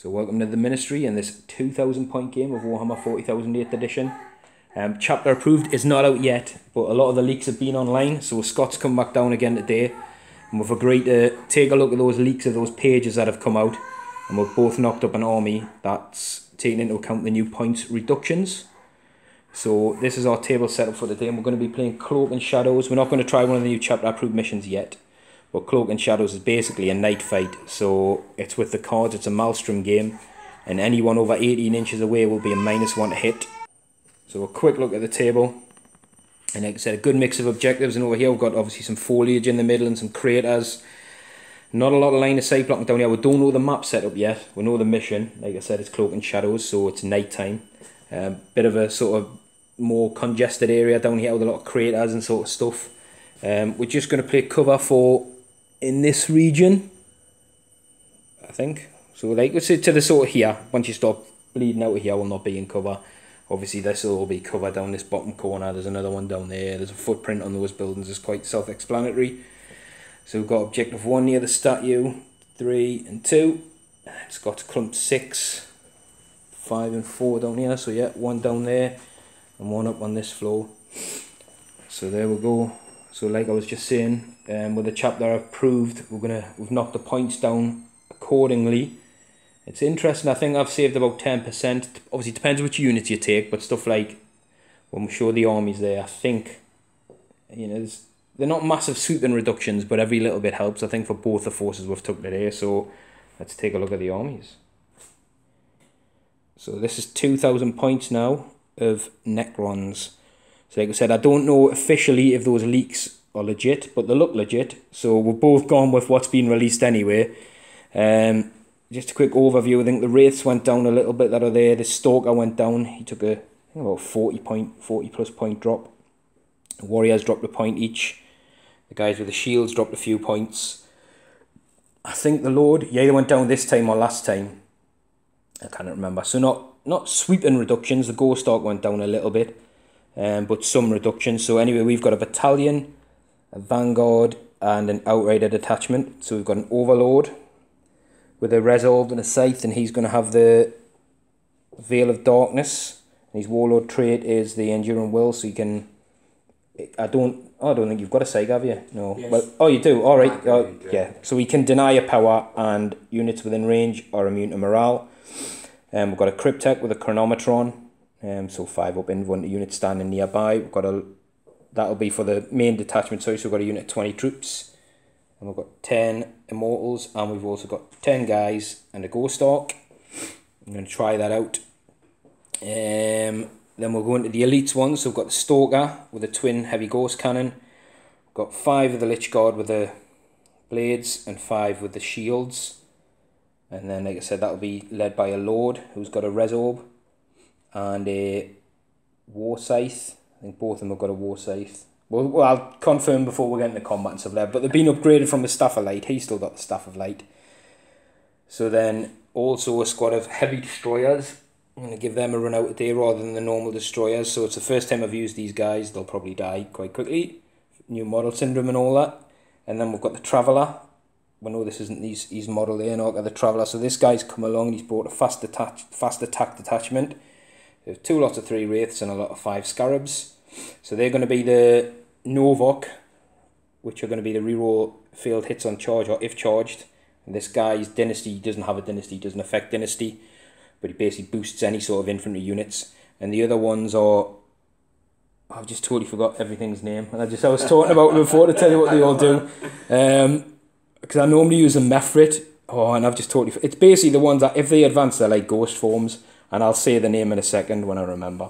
So welcome to the Ministry in this 2,000 point game of Warhammer 40,000 8th edition. Chapter approved is not out yet, but a lot of the leaks have been online, so Scott's come back down again today, and we've agreed to take a look at those leaks of those pages that have come out, and we've both knocked up an army that's taking into account the new points reductions. So this is our table setup for today, and we're going to be playing Cloak and Shadows. We're not going to try one of the new chapter approved missions yet, but Cloak and Shadows is basically a night fight, so it's with the cards, it's a Maelstrom game, and anyone over 18 inches away will be a -1 to hit. So a quick look at the table, and like I said, a good mix of objectives, and over here we've got obviously some foliage in the middle and some craters. Not a lot of line of sight blocking down here. We don't know the map setup yet, we know the mission. Like I said, it's Cloak and Shadows, so it's night time. Bit of a sort of more congested area down here with a lot of craters and sort of stuff. We're just going to play cover for in this region, I think. So like, let's say to the sort of here, once you stop bleeding out of here, we'll not be in cover. Obviously this will all be cover down this bottom corner. There's another one down there. There's a footprint on those buildings. It's quite self-explanatory. So we've got objective 1 near the statue, 3 and 2. It's got clump 6, 5 and 4 down here. So yeah, 1 down there and 1 up on this floor. So there we go. So like I was just saying, with the chapter approved, we've knocked the points down accordingly. It's interesting. I think I've saved about 10%. Obviously, it depends which units you take, but stuff like when we show the armies there, I think, you know, they're not massive sweeping reductions, but every little bit helps. I think for both the forces we've took today. So let's take a look at the armies. So this is 2,000 points now of Necrons. So like I said, I don't know officially if those leaks are legit, but they look legit. So we've both gone with what's been released anyway. Just a quick overview. I think the Wraiths went down a little bit that are there. The Stalker went down. He took a, I think about 40 plus point drop. The Warriors dropped a point each. The guys with the shields dropped a few points. I think the Lord, yeah, they went down this time or last time. I can't remember. So not sweeping reductions. The Ghost Ark went down a little bit. But some reductions. So anyway, we've got a battalion, a vanguard, and an outrider detachment. So we've got an overlord with a resolve and a scythe, and he's going to have the veil of darkness. And his warlord trait is the enduring will. So you can, I don't think you've got a scythe, have you? No. Yes. Well, oh, you do. All right. Yeah. So we can deny a power, and units within range are immune to morale. We've got a cryptek with a chronometron. So 5 up in 1 unit standing nearby. We've got that'll be for the main detachment. So we've got a unit of 20 troops, and we've got 10 immortals, and we've also got 10 guys and a Ghost Ark. I'm going to try that out. Then we'll go into the elites ones. So we've got the Stalker with a twin heavy ghost cannon. We've got 5 of the Lich Guard with the blades and 5 with the shields. And then, like I said, that'll be led by a Lord who's got a Resorb and a war scythe. I think both of them have got a war scythe. Well, I'll confirm before we get into combat and stuff like that. But they've been upgraded from the Staff of Light. He's still got the Staff of Light. So then also a squad of heavy destroyers. I'm going to give them a run out today rather than the normal destroyers. So it's the first time I've used these guys. They'll probably die quite quickly. New model syndrome and all that. And then we've got the Traveller. We know this isn't his model there, not the Traveller. So this guy's come along and he's brought a fast attack detachment. There's 2 lots of 3 Wraiths and a lot of 5 Scarabs. So they're going to be the Novok, which are going to be the reroll failed hits on charge or if charged. And this guy's Dynasty doesn't have a Dynasty, doesn't affect Dynasty, but he basically boosts any sort of infantry units. And the other ones are, I've just totally forgot everything's name. And I was talking about them before to tell you what they all do. Because I normally use a Mephrit. Oh, and I've just totally, it's basically the ones that if they advance, they're like ghost forms. And I'll say the name in a second when I remember.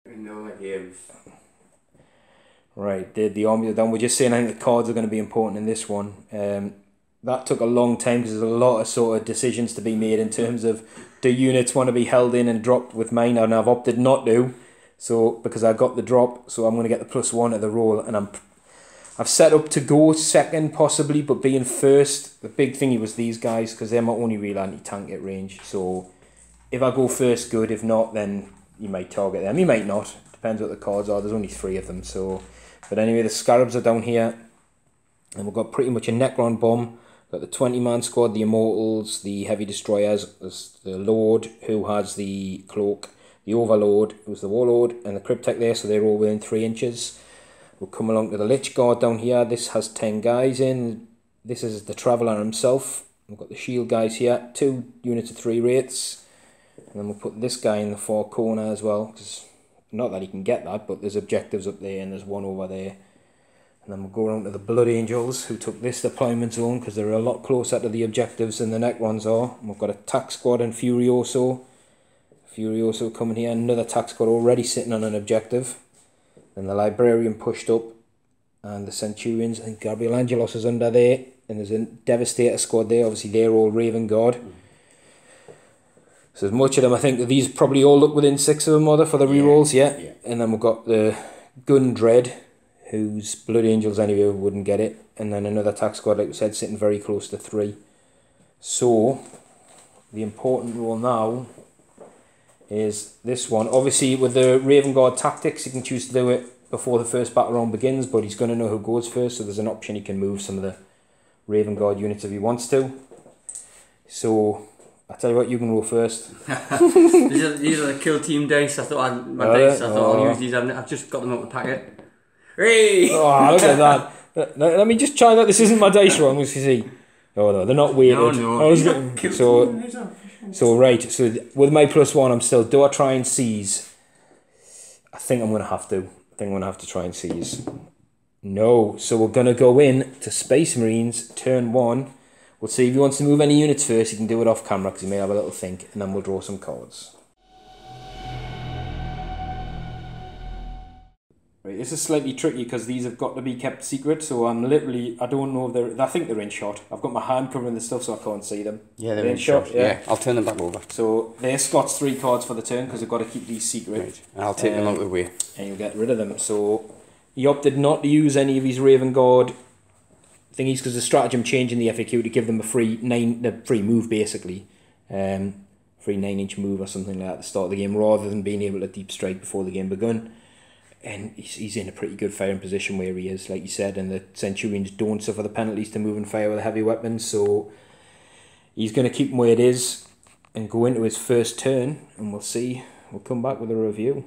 No idea. Right, the armies are done. We're just saying I think the cards are going to be important in this one. That took a long time because there's a lot of sort of decisions to be made in terms of do units want to be held in and dropped with mine, and I've opted not to. So because I got the drop, so I'm going to get the +1 at the roll, and I've set up to go second possibly, but being first, the big thingy was these guys because they're my only real anti-tank at range. So if I go first, good. If not, then you might target them. You might not. Depends what the cards are. There's only 3 of them. So, but anyway, the Scarabs are down here, and we've got pretty much a Necron bomb. Got the 20-man squad, the Immortals, the Heavy Destroyers, the Lord who has the cloak, the Overlord who's the Warlord, and the Cryptek there. So they're all within 3 inches. We'll come along to the Lich Guard down here. This has 10 guys in. This is the Traveller himself. We've got the Shield guys here. 2 units of 3 wraiths. And then we'll put this guy in the far corner as well. Cause not that he can get that, but there's objectives up there and there's one over there. And then we'll go around to the Blood Angels who took this deployment zone because they're a lot closer to the objectives than the Necrons are. And we've got a Tac Squad and Furioso. Furioso coming here. Another Tac Squad already sitting on an objective. Then the Librarian pushed up, and the Centurions. I think Gabriel Angelos is under there, and there's a Devastator squad there. Obviously, they're all Raven Guard. So there's much of them. I think that these probably all look within 6 of them, are there, for the rerolls, yeah. And then we've got the Gun Dread, whose Blood Angels anyway wouldn't get it, and then another Tac Squad, like we said, sitting very close to 3. So the important role now is this one. Obviously with the Raven Guard tactics you can choose to do it before the first battle round begins, but he's going to know who goes first, so there's an option he can move some of the Raven Guard units if he wants to. So I tell you what, you can go first. These are the kill team dice. I thought dice. I thought I'll use these. I've just got them out of the packet. Hey! Oh, look at that. Let me just try that. This isn't my dice roll. Let's see. Oh no, they're not weighted. No. So right, so with my +1, I'm still, do I try and seize? I think I'm going to have to. I think I'm going to have to try and seize. No, so we're going to go in to Space Marines, turn 1. We'll see if he wants to move any units first. He can do it off camera because he may have a little think, and then we'll draw some cards. Right, this is slightly tricky because these have got to be kept secret, so I'm literally, I don't know if they're, I think they're in shot. I've got my hand covering the stuff so I can't see them. Yeah, they're in shot. Yeah, I'll turn them back over. So they're Scott's 3 cards for the turn because they've got to keep these secret. Right. I'll take them out of the way. And you'll get rid of them. So he opted not to use any of his Raven Guard thingies because the stratagem changed in the FAQ to give them a free move basically. Free 9-inch move or something like that at the start of the game rather than being able to deep strike before the game begun. And he's in a pretty good firing position where he is, like you said, and the Centurions don't suffer the penalties to move and fire with a heavy weapon, so he's going to keep him where it is and go into his first turn, and we'll see. We'll come back with a review.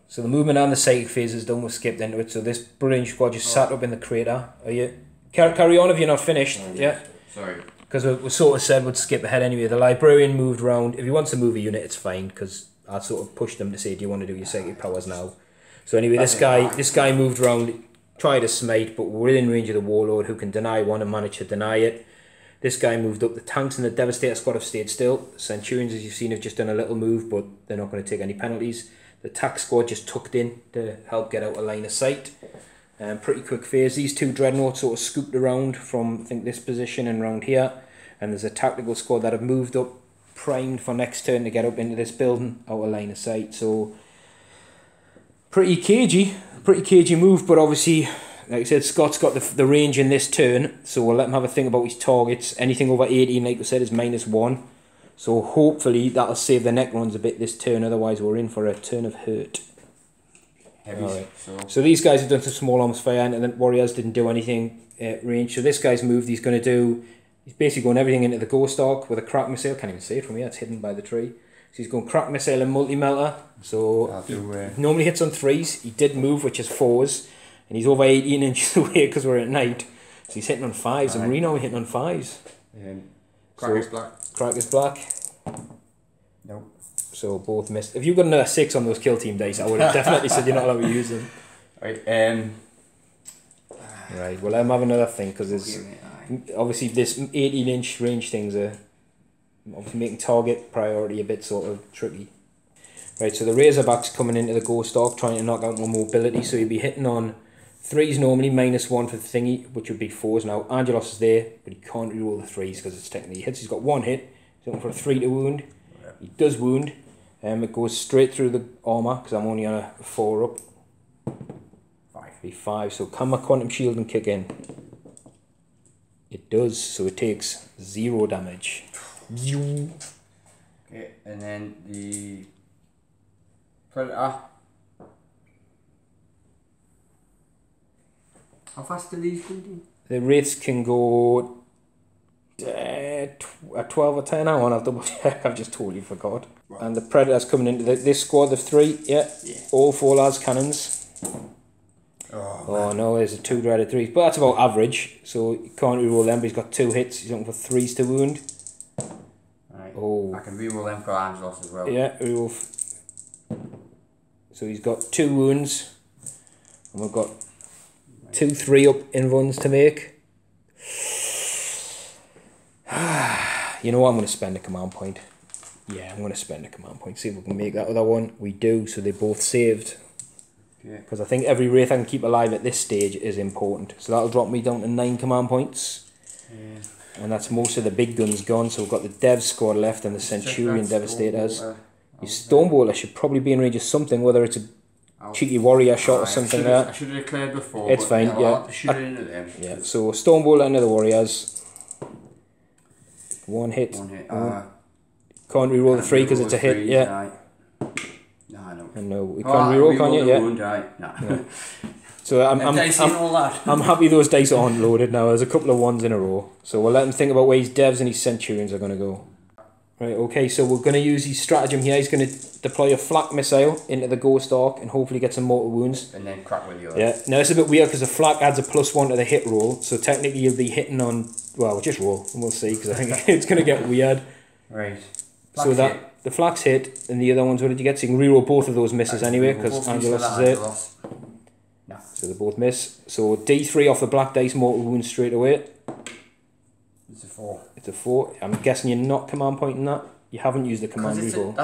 So the movement and the psychic phase is done, we've skipped into it, so this brilliant squad just sat up in the crater. Are you... Carry on if you're not finished, yeah? Sorry. Because we sort of said we'd skip ahead anyway. The Librarian moved round. If he wants to move a unit, it's fine, because I sort of pushed them to say, do you want to do your psychic powers now? So anyway, this guy moved around, tried to smite, but we're in range of the Warlord who can deny one and managed to deny it. This guy moved up. The tanks and the Devastator squad have stayed still. Centurions, as you've seen, have just done a little move, but they're not going to take any penalties. The Tac squad just tucked in to help get out a line of sight. Pretty quick phase. These 2 Dreadnoughts sort of scooped around from, I think, this position and round here. And there's a tactical squad that have moved up, primed for next turn to get up into this building out of line of sight. So pretty cagey move, but obviously, like I said, Scott's got the range in this turn, so we'll let him have a think about his targets. Anything over 18, like we said, is -1. So hopefully that'll save the Necrons a bit this turn, otherwise we're in for a turn of hurt. Right. So these guys have done some small arms fire, and the Warriors didn't do anything at range. So this guy's moved, he's basically going everything into the Ghost Arc with a crack missile. Can't even see it from here, it's hidden by the tree. So he's going crack missile and multi-melter. So he normally hits on 3s. He did move, which is 4s. And he's over 18 inches away because we're at night. So he's hitting on 5s. And Reno hitting on 5s. Crack is black. Crack is black. Nope. So both missed. If you've got another 6 on those kill team dice, I would have definitely said you're not allowed to use them. Right. Right, well, let him have another thing because there's... Obviously, this 18-inch range things are obviously making target priority a bit sort of tricky. Right, so the Razorback's coming into the Ghost Arc, trying to knock out my mobility, so he'll be hitting on 3s normally, -1 for the thingy, which would be 4s. Now, Angelos is there, but he can't reroll the 3s because it's technically hits. He's got 1 hit, he's looking for a 3 to wound. He does wound, it goes straight through the armour, because I'm only on a 4 up. 5, so can my Quantum Shield and kick in? It does, so it takes 0 damage. Okay, and then the Predator. How fast do these go? The Wraiths can go at 12 or 10. I want to double check, I've just totally forgot. Right. And the Predator's coming into this squad of 3, yeah. All 4 las cannons. Oh no, there's a 2 dreaded 3s, but that's about average, so you can't reroll them, but he's got 2 hits, he's looking for 3s to wound. Right. Oh. I can reroll them for Angelos as well. Yeah, reroll. So he's got 2 wounds, and we've got 2 3-up in runs to make. You know what, I'm going to spend a command point. Yeah, I'm going to spend a command point, see if we can make that other one. We do, so they're both saved. Because I think every Wraith I can keep alive at this stage is important. So that'll drop me down to 9 command points. Yeah. And that's most of the big guns gone. So we've got the Dev squad left and the Centurion Devastators. Your Stonebolter should probably be in range of something, whether it's a cheeky warrior shot or something like that. I should have declared before. It's fine, yeah. Shoot it into them. Yeah, so Stonebolter into the Warriors. 1 hit. Can't reroll the 3 because it's a hit, yeah. No, we can't reroll, can you? Yeah. Wound, right. No. Yeah. So I'm happy those dice aren't loaded now. There's a couple of 1s in a row. So we'll let him think about where his Devs and his Centurions are going to go. Right, okay, so we're going to use his stratagem here. He's going to deploy a flak missile into the Ghost Arc and hopefully get some mortal wounds. And then crack with the others. Yeah, now it's a bit weird because the flak adds a +1 to the hit roll. So technically you'll be hitting on, well, just roll and we'll see because I think it's going to get weird. Right. Flak's so that hit. The flak's hit and the other ones, what did you get? So you can reroll both of those misses anyway because Angelos is there. No. So they both miss. So D3 off the black dice, mortal wounds straight away. It's a 4. It's a 4. I'm guessing you're not command pointing that. You haven't used the command reroll.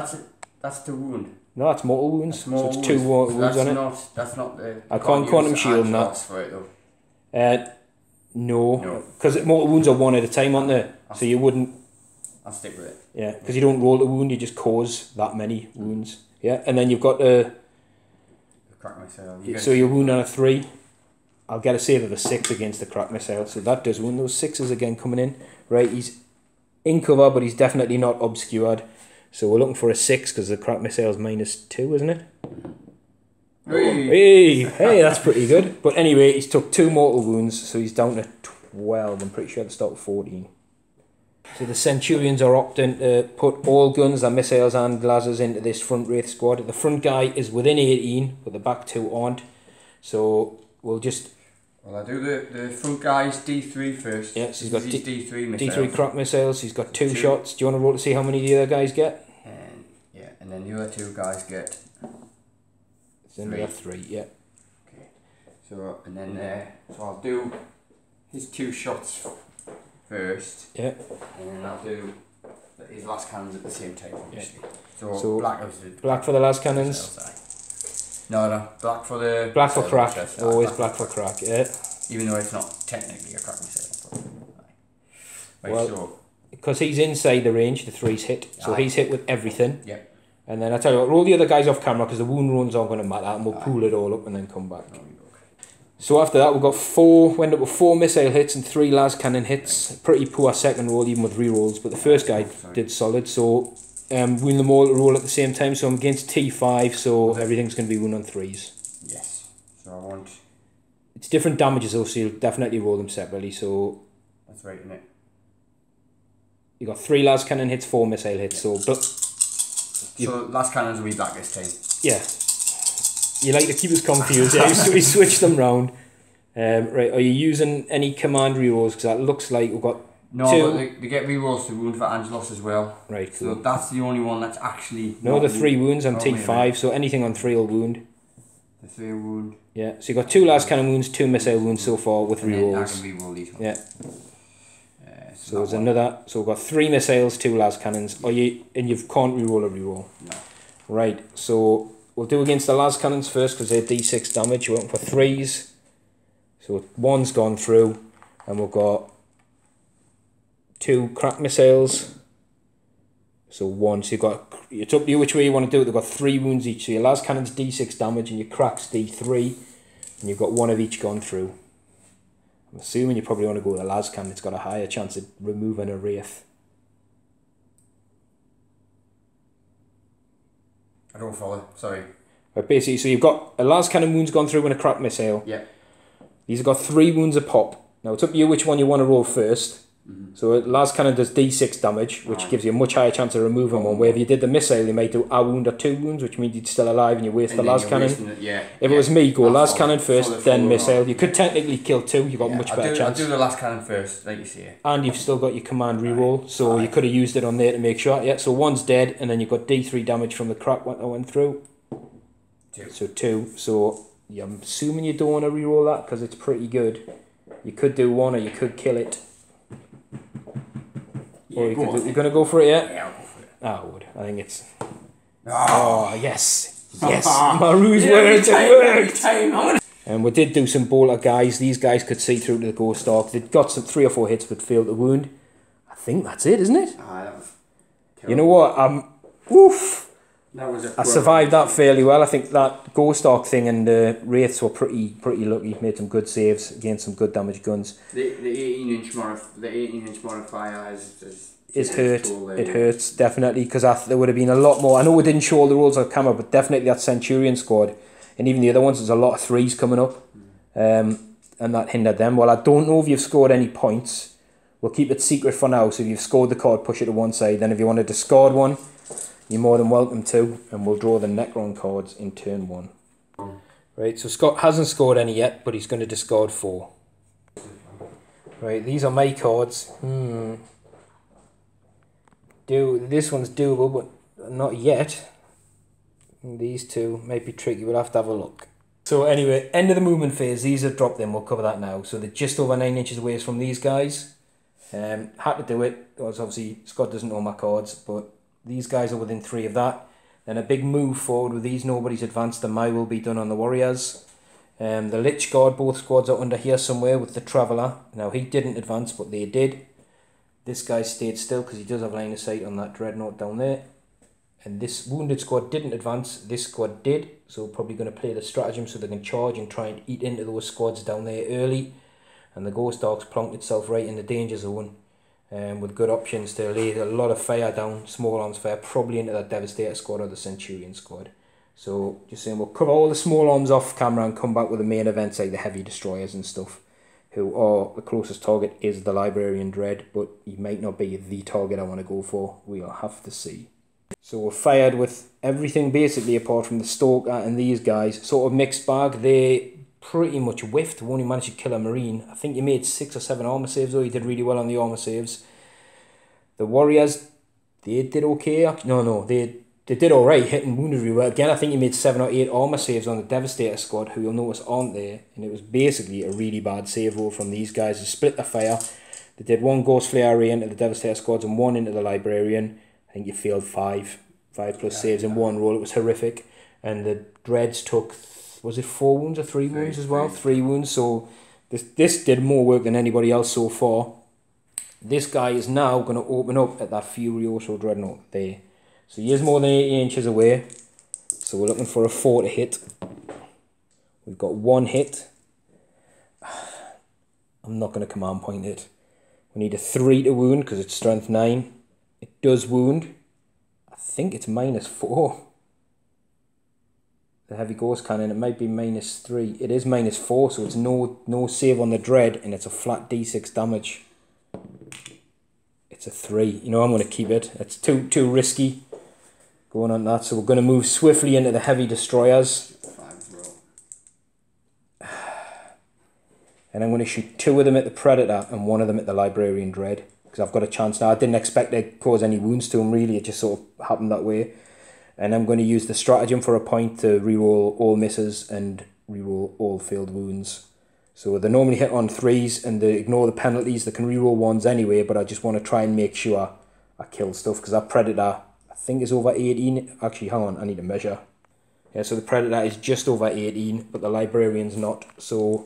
That's the wound. No, that's mortal wounds. Mortal so it's 2 mortal wounds on it. That's not the. I can't Quantum Shield on that. For it, though. No, because mortal wounds are 1 at a time, aren't they? So you wouldn't. I'll stick with it. Yeah, because you don't roll the wound, you just cause that many wounds. Yeah, and then you've got the crack missile. So you wound on a 3. I'll get a save of a 6 against the crack missile, so that does wound. Those 6s again coming in. Right, he's in cover, but he's definitely not obscured. So we're looking for a 6 because the crack missile is -2, isn't it? Hey, that's pretty good. But anyway, he's took 2 mortal wounds, so he's down to 12. I'm pretty sure at the start of 14. So the Centurions are opting to put all guns, their missiles and lasers into this front Wraith squad. The front guy is within 18, but the back 2 aren't. So we'll just... Well, I do the front guy's D3 first. Yeah, so he's got D3 missiles. D3 crack missiles. He's got 2 shots. Do you want to roll to see how many the other guys get? And yeah, and then the other 2 guys get... Then we have 3, yeah. Okay. So, and then so I'll do his 2 shots first. Yeah. And then I'll do his last cannons at the same time, obviously. Yeah. So black for the last cannons. No, black for the... Black for crack. Always black for crack, yeah. Even though it's not technically a crack missile. Right, well, so... because he's inside the range, the 3's hit. So he's hit with everything. Yeah. And then I tell you what, roll the other guys off camera because the wound runs aren't going to matter and we'll pool it all up and then come back. So after that we've got 4, we end up with 4 missile hits and 3 las cannon hits. Pretty poor second roll even with rerolls, but the first guy did solid. So wound them all to roll at the same time, so I'm against T5, so everything's going to be wound on 3s. Yes. So I want... It's different damages though, so you'll definitely roll them separately, so... That's right, isn't it? You got 3 las cannon hits, 4 missile hits, so... So last cannons will be black this time. Yeah. You like to keep us confused, yeah, so we switched them round. Right, are you using any command rerolls? Because that looks like we've got 2. No, but they get rerolls to wound for Angelos as well. Right, cool. So that's the only one that's actually... No, the 3 wounds on T5, so anything on 3 will wound. The 3 wound. Yeah, so you got 2 last cannon wounds, 2 missile wounds so far with rerolls. I can reroll these ones. Yeah. So there's another, so we've got 3 missiles, 2 las cannons. And you can't reroll a reroll. No. Right, so we'll do against the las cannons first because they're d6 damage. We're looking for 3s. So 1's gone through, and we've got 2 crack missiles. So 1, so you've got, it's up to you which way you want to do it. They've got 3 wounds each. So your las cannon's d6 damage and your crack's d3. And you've got 1 of each gone through. I'm assuming you probably want to go with the las cannon. It's got a higher chance of removing a wraith. I don't follow, sorry. But basically, so you've got a las cannon wound's gone through and a crack missile. Yeah. These have got 3 wounds a pop. Now it's up to you which one you want to roll first. So las cannon does d6 damage, which gives you a much higher chance of removing one. Where if you did the missile, you might do a wound or 2 wounds, which means you'd still alive and you waste the las cannon. If it was me, go las cannon first, then missile. You could technically kill 2. You've got a much better chance. I'll do the las cannon first, like you say. And you've still got your command reroll, so you could have used it on there to make sure. Yeah, so 1's dead, and then you've got d3 damage from the crack that went through. 2. So 2. So yeah, I'm assuming you don't want to reroll that because it's pretty good. You could do 1 or you could kill it. Yeah, Or you're going to go for it, yeah? Yeah, I'll go for it. I would. I think it's... Oh, Oh, yes. Yes. My ruse worked. It worked. And we did do some bolter guys. These guys could see through to the ghost arc. They'd got some 3 or 4 hits but failed to wound. I think that's it, isn't it? That was You know what? Oof. That was I survived that fairly well. I think that ghost arc thing and the wraiths were pretty lucky. Made some good saves against some good damage guns. The 18-inch modifier Is hurt. It hurts definitely because there would have been a lot more. I know we didn't show all the rules on camera, but definitely that Centurion squad and even the other ones. There's a lot of 3s coming up, and that hindered them. Well, I don't know if you've scored any points. We'll keep it secret for now. So if you've scored the card, push it to one side. Then if you want to discard one, you're more than welcome to, and we'll draw the Necron cards in turn 1. Right, so Scott hasn't scored any yet, but he's going to discard 4. Right, these are my cards. This one's doable, but not yet. These 2 might be tricky. We'll have to have a look. So anyway, end of the movement phase. These have dropped in. We'll cover that now. So they're just over 9 inches away from these guys. Had to do it. Because obviously Scott doesn't know my cards, but these guys are within 3 of that. Then a big move forward with these. Nobody's advanced. The my will be done on the warriors. The Lich Guard, both squads are under here somewhere with the Traveller. Now he didn't advance, but they did. This guy stayed still because he does have line of sight on that Dreadnought down there. And this wounded squad didn't advance. This squad did. So probably going to play the stratagem so they can charge and try and eat into those squads down there early. And the Ghost Arcs plonked itself right in the danger zone. With good options to lay a lot of fire down, small arms fire, probably into that Devastator squad or the Centurion squad. So just saying, we'll cover all the small arms off camera and come back with the main events like the heavy destroyers and stuff. Who are the closest target is the Librarian Dread, but he might not be the target I want to go for. We'll have to see. So we're fired with everything basically apart from the Stalker and these guys. Sort of mixed bag. They pretty much whiffed. We only managed to kill a Marine. I think you made 6 or 7 armor saves though. You did really well on the armor saves. The Warriors, they did okay. No, they did alright, hitting wounded really well. Again, I think you made 7 or 8 armor saves on the Devastator squad, who you'll notice aren't there. And it was basically a really bad save roll from these guys. They split the fire. They did 1 Ghost Flare array into the Devastator squads and 1 into the Librarian. I think you failed 5 plus saves in 1 roll. It was horrific. And the Dreads took, was it 4 wounds or 3 wounds as well? 3 wounds. So this did more work than anybody else so far. This guy is now going to open up at that Furioso Dreadnought there. So he is more than 80 inches away. So we're looking for a 4 to hit. We've got 1 hit. I'm not going to command point it. We need a 3 to wound because it's strength 9. It does wound. I think it's -4. The heavy ghost cannon, it might be -3. It is -4, so it's no save on the Dread, and it's a flat d6 damage. It's a 3. You know, I'm going to keep it. It's too risky going on that. So we're going to move swiftly into the heavy destroyers. And I'm going to shoot 2 of them at the Predator and 1 of them at the Librarian Dread. Because I've got a chance now. I didn't expect to cause any wounds to him, really. It just sort of happened that way. And I'm going to use the stratagem for a point to reroll all misses and reroll all failed wounds. So they normally hit on 3s and they ignore the penalties. They can reroll 1s anyway, but I just want to try and make sure I kill stuff. Because that Predator, I think is over 18. Actually, hang on, I need to measure. Yeah, so the Predator is just over 18, but the Librarian's not. So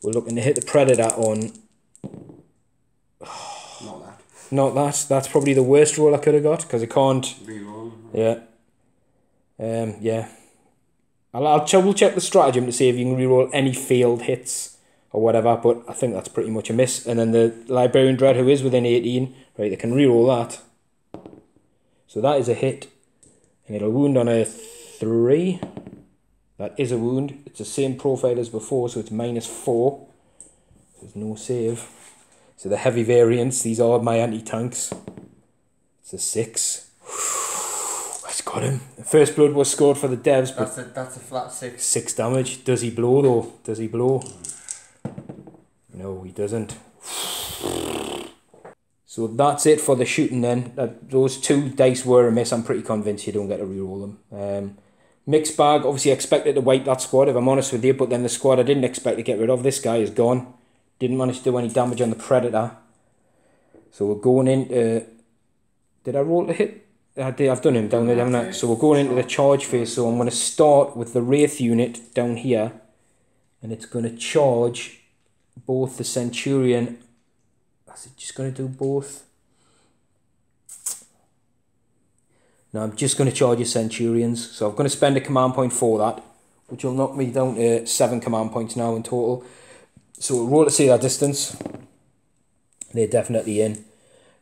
we're looking to hit the Predator on... Not that. Not that. That's probably the worst roll I could have got, because I can't... Reroll. Yeah. Yeah. I'll double check the stratagem to see if you can reroll any failed hits or whatever, but I think that's pretty much a miss. And then the Librarian Dread, who is within 18, right, they can reroll that. So that is a hit. And it'll wound on a 3. That is a wound. It's the same profile as before, so it's -4. There's no save. So the heavy variants, these are my anti-tanks. It's a 6. That's got him. The first blood was scored for the devs, but that's a flat 6. 6 damage. Does he blow though? Does he blow? No, he doesn't. So that's it for the shooting then. Those 2 dice were a miss. I'm pretty convinced you don't get to reroll them. Mixed bag, obviously I expected to wipe that squad, if I'm honest with you, but then the squad I didn't expect to get rid of, this guy is gone. Didn't manage to do any damage on the Predator. So we're going into... Did I roll to hit? I've done him down there, haven't I? So we're going into the charge phase. So I'm going to start with the Wraith unit down here. And it's going to charge both the Centurion... Is it just going to do both? No, I'm just going to charge your Centurions. So I'm going to spend a command point for that, which will knock me down to 7 command points now in total. So we'll roll to see that distance. They're definitely in.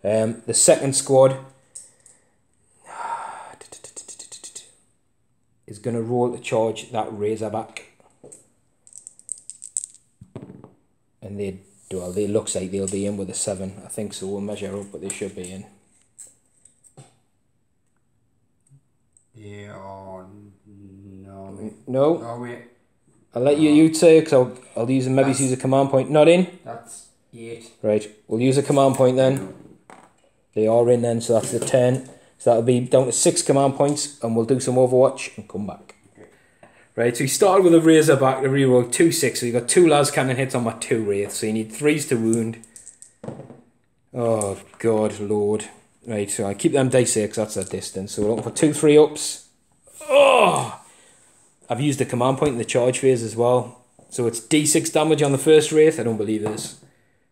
The second squad is going to roll to charge that Razorback. And they looks like they'll be in with a 7. I think so. We'll measure up, but they should be in. Yeah, oh, no. No? Oh, wait. I'll let you say it, because I'll use use a command point. Not in? That's 8. Right, we'll use a command point then. They are in then, so that's the 10. So that'll be down to 6 command points, and we'll do some Overwatch and come back. Right, so we started with a Razorback to reroll 2-6, so you got 2 las cannon hits on my 2 Wraiths, so you need 3s to wound. Oh, God, Lord. Right, so I keep them dice here because that's that distance. So we're looking for 2 3-ups. Oh! I've used a command point in the charge phase as well. So it's D6 damage on the first Wraith. I don't believe this.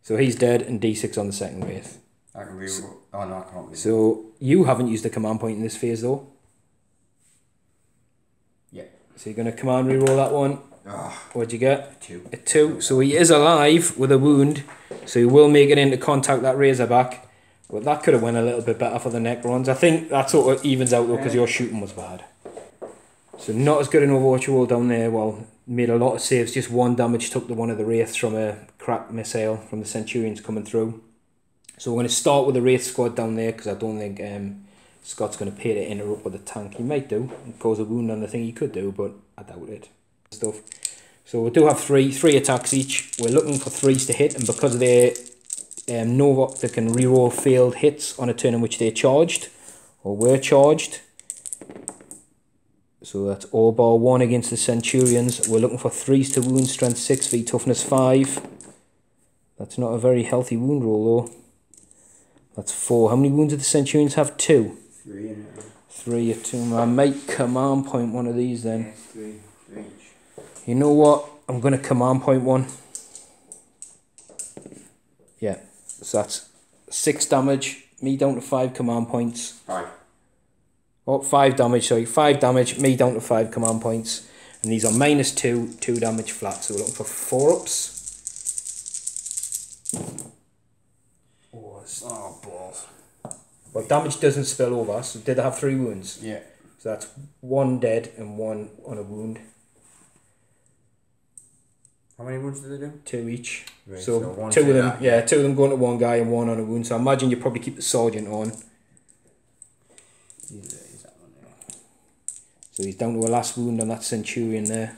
So he's dead, and D6 on the second Wraith. I can reroll. Oh, no, I can't reroll. So you haven't used a command point in this phase though. Yeah. So you're going to command reroll that one. Oh, What'd you get? a 2. A 2. So he is alive with a wound. So he will make it in to contact that Razorback. But that could have went a little bit better for the Necrons. I think that sort of evens out though, because your shooting was bad. So not as good an Overwatch roll down there. Well, made a lot of saves. Just 1 damage took to one of the Wraiths from a crap missile from the Centurions coming through. So we're going to start with the Wraith squad down there, because I don't think Scott's going to pay to interrupt with the tank. He might do and cause a wound on the thing. He could do, but I doubt it. Stuff. So we do have three attacks each. We're looking for 3s to hit, and because of their Nova, they can reroll failed hits on a turn in which they're charged or were charged. So that's all bar 1 against the Centurions. We're looking for 3s to wound, strength 6 v toughness 5. That's not a very healthy wound roll though. That's 4. How many wounds do the Centurions have? 2. 3. 3 at 2. I might command point one of these then. Yeah, 3 each. You know what? I'm going to command point one. Yeah. So that's 6 damage. Me down to 5 command points. 5. Oh, 5 damage, sorry. 5 damage. Me down to 5 command points. And these are -2, 2 damage flat. So we're looking for 4-ups. Oh, balls. But damage doesn't spill over. So did I have 3 wounds? Yeah. So that's 1 dead and 1 on a wound. How many wounds do they do? 2 each. Right, So one 2 to of them, that. yeah, 2 of them going to 1 guy and 1 on a wound. So I imagine you probably keep the sergeant on. Is that one there? So he's down to a last wound on that Centurion there.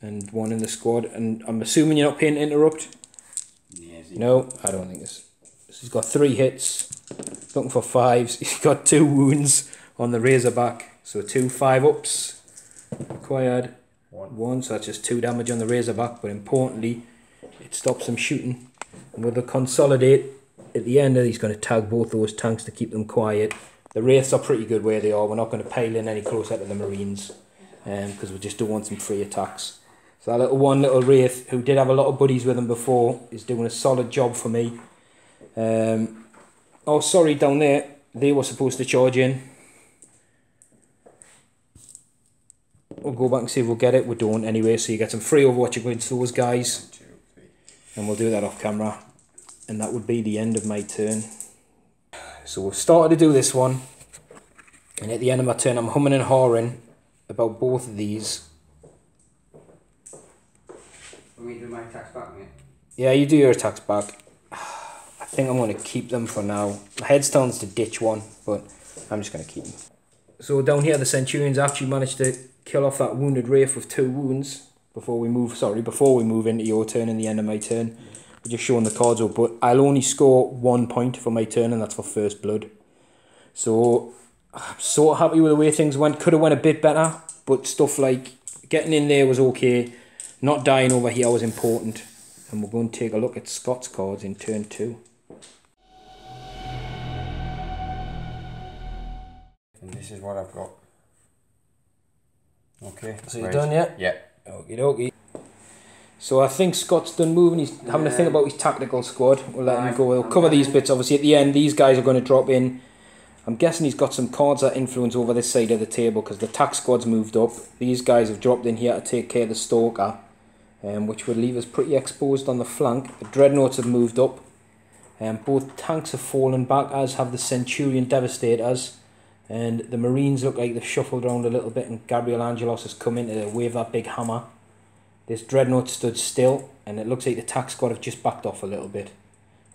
And 1 in the squad. And I'm assuming you're not paying to interrupt? Yeah, No, I don't think it's. So he's got 3 hits. Looking for 5s. He's got 2 wounds on the Razorback. So 2 5-ups required. 1, so that's just 2 damage on the Razorback. But importantly, it stops him shooting. And with the consolidate at the end, he's going to tag both those tanks to keep them quiet. The Wraiths are pretty good where they are. We're not going to pile in any closer to the Marines because we just don't want some free attacks. So that little Wraith, who did have a lot of buddies with him before, is doing a solid job for me. Oh, sorry, down there. They were supposed to charge in. We'll go back and see if we'll get it. We don't anyway, so you get some free Overwatch against those guys. 1, 2, 3. And we'll do that off camera. And that would be the end of my turn. So we've started to do this one. And at the end of my turn, I'm humming and hawing about both of these. Let me do my attacks back, mate. Yeah, you do your attacks back. I think I'm going to keep them for now. My head's telling us to ditch one, but I'm just going to keep them. So down here, the Centurions actually managed to kill off that wounded Wraith with 2 wounds before we move into your turn and the end of my turn. We're just showing the cards up, but I'll only score 1 point for my turn, and that's for first blood. So I'm sort of happy with the way things went. Could have went a bit better, but stuff like getting in there was okay. Not dying over here was important. And we're going to take a look at Scott's cards in turn 2. And this is what I've got. Okay. So you're done yet? Yeah. Okie dokie. So I think Scott's done moving. He's having to think about his tactical squad. We'll let him go. We'll cover these bits obviously at the end. These guys are going to drop in. I'm guessing he's got some cards that influence over this side of the table because the tack squad's moved up. These guys have dropped in here to take care of the Stalker, which would leave us pretty exposed on the flank. The Dreadnoughts have moved up. Both tanks have fallen back, as have the Centurion Devastators. And the Marines look like they've shuffled around a little bit, and Gabriel Angelos has come in to wave that big hammer. This Dreadnought stood still, and it looks like the tack squad have just backed off a little bit.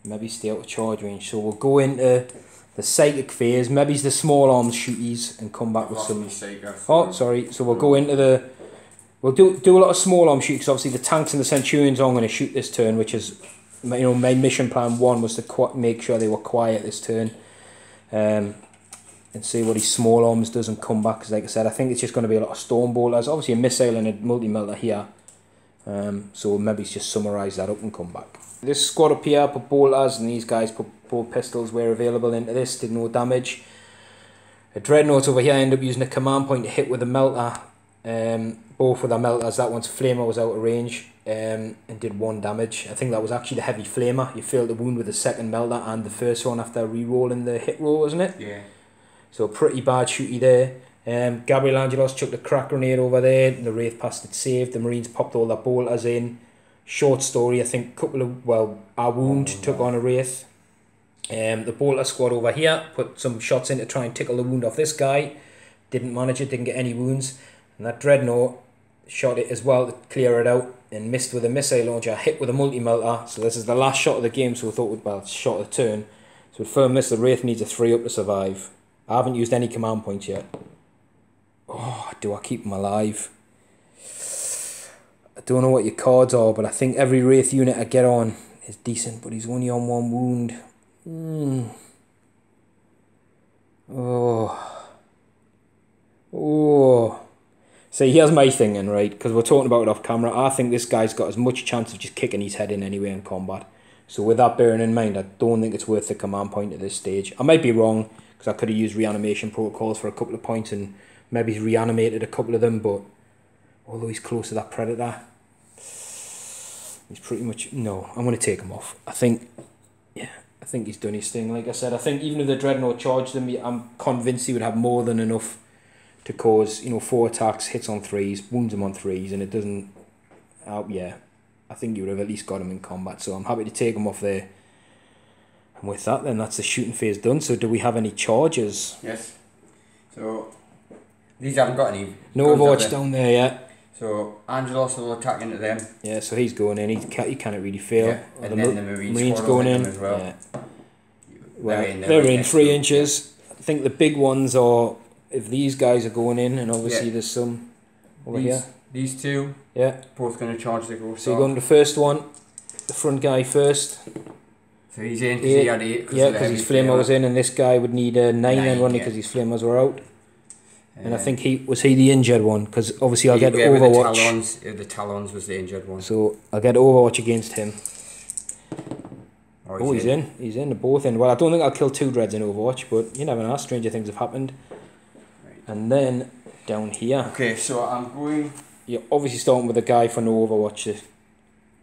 Maybe stay out of charge range. So we'll go into the psychic phase. Maybe it's the small arms shooties and come back with some... Oh, sorry. So we'll go into the... We'll do a lot of small arm shoots. Obviously, the tanks and the Centurions aren't going to shoot this turn, which is... You know, my mission plan 1 was to make sure they were quiet this turn. And see what his small arms does and come back. Because like I said, I think it's just going to be a lot of storm bolters. Obviously a missile and a multi-melter here. So maybe just summarise that up and come back. This squad up here put bolters, and these guys put both pistols where available into this. Did no damage. A Dreadnought over here ended up using a command point to hit with a melter. Both with their melters. That one's flamer was out of range. And did 1 damage. I think that was actually the heavy flamer. You failed the wound with the second melter and the first one after re-rolling the hit roll, wasn't it? Yeah. So pretty bad shooty there. Gabriel Angelos chucked a crack grenade over there. The Wraith passed it saved. The Marines popped all their bolters in. Short story, I think our wound took on a Wraith. The bolter squad over here put some shots in to try and tickle the wound off this guy. Didn't manage it, didn't get any wounds. And that Dreadnought shot it as well to clear it out and missed with a missile launcher, hit with a multi-melter. So this is the last shot of the game, so we thought, shot of the turn. So with firm miss, the Wraith needs a 3-up to survive. I haven't used any command points yet. Oh, do I keep him alive? I don't know what your cards are, but I think every Wraith unit I get on is decent, but he's only on 1 wound. Oh. So here's my thinking, right? Because we're talking about it off camera. I think this guy's got as much chance of just kicking his head in anyway in combat. So with that bearing in mind, I don't think it's worth the command point at this stage. I might be wrong, because I could have used reanimation protocols for a couple of points and maybe reanimated a couple of them, but although he's close to that Predator, he's pretty much... No, I'm going to take him off. I think he's done his thing. Like I said, I think even if the Dreadnought charged him, I'm convinced he would have more than enough to cause, 4 attacks, hits on 3s, wounds him on 3s, and it doesn't... I think you would have at least got him in combat, so I'm happy to take him off there. And with that, then, that's the shooting phase done. So do we have any charges? Yes. So, these haven't got any... No Overwatch down there yet. So, Angelos will attack into them. Yeah, so he's going in. He can't really fail. Yeah. And then the Marines going in as well. Yeah. Well, they're in 3 inches. I think the big ones are... If these guys are going in, and obviously there's some over here. These two, both going to charge the ghost. So you're going to the first one, the front guy first. So he's in because he had 8. Because his flamer was in, and this guy would need a 9 then, wouldn't he, because his flamers were out. And I think he the injured one, because obviously I'll get Overwatch. The Talons was the injured one. So I'll get Overwatch against him. Oh, he's in. He's in. They're both in. Well, I don't think I'll kill 2 dreads in Overwatch, but you never know. Stranger things have happened. Right. And then down here. Okay, so I'm going. You're obviously starting with a guy for no Overwatch.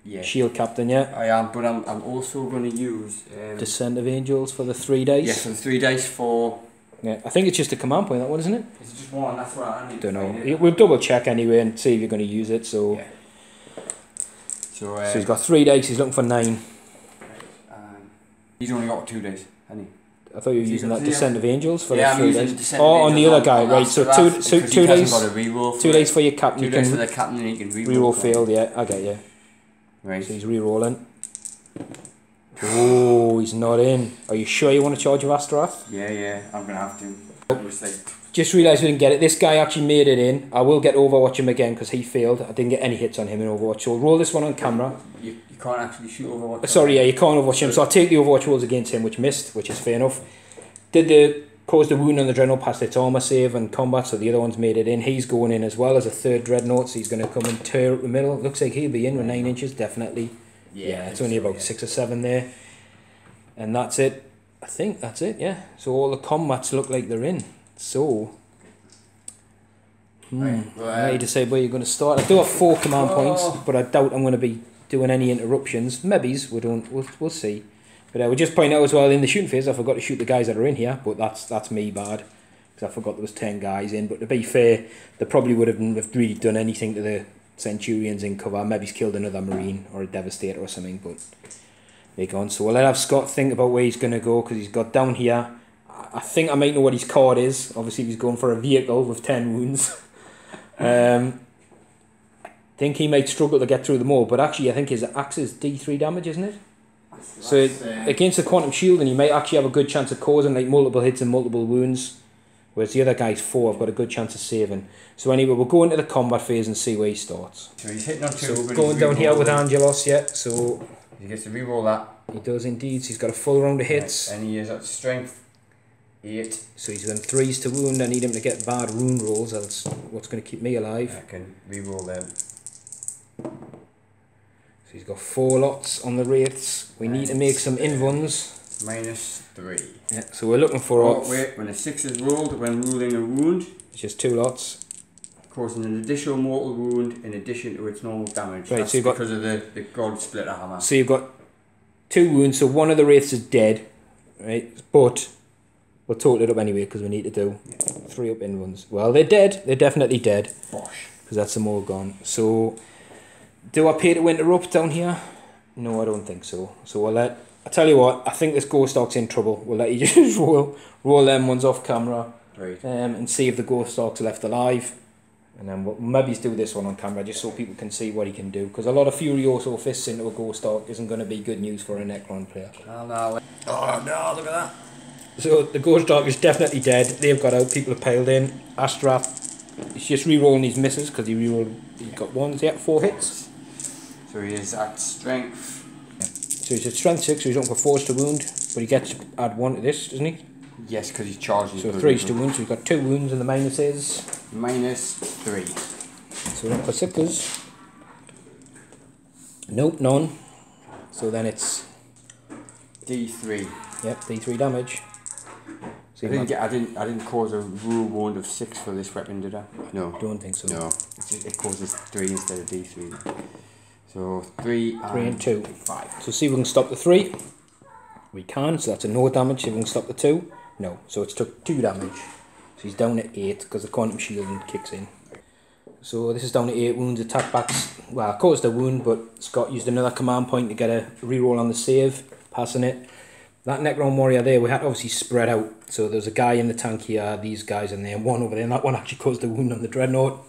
Yeah. Shield captain, yeah. I am, but I'm also going to use Descent of Angels for the 3 dice. Yes, for the 3 dice for. Yeah, I think it's just a command point, that one, isn't it? Is it just one? That's what I need. Don't know. We'll double check anyway and see if you're going to use it. So. Yeah. So he's got 3 dice. He's looking for 9. Right. He's only got 2 dice, hasn't he? I thought you were using that Descent of Angels for the 3 dice. Oh, on the other guy, right? So 2 dice. 2 dice for your captain. 2 dice for the captain, and he can reroll failed. Yeah, I get you. Right. So he's rerolling. Oh, he's not in. Are you sure you want to charge of Astaroth? Yeah, I'm gonna have to. Just realised we didn't get it. This guy actually made it in. I will get Overwatch him again because he failed. I didn't get any hits on him in Overwatch. So we'll roll this one on camera. You can't actually shoot Overwatch. Sorry, yeah, you can't Overwatch him. So I'll take the Overwatch rolls against him, which missed, which is fair enough. Caused the wound on the Dreadnought past its armour save and combat, so the other one's made it in. He's going in as well as a 3rd Dreadnought, so he's going to come and tear up the middle. Looks like he'll be in with 9 inches, definitely. Yeah, it's only about 6 or 7 there. And that's it. I think that's it, yeah. So all the combats look like they're in. So, I need to say where you're going to start. I do have 4 command points, but I doubt I'm going to be doing any interruptions. Maybe's, we'll see. But I would just point out as well, in the shooting phase, I forgot to shoot the guys that are in here, but that's me bad, because I forgot there was 10 guys in. But to be fair, they probably wouldn't have really done anything to the Centurions in cover. Maybe he's killed another Marine or a Devastator or something, but they're gone. So we'll let have Scott think about where he's going to go, because he's got down here. I think I might know what his card is. Obviously, he's going for a vehicle with 10 wounds. I think he might struggle to get through them all, but actually I think his axe is D3 damage, isn't it? So against the quantum shield, and you might actually have a good chance of causing like multiple hits and multiple wounds, whereas the other guy's 4. I've got a good chance of saving. So anyway, we'll go into the combat phase and see where he starts. So he's hitting on 2. So going down here with Angelos, yeah. So he gets to reroll that. He does indeed. So he's got a full round of hits. Right, and he is at strength 8. So he's done 3s to wound. I need him to get bad wound rolls. That's what's going to keep me alive. I can reroll them. So he's got 4 lots on the wraiths. We need to make some invuns. -3. Yeah, so we're looking for... wait, when a 6 is rolled, when ruling a wound... It's just 2 lots. Causing an additional mortal wound in addition to its normal damage. Right, that's so you've got, because of the gold splitter hammer. So you've got 2 wounds, so one of the wraiths is dead. Right, but we'll total it up anyway because we need to do 3 up invuns. Well, they're dead. They're definitely dead. Bosh. Because that's them all gone. So... Do I pay to interrupt down here? No, I don't think so. So we'll let... I tell you what, I think this Ghost Dog's in trouble. We'll let you just roll them ones off camera. Right. And see if the Ghost Dog's left alive. And then we'll maybe do this one on camera just so people can see what he can do. Because a lot of Furioso fists into a Ghost Dog isn't going to be good news for a Necron player. Oh no, look at that. So the Ghost Dog is definitely dead. They've got out, people have piled in. Astrath, he's just re-rolling his misses because he got 1s, yeah, 4 hits. So he is at strength. So he's at strength 6, so he's looking for 4s to wound, but he gets to add 1 to this, doesn't he? Yes, because he's charging. So 3s to wound, so he's got 2 wounds, and the minus is? -3. So we're looking for 6s. Nope, none. So then it's... D3. Yep, D3 damage. So I didn't cause a rule wound of 6 for this weapon, did I? No. Don't think so. No. It causes 3 instead of D3. So 3 and 2. 5. So see if we can stop the 3. We can, so that's a no damage. See if we can stop the 2. No. So it's took 2 damage. So he's down at 8 because the quantum shielding kicks in. So this is down to 8 wounds. Attack backs, well, caused a wound, but Scott used another command point to get a reroll on the save, passing it. That Necron warrior there, we had to obviously spread out. So there's a guy in the tank here, these guys in there, and 1 over there, and that one actually caused a wound on the Dreadnought.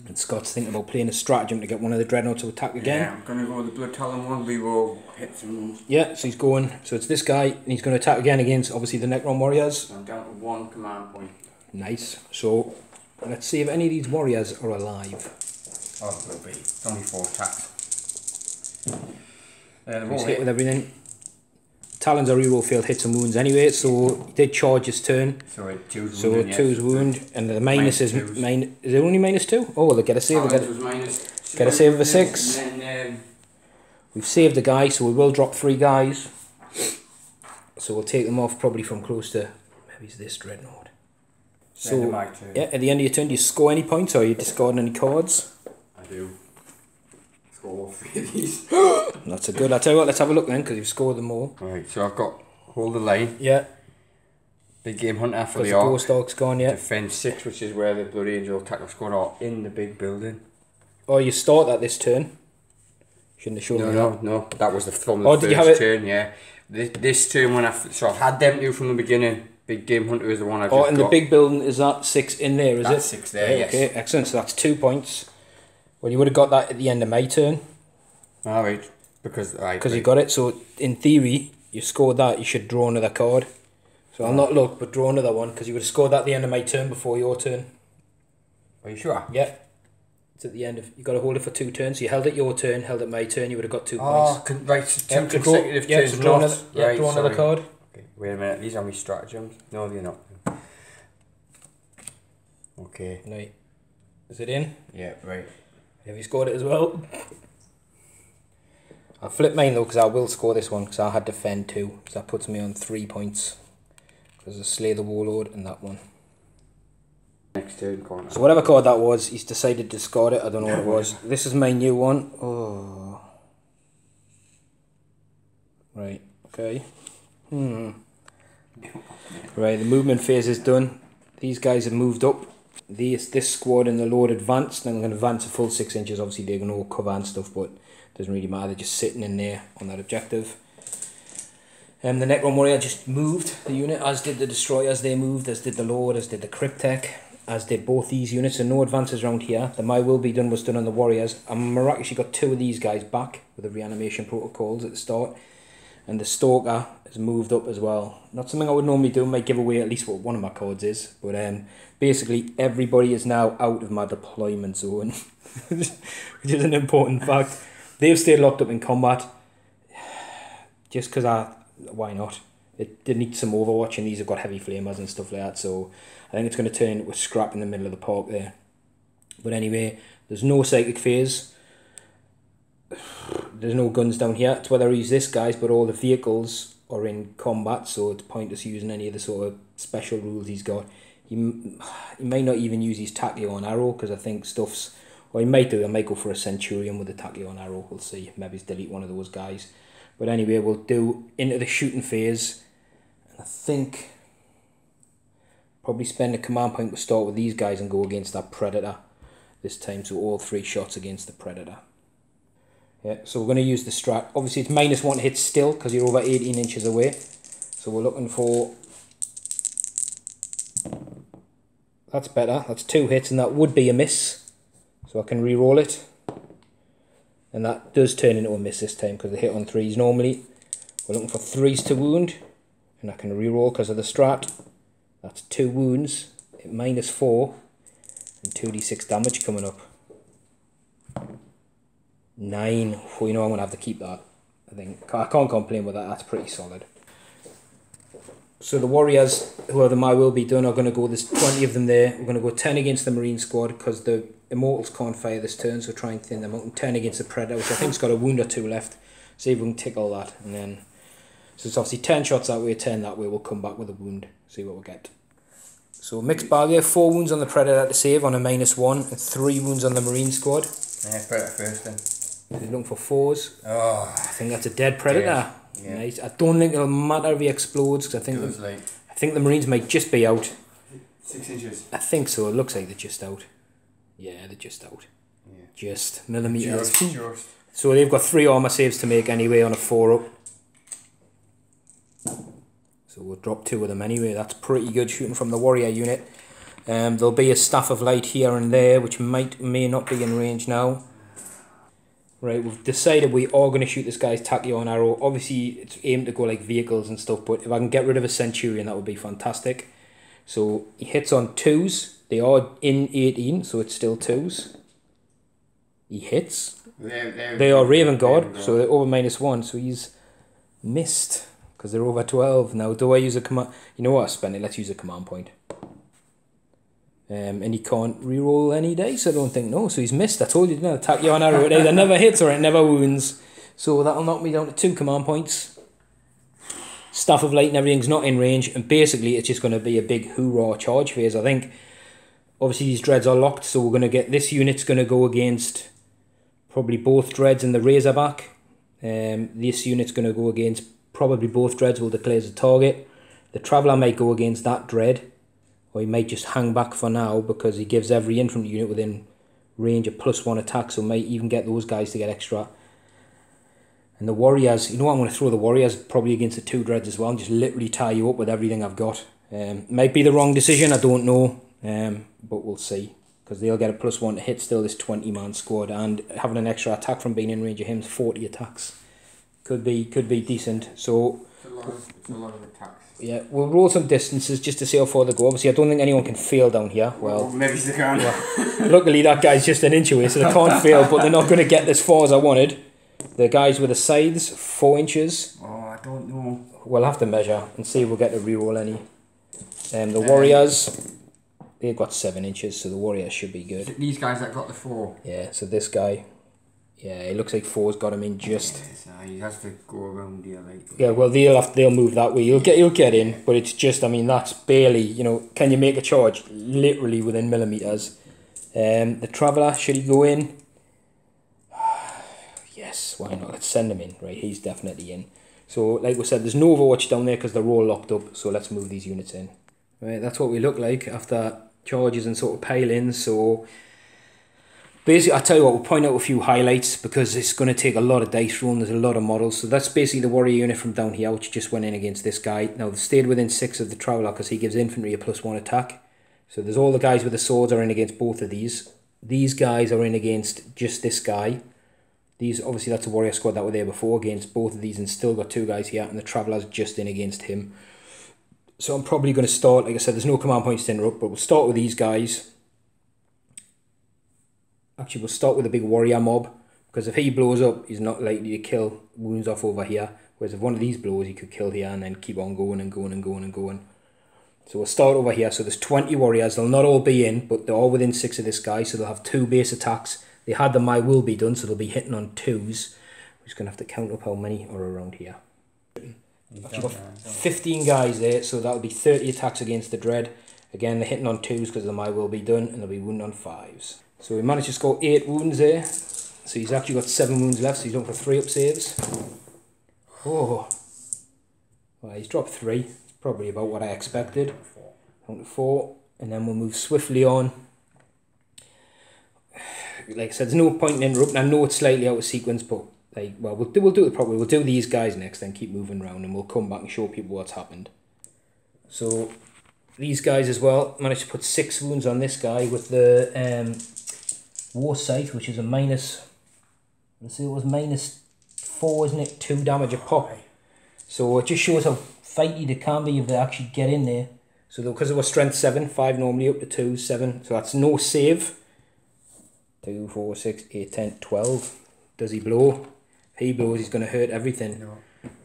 And Scott's thinking about playing a stratagem to get one of the Dreadnoughts to attack again. Yeah, I'm going to go with the Blood Talon one, reroll hits and wounds. Yeah, so he's going, so it's this guy, and he's going to attack again against, obviously, the Necron warriors. I'm down to 1 command point. Nice. So, let's see if any of these warriors are alive. Oh, it will be. It's only 4 attacks. He's hit with everything. Talons are reroll failed hits and wounds anyway, so he did charge his turn. So it 2's so wound. 2's wound, and the minus is is it only -2? Oh, well, they get a save. Get a save of a 6. And then, we've saved the guy, so we will drop 3 guys. So we'll take them off probably from close to, maybe it's this dreadnought. So, yeah, at the end of your turn, do you score any points or are you discarding any cards? I do. Score all 3 of these. That's a good, I'll tell you what, let's have a look then, because you've scored them all. Alright, so I've got Hold the Line. Yeah. Big Game Hunter for the Ghost Orc's gone, yeah. Defend 6, which is where the Blood Angel tackle squad are in the big building. Oh, you start that this turn? Shouldn't have shown me that. No, that was from the did you have it? turn, yeah. This turn when so I've had them two from the beginning. Big Game Hunter is the one I just got. Oh, and got. The big building, is that 6 in there, is it? That's 6 there, yes. Okay, excellent, so that's 2 points. Well, you would have got that at the end of my turn. Alright, because you got it, so in theory, you scored that, you should draw another card. So I'll not look, but draw another one, because you would have scored that at the end of my turn before your turn. Are you sure? Yeah. It's at the end of, you got to hold it for 2 turns, so you held it your turn, held it my turn, you would have got 2 points. Oh, right, so 2 consecutive turns. So draw another, draw another card. Okay, wait a minute, these are my stratagems. No, they're not. Okay. Right. Is it in? Yeah, right. Have you scored it as well? I'll flip mine though, because I will score this one, because I had defend 2, so that puts me on 3 points. Because of Slay the Warlord and that one. Next turn, corner. So whatever card that was, he's decided to discard it. I don't know what it was. This is my new one. Oh. Right. Okay. Right. The movement phase is done. These guys have moved up. This squad in the Lord advanced. And I'm going to advance a full 6 inches. Obviously, they're going to all cover and stuff, but it doesn't really matter. They're just sitting in there on that objective. The Necron Warrior just moved the unit, as did the Destroyers. They moved, as did the Lord, as did the Cryptek, as did both these units. And no advances around here. The My Will Be Done was done on the Warriors. I miraculously got 2 of these guys back with the reanimation protocols at the start. And the Stalker has moved up as well. Not something I would normally do. Might give away at least what one of my cards is. But basically, everybody is now out of my deployment zone. Which is an important fact. They've stayed locked up in combat. Just because why not? It did need some Overwatch, and these have got heavy flamers and stuff like that, so I think it's going to turn into a scrap in the middle of the park there. But anyway, there's no psychic phase. There's no guns down here. It's whether I use this, guys, but all the vehicles are in combat, so it's pointless using any of the sort of special rules he's got. He may not even use his Tachyon Arrow, because I think stuff's... Well, he might do. I might go for a Centurion with a Tachyon Arrow. We'll see. Maybe he's delete one of those guys. But anyway, we'll do into the shooting phase. And I think probably spend a command point to start with these guys and go against that Predator this time. So all 3 shots against the Predator. Yeah, so we're going to use the strat. Obviously it's -1 to hit still because you're over 18 inches away. So we're looking for... That's better. That's 2 hits and that would be a miss. So I can re-roll it. And that does turn into a miss this time because they hit on 3s normally. We're looking for 3s to wound. And I can re-roll because of the strat. That's 2 wounds at -4. And 2d6 damage coming up. 9. Well, you know I'm going to have to keep that. I think I can't complain with that. That's pretty solid. So the Warriors, who are the My Will Be Done, are going to go, there's 20 of them there. We're going to go 10 against the Marine squad because the Immortals can't fire this turn, so try and thin them out. And 10 against the Predator, which I think's got a wound or 2 left. See if we can tickle that. And then, so it's obviously 10 shots that way, 10 that way. We'll come back with a wound, see what we get. So mixed bag there, 4 wounds on the Predator to save on a -1, and 3 wounds on the Marine squad. Yeah, Predator first then. He's looking for 4s. Oh, I think that's a dead Predator. Yeah. Nice. I don't think it'll matter if he explodes because I think the Marines might just be out. 6 inches. I think so. It looks like they're just out. Yeah, they're just out. Yeah. Just millimetres. Just. So they've got 3 armour saves to make anyway on a 4-up. So we'll drop 2 of them anyway. That's pretty good shooting from the Warrior unit. There'll be a Staff of Light here and there, which may not be in range now. Right, we've decided we are going to shoot this guy's Tachyon Arrow. Obviously, it's aimed to go like vehicles and stuff, but if I can get rid of a Centurion, that would be fantastic. So he hits on 2s. They are in 18, so it's still 2s. He hits. They are Raven Guard, so they're over -1, so he's missed because they're over 12. Now, do I use a command? You know what? I'll spend it. Let's use a command point. And he can't reroll any dice, I don't think. No, so he's missed. I told you, didn't I? Tachyon Arrow, it either never hits or it never wounds. So that'll knock me down to 2 command points. Staff of Light and everything's not in range, and basically it's just going to be a big hoorah charge phase, I think. Obviously these dreads are locked, so we're going to get, this unit's going to go against probably both dreads and the Razorback. This unit's going to go against probably both dreads, will declare as a target. The Traveller might go against that dread, or he might just hang back for now because he gives every infantry unit within range a +1 attack, so might even get those guys to get extra. And the Warriors, you know what, I'm going to throw the Warriors probably against the 2 dreads as well and just literally tie you up with everything I've got. Might be the wrong decision, I don't know, but we'll see. Because they'll get a +1 to hit still this 20-man squad, and having an extra attack from being in range of him is 40 attacks. Could be decent. So it's a lot of attacks. Yeah, we'll roll some distances just to see how far they go. Obviously, I don't think anyone can fail down here. Well, maybe they can. Well, luckily, that guy's just an inch away, so they can't fail, but they're not going to get as far as I wanted. The guys with the scythes, 4 inches. Oh, I don't know. We'll have to measure and see if we'll get to reroll any. The Warriors, they've got 7 inches, so the Warriors should be good. These guys that got the 4. Yeah, so this guy, yeah, it looks like 4's got him in just. Yes, he has to go around here, like. Yeah, well, they'll move that way. He'll get in, but it's just, I mean, that's barely, you know. Can you make a charge? Literally within millimeters. The Traveller, should he go in? Yes, why not? Let's send him in. Right, he's definitely in. So, like we said, there's no Overwatch down there because they're all locked up. So let's move these units in. Right, that's what we look like after charges and sort of pile-ins. So basically, I'll tell you what, we'll point out a few highlights because it's going to take a lot of dice rolling. There's a lot of models. So that's basically the Warrior unit from down here, which just went in against this guy. Now, they stayed within 6 of the Traveller because he gives infantry a +1 attack. So there's all the guys with the swords are in against both of these. These guys are in against just this guy. These, obviously, that's a Warrior squad that were there before against both of these, and still got 2 guys here, and the Traveller's just in against him. So I'm probably going to start, like I said, there's no command points to interrupt, but we'll start with these guys. Actually, we'll start with the big Warrior mob, because if he blows up, he's not likely to kill wounds off over here, whereas if one of these blows, he could kill here and then keep on going and going and going and going. So we'll start over here. So there's 20 Warriors. They'll not all be in, but they're all within 6 of this guy, so they'll have 2 base attacks. They had the My Will Be done, so they'll be hitting on 2s. We're just going to have to count up how many are around here. Actually got 15 guys there, so that'll be 30 attacks against the Dread. Again, they're hitting on 2s because the My Will Be done, and they'll be wounded on 5s. So we managed to score 8 wounds there. So he's actually got 7 wounds left, so he's looking for 3 up saves. Oh. Well, he's dropped 3. It's probably about what I expected. Down to 4. And then we'll move swiftly on. Like I said, there's no point in interrupting. I know it's slightly out of sequence, but like, well, we'll do it properly. We'll do these guys next, then keep moving around, and we'll come back and show people what's happened. So these guys as well managed to put 6 wounds on this guy with the War Scythe, which is a minus. Let's see, it was -4, isn't it? 2 damage a pop. So it just shows how fighty they can be if they actually get in there. So because it was strength 7, 5 normally up to 2, 7. So that's no save. 2, 4, 6, 8, 10, 12. Does he blow? If he blows, he's going to hurt everything.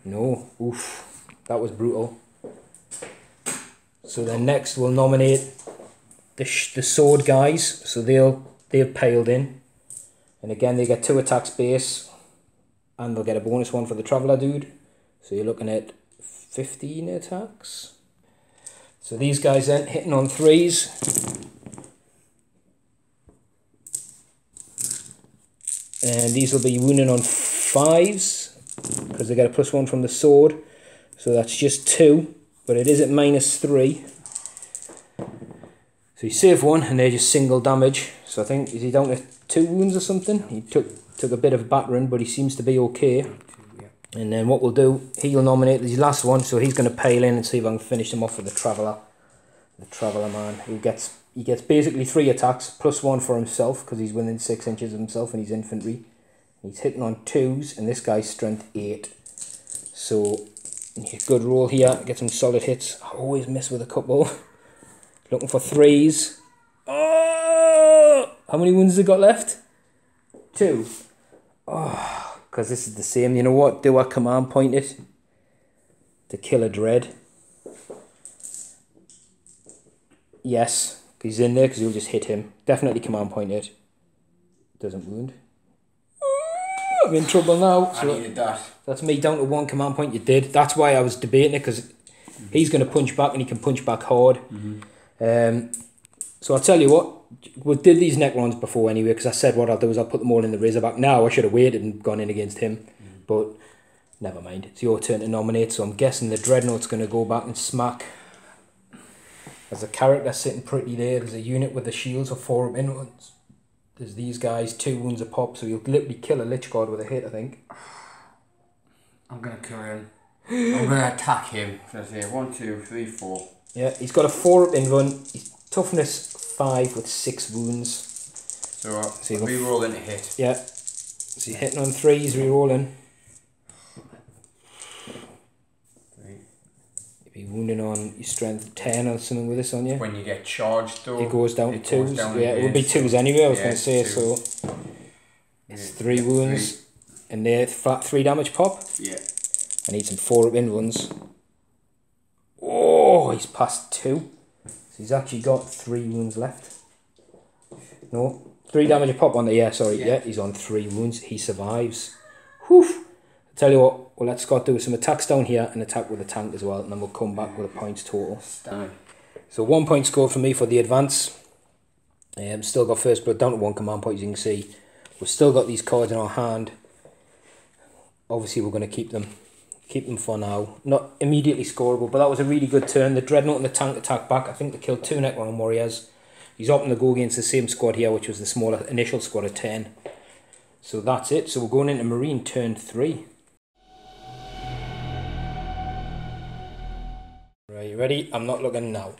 No. Oof. That was brutal. So then next we'll nominate the sword guys. So they've piled in. And again, they get 2 attacks base. And they'll get a bonus 1 for the Traveller dude. So you're looking at 15 attacks. So these guys then hitting on 3s. And these will be wounding on 5s because they get a +1 from the sword. So that's just 2, but it is at -3. So he saved 1 and they're just single damage. So I think, is he down to 2 wounds or something? He took a bit of battering, but he seems to be okay. And then what we'll do, he'll nominate his last one, so he's going to pile in and see if I can finish him off with the Traveller. The Traveller man, he gets basically 3 attacks, +1 for himself, because he's within 6 inches of himself and he's infantry. He's hitting on 2s, and this guy's strength 8. So, good roll here, get some solid hits. I always miss with a couple. Looking for 3s. Oh! How many wounds has he got left? 2. Oh, because this is the same. You know what? Do I command point it to kill a Dread? Yes, he's in there because he'll just hit him. Definitely command point it. Doesn't wound. I'm in trouble now. I needed that. That's me down to 1 command point. You did. That's why I was debating it, because he's going to punch back and he can punch back hard. So I'll tell you what, we did these Necrons before anyway, because I said what I'll do is I'll put them all in the Razorback. Now I should have waited and gone in against him, but never mind. It's your turn to nominate, so I'm guessing the Dreadnought's going to go back and smack. There's a character sitting pretty there. There's a unit with the shields of 4 inwards. There's these guys, 2 wounds a pop, so you'll literally kill a Lich God with a hit, I think. I'm going to kill him. I'm going to attack him. So I say 1, 2, 3, 4. Yeah, he's got a 4 up in run. He's toughness 5 with 6 wounds. So re-rolling to hit. Yeah. So you're hitting on 3s, re-rolling. You'll be wounding on your strength 10 or something with this on you. When you get charged though. It goes down to 2s. Yeah, it would be 2s anyway, I was going to say. 2. So it's 3 wounds. 3. And they're flat 3 damage pop. Yeah. I need some 4 up in runs. Oh, he's past 2. So he's actually got 3 wounds left. No, 3 damage a pop on the, yeah, sorry, yeah, he's on 3 wounds. He survives. Whew. I'll tell you what, we'll let Scott do some attacks down here and attack with a tank as well, and then we'll come back with a points total. So 1 point score for me for the advance. Still got first blood down to 1 command point, as you can see. We've still got these cards in our hand. Obviously we're going to keep them for now. Not immediately scoreable, but that was a really good turn. The Dreadnought and the tank attack back. I think they killed 2 Necron warriors. He's opting to go against the same squad here, which was the smaller initial squad of 10. So that's it. So we're going into Marine turn 3. Right, you ready? I'm not looking now.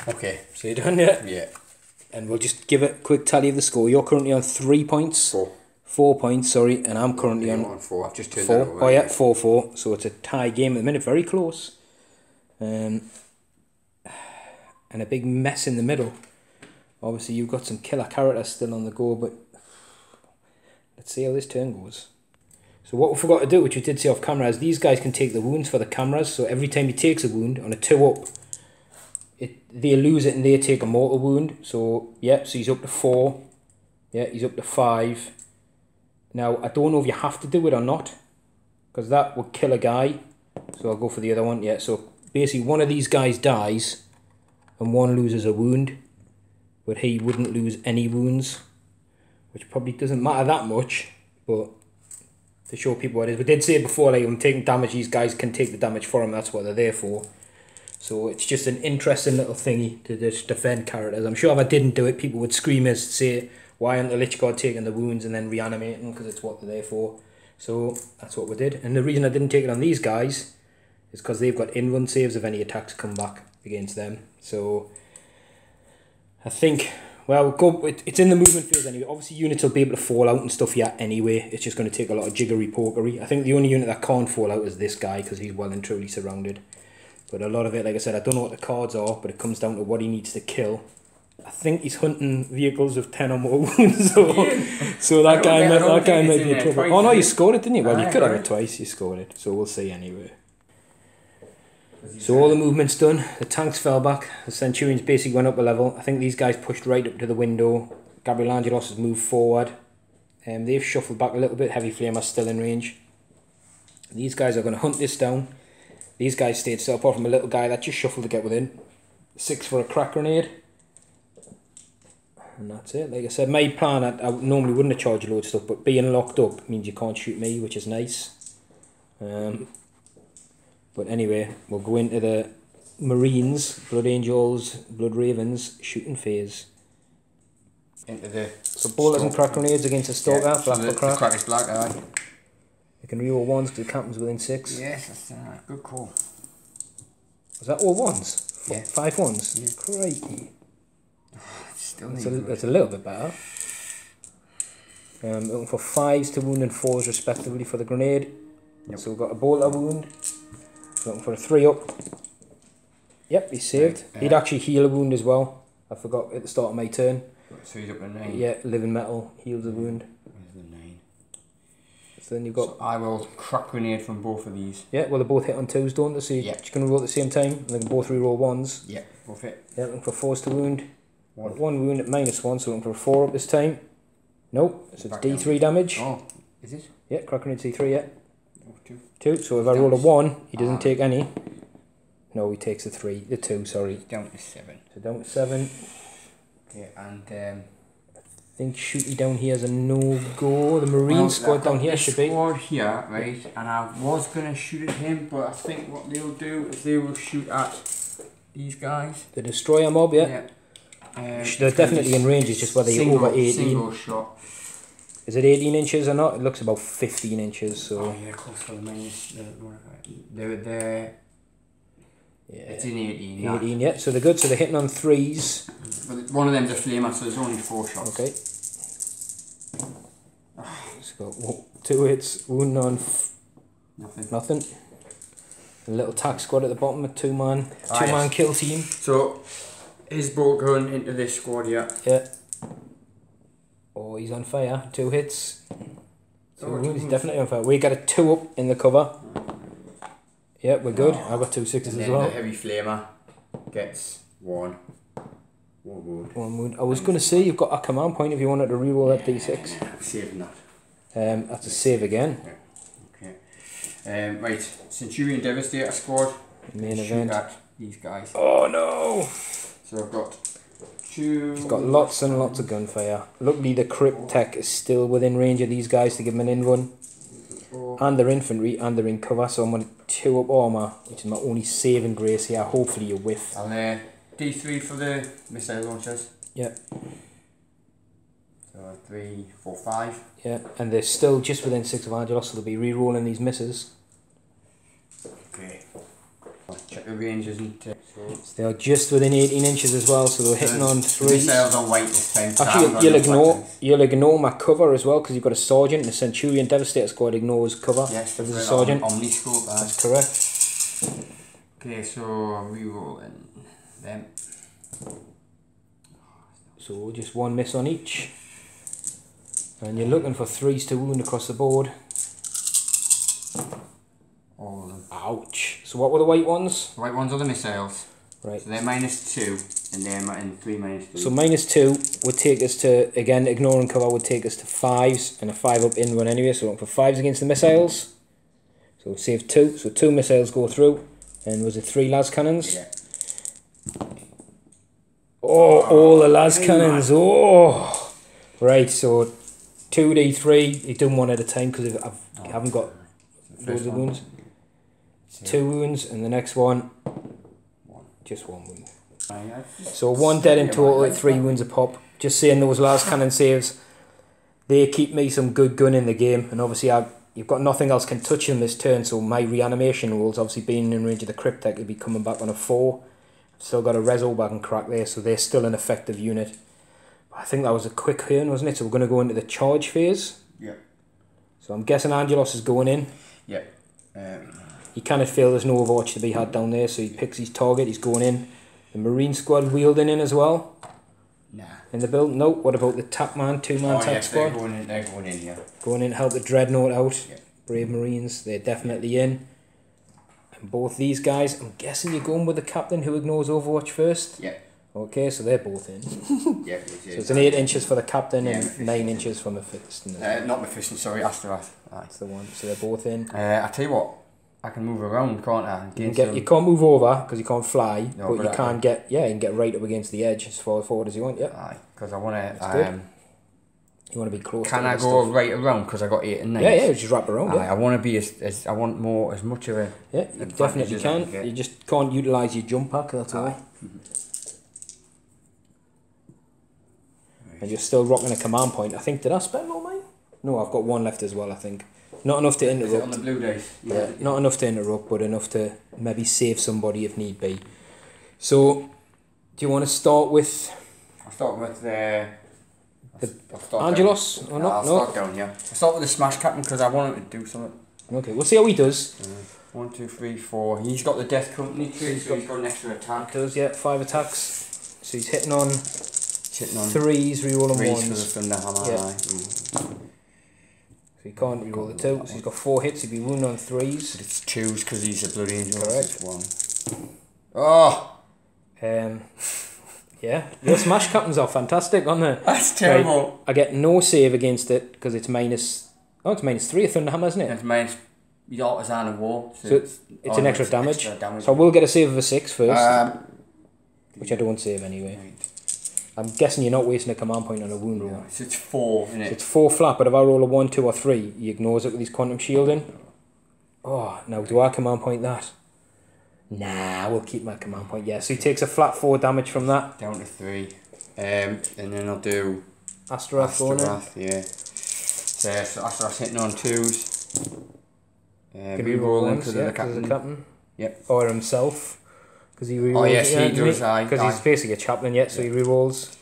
Okay. So you done yet? Yeah. And we'll just give a quick tally of the score. You're currently on 3 points. 4. 4 points, sorry, and I'm currently on 4. I've just turned 4. that over. Oh yeah, 4-4. So it's a tie game at the minute, very close. And a big mess in the middle. Obviously, you've got some killer characters still on the go, but let's see how this turn goes. So what we forgot to do, which we did see off camera, is these guys can take the wounds for the cameras. So every time he takes a wound on a 2-up, they lose it and they take a mortal wound. So yeah, so he's up to 4. Yeah, he's up to 5. Now, I don't know if you have to do it or not, because that would kill a guy. So I'll go for the other one. Yeah, so basically one of these guys dies and one loses a wound, but he wouldn't lose any wounds, which probably doesn't matter that much, but to show people what it is. We did say before, like, when taking damage, these guys can take the damage for him. That's what they're there for. So it's just an interesting little thingy to just defend characters. I'm sure if I didn't do it, people would scream and say, why aren't the Lich God taking the wounds and then reanimating? Because it's what they're there for. So that's what we did. And the reason I didn't take it on these guys is because they've got in-run saves if any attacks come back against them. So I think, well, it's in the movement phase anyway. Obviously units will be able to fall out and stuff here anyway. It's just going to take a lot of jiggery-pokery. I think the only unit that can't fall out is this guy, because he's well and truly surrounded. But a lot of it, like I said, I don't know what the cards are, but it comes down to what he needs to kill. I think he's hunting vehicles with 10 or more wounds, so that guy might be in trouble. Oh no, you scored it, didn't you? Well, you could have it twice, you scored it, so we'll see anyway. So all the movement's done, the tanks fell back, the Centurions basically went up a level. I think these guys pushed right up to the window. Gabriel Angelos has moved forward. They've shuffled back a little bit, Heavy Flame are still in range. These guys are going to hunt this down. These guys stayed still, apart from a little guy that just shuffled to get within. 6 for a crack grenade. And that's it. Like I said, my plan, I normally wouldn't have charged a load of stuff, but being locked up means you can't shoot me, which is nice. But anyway, we'll go into the Marines, Blood Angels, Blood Ravens shooting phase. Into the... So bowlers and crack grenades against a stalker, yeah, black so for crack. The crack is black, aye. You can reroll 1s because the captain's within 6. Yes, that's a good call. Was that all 1s? Yeah. 5 1s? Yeah. Crikey. Still That's a little bit better. Looking for 5s to wound and 4s respectively for the grenade. Yep. So we've got a bolter wound. Looking for a 3-up. Yep, he's saved. Right. He'd actually heal a wound as well. I forgot at the start of my turn. So he's up to 9. Yeah, living metal heals a wound. Where's the 9? So then you've got... So I will crack grenade from both of these. Yeah, well they both hit on 2s, don't they? So you're going to roll at the same time. And they can both reroll 1s. Yeah, both hit. Yeah, looking for 4s to wound. 1 wound at -1, so looking for a 4 up this time. Nope, so it's D3 damage. Oh, is it? Yeah, cracking in D3, yeah. Oh, 2. 2, so if I roll a 1, he doesn't take any. No, he takes the 2, sorry. Down to 7. So down to 7. Okay, and I think shooty down here is a no-go. The Marine squad down here should be. Squad here, right, and I was going to shoot at him, but I think what they'll do is they will shoot at these guys. The Destroyer mob, yeah. They're definitely in range, it's just whether you're over 18. Single shot. Is it 18 inches or not? It looks about 15 inches, so... Oh yeah, close for the minus. They're yeah. It's in 18. 18, yeah, so they're good, so they're hitting on 3s. But one of them's a flamer, so there's only 4 shots. Okay. It's got 2 hits, wound on nothing. A little tack squad at the bottom, a 2-man kill team. So, is bolt going into this squad yet? Yeah. Oh, he's on fire. 2 hits. So he's definitely on fire. We got a 2 up in the cover. Yeah, we're good. I've got 2 6s as well. The heavy flamer gets 1 wound. 1 wound. I was going to say you've got a command point if you wanted to reroll that D6. I'm saving that. That's a save again. Yeah. Okay. Right, Centurion Devastator squad. Main event. At these guys. Oh no! So I've got 2. He's got lots and lots of gunfire. Luckily the crypt tech is still within range of these guys to give them an in run. And they're infantry and they're in cover, so I'm going to 2 up armour, which is my only saving grace here. Hopefully you whiff. And D3 for the missile launchers. Yeah. So 3, 4, 5. Yeah, and they're still just within 6 of Angelos, so they'll be re-rolling these misses. Okay. I'll check the range, isn't it? So they are just within 18 inches as well, so they're hitting on 3. Missiles on white this time. Actually, you'll ignore my cover as well, because you've got a sergeant, and the Centurion Devastator squad ignores cover. Yes, there's a sergeant. Omniscope. That's correct. Okay, so re-rolling them. So just 1 miss on each. And you're looking for 3s to wound across the board. All of them. Ouch. So what were the white ones? The white ones are the missiles. Right. So they're -2, and they're in 3 -3. So -2 would take us to, again, ignoring cover would take us to 5s, and a 5 up in run anyway, so looking for 5s against the missiles. So save 2, so 2 missiles go through, and was it 3 las cannons? Yeah. Oh, all the las cannons, oh! Right, so 2d3, you do 1 at a time, because I haven't got loads of wounds. 2 wounds, and the next one, just 1 wound. So 1 dead in total at 3 wounds a pop. Just saying those last cannon saves, they keep me some good gun in the game, and obviously you've got nothing else can touch them this turn, so my reanimation rules, obviously being in range of the crypt tech, will be coming back on a 4. Still got a reso back and crack there, so they're still an effective unit. But I think that was a quick turn, wasn't it? So we're going to go into the charge phase. Yeah. So I'm guessing Angelos is going in. Yeah. He cannot feel there's no Overwatch to be had down there, so he picks his target, he's going in. The Marine squad wheeled in as well. Nah. In the build? No. What about the Tapman, 2-man tech squad? They're going in, yeah. Going in to help the Dreadnought out. Yeah. Brave Marines, they're definitely in. And both these guys, I'm guessing you're going with the captain who ignores Overwatch first? Yeah. Okay, so they're both in. Yeah. So it's an 8 inches for the captain and 9 inches for Mephiston. Not Mephiston, sorry, Astaroth. That's the one. So they're both in. I tell you what, I can move around, can't I? You can't move over because you can't fly, No, but you can get you can get right up against the edge as far forward as you want. Yeah. Aye, because I want That's to. good. You want to be close. Can to I go right around because I got 8 and 9? Yeah, just wrap around. Aye, I want to be as I want more as much of a. Yeah, you definitely can. You just can't utilise your jump pack. That's all. And you're still rocking a command point. I think, did I spend all mine? No, I've got 1 left as well, I think. Not enough to interrupt. Is it on the blue dice? Yeah, not enough to interrupt, but enough to maybe save somebody if need be. So, do you want to start with... I'll start with Angelos, or not? I'll start down, yeah. I'll start with the Smash Captain because I want him to do something. Okay, we'll see how he does. 1, 2, 3, 4. He's got the Death Company trait, so he's got an extra attack. He does, yeah, 5 attacks. So he's hitting on... 3s, rerolling 3s 1s. for the Thunder Hammer, Yeah. aye. So he can't reroll the 2, so he's got 4 hits, he'd be wounded on 3s. But it's 2s because he's a bloody angel. Correct. 1. Oh! Yeah, Yeah, your smash captains are fantastic, aren't they? That's terrible. Right, I get no save against it because it's minus... Oh, it's -3 a Thunderhammer, isn't it? It's minus... Your artisan of war. So it's an extra damage. So I will get a save of a 6 first. Which I don't save anyway. Right. I'm guessing you're not wasting a command point on a wound roll. No, so it's 4, isn't it? So it's 4 flat, but if I roll a 1, 2 or 3, he ignores it with his quantum shielding. Oh, now do I command point that? Nah, we'll keep my command point. Yeah, so he takes a flat 4 damage from that. Down to 3. And then I'll do... Astaroth, yeah. So Astaroth's hitting on 2s. Can we roll into the captain? Yep. Or himself. Because he rerolls. Oh yes, he does. Because he's basically a chaplain yet, so he rerolls.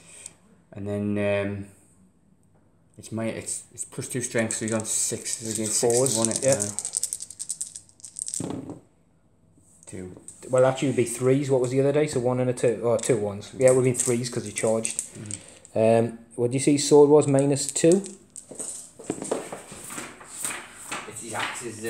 And then it's +2 strength, so he's on 6 against 4s, wasn't it? Yeah. 2. Well, actually, it would be 3s. What was the other day? So 1 and a 2. Oh, 2 1s. Yeah, it would have been 3s because he charged. What do you see? Sword was -2. His axe is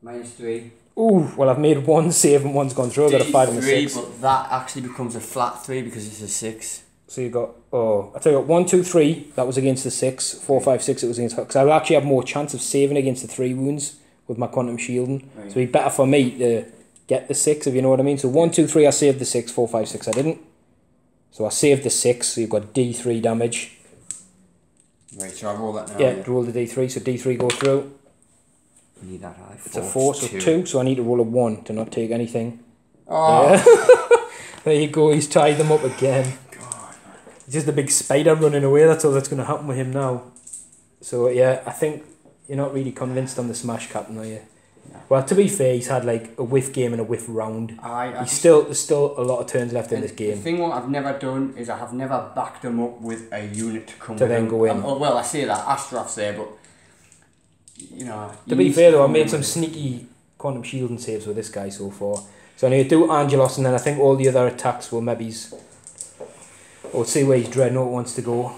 -3. Ooh, well, I've made 1 save and 1's gone through. I've got a 5 and a 6. But that actually becomes a flat 3 because it's a 6. So you got, I tell you what, 1, 2, 3, that was against the 6. 4, 5, 6, it was against, because I would actually have more chance of saving against the 3 wounds with my quantum shielding. Right. So it'd be better for me to get the 6, if you know what I mean. So 1, 2, 3, I saved the 6, 4, 5, 6, I didn't. So I saved the 6, so you've got D3 damage. Right, so I roll that now. Yeah, roll the D3, so D3 go through. I need that high. It's a 4, so 2, so I need to roll a 1 to not take anything. Oh! Yeah. There you go, he's tied them up again. God. It's just a big spider running away, that's all that's going to happen with him now. So yeah, I think you're not really convinced on the Smash Captain, are you? No. Well, to be fair, he's had like a whiff game and a whiff round. There's still a lot of turns left in this game. The thing what I've never done is I have never backed him up with a unit to come to then go in. Well, I say that, Astaroth's there, but you know... To be fair though, I made some sneaky quantum shielding saves with this guy so far. So anyway, do Angelos, and then I think all the other attacks will maybe... Or see where his Dreadnought wants to go.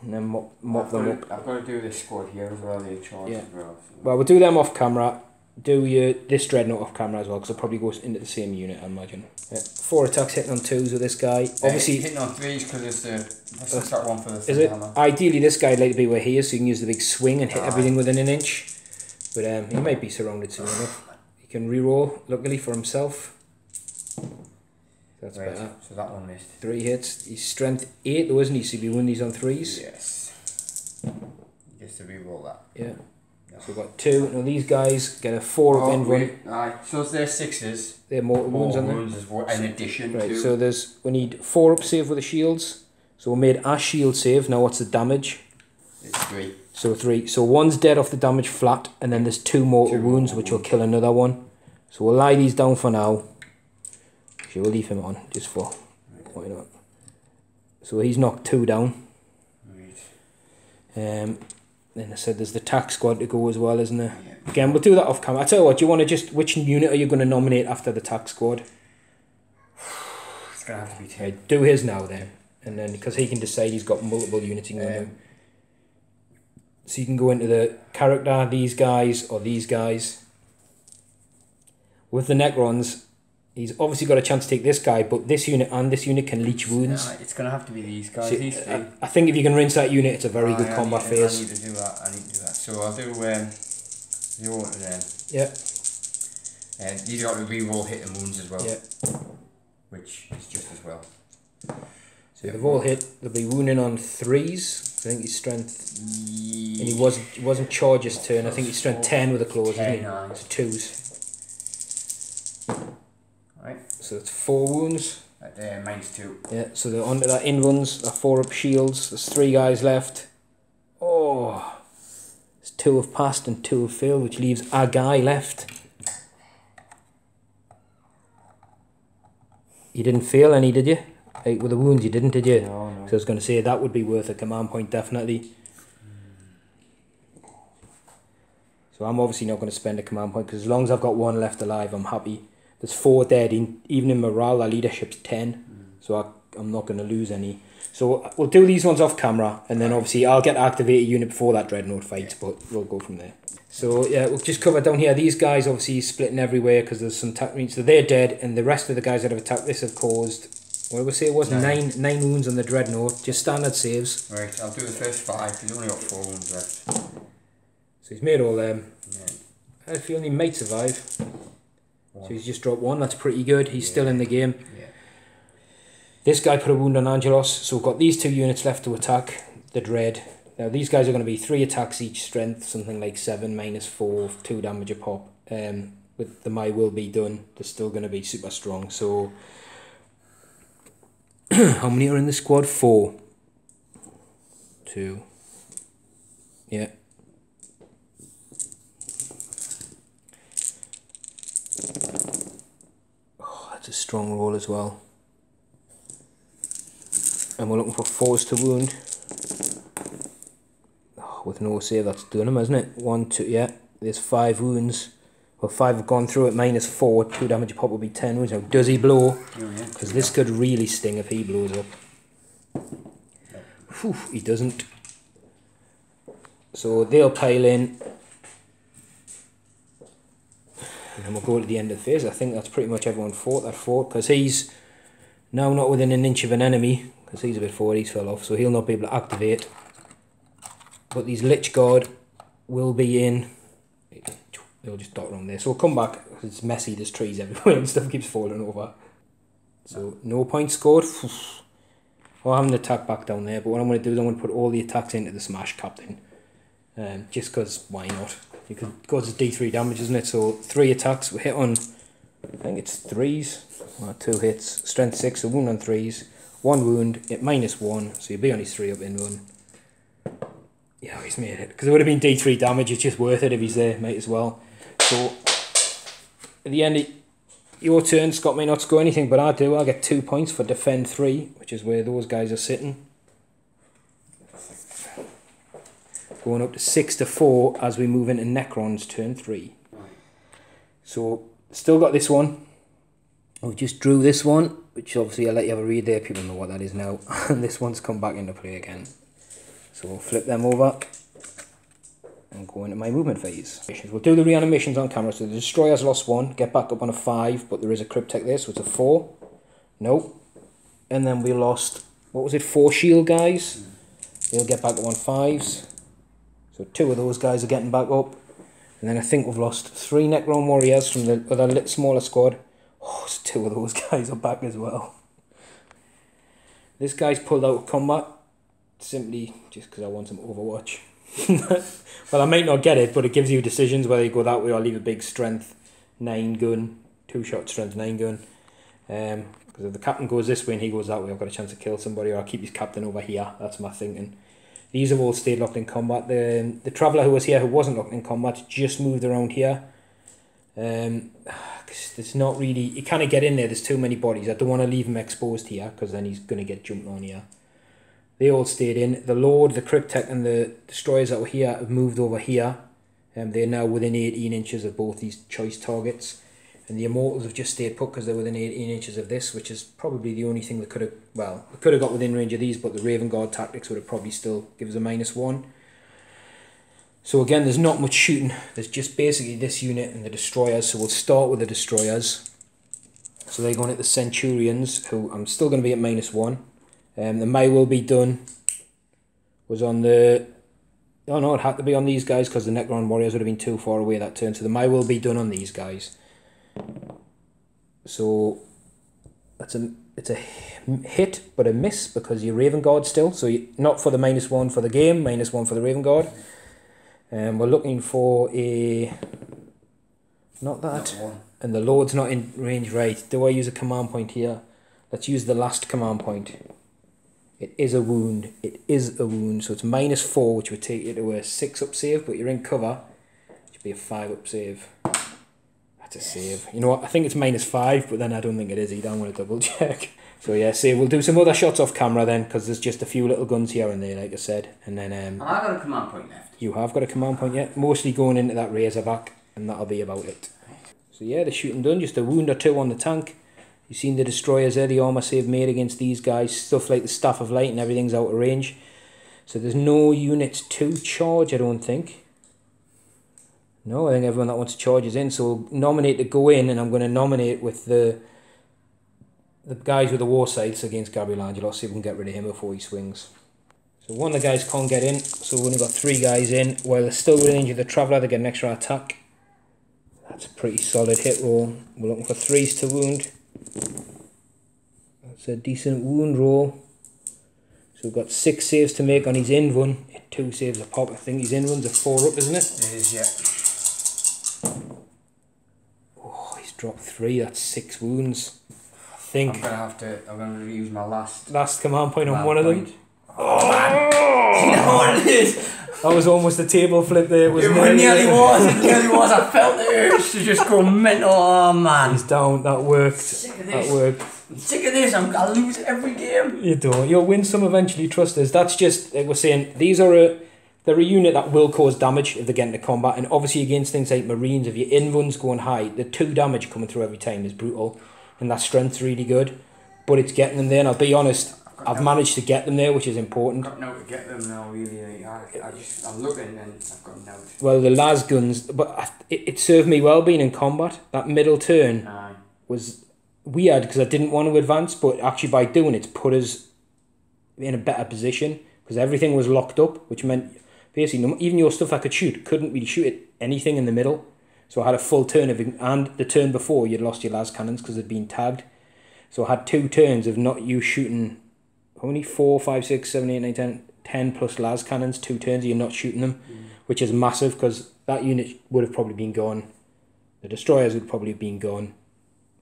And then mop them up. I've got to do this squad here as well, the charge as well. So. Well, we'll do them off camera. Do this Dreadnought off camera as well, because it'll probably go into the same unit, I imagine. Yeah. 4 attacks hitting on 2s with this guy. Obviously, hitting on 3s because it's the one for the is it? Ideally, this guy would like to be where he is, so you can use the big swing and hit everything within an inch. But he might be surrounded soon enough. He can reroll, luckily for himself. That's better. So that one missed. 3 hits. He's strength 8 though, isn't he? So he'll be winning these on 3s. Yes. He gets to reroll that. Yeah. So we've got 2. Now these guys get a 4 up in run. Aye. So they're 6s. They're mortal wounds on them. In addition right, to... so we need 4 up save with the shields. So we made our shield save. Now what's the damage? It's 3. So 3. So 1's dead off the damage flat, and then there's 2 mortal wounds which will kill another one. So we'll lie these down for now. Actually, we'll leave him on just for why not. So he's knocked 2 down. Right. Then I said there's the tax squad to go as well, isn't there? Yeah. Again, we'll do that off camera. I tell you what, do you want to just, which unit are you going to nominate after the tax squad? It's going to have to be 10. Right, do his now then. And then, because he can decide he's got multiple units he can go into. So you can go into the character, these guys, or these guys. With the Necrons, he's obviously got a chance to take this guy, but this unit and this unit can leech wounds. Nah, it's going to have to be these guys. So, I think if you can rinse that unit, it's a very good combat phase. I need to do that. So I'll do the order then. Yeah. These got to reroll hit and wounds as well. Yeah. Which is just as well. So they've all hit. They'll be wounding on 3s. I think his strength. And he wasn't charge his turn. I think he's strength 10 with a claws, isn't he? So 2s. Right. So it's 4 wounds. -2. Yeah, so they're onto that in runs, 4 up shields. There's 3 guys left. Oh, there's 2 have passed and 2 have failed, which leaves a guy left. You didn't fail any, did you? Like with the wounds, you didn't, did you? No. So I was going to say that would be worth a command point, definitely. So I'm obviously not going to spend a command point because as long as I've got 1 left alive, I'm happy. There's 4 dead. Even in morale, our leadership's 10. So I'm not going to lose any. So we'll do these ones off camera, and then obviously I'll get to activate a unit before that Dreadnought fight, but we'll go from there. So yeah, we'll just cover down here. These guys obviously splitting everywhere because there's some attack means, so they're dead, and the rest of the guys that have attacked this have caused, what did we say it was? Nine wounds on the Dreadnought, just standard saves. Right, I'll do the first 5, he's only got 4 wounds left. So he's made all them. I feel he might survive. So he's just dropped 1, that's pretty good. He's still in the game. This guy put a wound on Angelos, so we've got these 2 units left to attack the Dread. Now these guys are going to be 3 attacks each strength, something like 7, -4, 2 damage a pop. With the My Will Be Done, they're still going to be super strong. So, how many are in the squad? 4. 2. Yeah. Oh, that's a strong roll as well. And we're looking for 4s to wound. Oh, with no save, that's doing him, isn't it? 1, 2, yeah. There's 5 wounds. Well, 5 have gone through it, -4. 2 damage a pop will be 10 wounds. Now, does he blow? Because this could really sting if he blows up. Whew, he doesn't. So they'll pile in. And then we'll go to the end of the phase. I think that's pretty much everyone fought that fort, because he's now not within an inch of an enemy, because he's a bit forward, he's fell off, so he'll not be able to activate. But these Lich Guard will be in. They'll just dot around there. So we'll come back. It's messy, there's trees everywhere and stuff keeps falling over. So no points scored. I'll have an attack back down there, but what I'm going to do is I'm going to put all the attacks into the Smash Captain. Just because, why not? Because it goes to D3 damage, isn't it? So 3 attacks, we hit on, I think it's 3s. 2 hits, strength 6, a wound on 3s. 1 wound, at -1, so you'll be on his 3 up in run. Yeah, he's made it. Because it would have been D3 damage, it's just worth it if he's there, might as well. So, at the end of your turn, Scott may not score anything, but I do. I get 2 points for defend 3, which is where those guys are sitting. Going up to 6-4 as we move into Necron's turn 3. So, still got this one. We just drew this one, which obviously I'll let you have a read there. People know what that is now. And this one's come back into play again. So we'll flip them over and go into my movement phase. We'll do the reanimations on camera. So the Destroyer's lost 1, get back up on a 5, but there is a Cryptek there, so it's a 4. Nope. And then we lost, what was it, 4 shield guys. They'll get back up on 5s. So 2 of those guys are getting back up. And then I think we've lost 3 Necron warriors from the other little smaller squad. Oh, so 2 of those guys are back as well. This guy's pulled out of combat. Simply just because I want some Overwatch. Well, I might not get it, but it gives you decisions whether you go that way or leave a big strength 9 gun, 2-shot strength 9 gun. Because if the captain goes this way and he goes that way, I've got a chance to kill somebody, or I'll keep his captain over here. That's my thinking. These have all stayed locked in combat. The traveller who was here who wasn't locked in combat just moved around here. Cause there's not really, you can't get in there, there's too many bodies. I don't want to leave him exposed here because then he's going to get jumped on here. They all stayed in. The Lord, the Cryptek and the Destroyers that were here have moved over here. They're now within 18 inches of both these choice targets. And the Immortals have just stayed put because they're within 18 inches of this, which is probably the only thing that could have, well, we could have got within range of these, but the Raven Guard tactics would have probably still give us a -1. So again, there's not much shooting. There's just basically this unit and the Destroyers. So we'll start with the Destroyers. So they're going at the Centurions, who I'm still going to be at -1. The May Will Be Done was on the... Oh no, it had to be on these guys because the Necron Warriors would have been too far away that turn. So the May Will Be Done on these guys. So it's a hit but a miss because you're Raven Guard still. So not for the -1 for the game, -1 for the Raven Guard. We're looking for a... Not that. And the Lord's not in range, right. Do I use a command point here? Let's use the last command point. It is a wound. It is a wound. So it's -4, which would take you to a 6 up save, but you're in cover. It should be a 5 up save. That's a save. You know what? I think it's -5, but then I don't think it is either. I'm going to double check. So yeah, save. We'll do some other shots off camera then, because there's just a few little guns here and there, like I said. And then I've got a command point left. You have got a command point, yeah. Mostly going into that Razorback, and that'll be about it. So yeah, the shooting done. Just a wound or 2 on the tank. You've seen the destroyers there, the armour save made against these guys. Stuff like the Staff of Light and everything's out of range. So there's no units to charge, I don't think. No, I think everyone that wants to charge is in. So we'll nominate to go in, and I'm going to nominate with the guys with the war sites against Gabriel Angelo. See if we can get rid of him before he swings. So one of the guys can't get in, so we've only got 3 guys in. While they're still within range of the Traveller, they get an extra attack. That's a pretty solid hit roll. We're looking for 3s to wound. That's a decent wound roll. So we've got 6 saves to make on his Invun. 2 saves a pop. I think his Invun's a 4 up, isn't it? It is, yeah. Oh, he's dropped 3. That's 6 wounds. I think. I'm gonna use my last command point on one of them. Oh man! You know what it is? That was almost a table flip there. It nearly was. I felt the urge to just go mental. Oh man! He's down. That worked. Sick of this. That worked. I'm sick of this. I lose every game. You don't. You'll win some eventually. Trust us. That's just like we're saying. They're a unit that will cause damage if they get into combat, and obviously against things like Marines, if your Invun's going high, the 2 damage coming through every time is brutal, and that strength's really good. But it's getting them there. And I'll be honest. I've managed to get them there, which is important. I've got no to get them now, really. I'm looking and I've got no. Well, the las guns, but it served me well being in combat. That middle turn was weird because I didn't want to advance, but actually by doing it, put us in a better position because everything was locked up, which meant basically even your stuff I could shoot couldn't really shoot at anything in the middle. So I had a full turn of it, and the turn before you'd lost your las cannons because they'd been tagged. So I had 2 turns of not you shooting. Only 4, 5, 6, 7, 8, 9, 10, 10 plus las cannons, 2 turns, you're not shooting them, which is massive because that unit would have probably been gone. The destroyers would probably have been gone,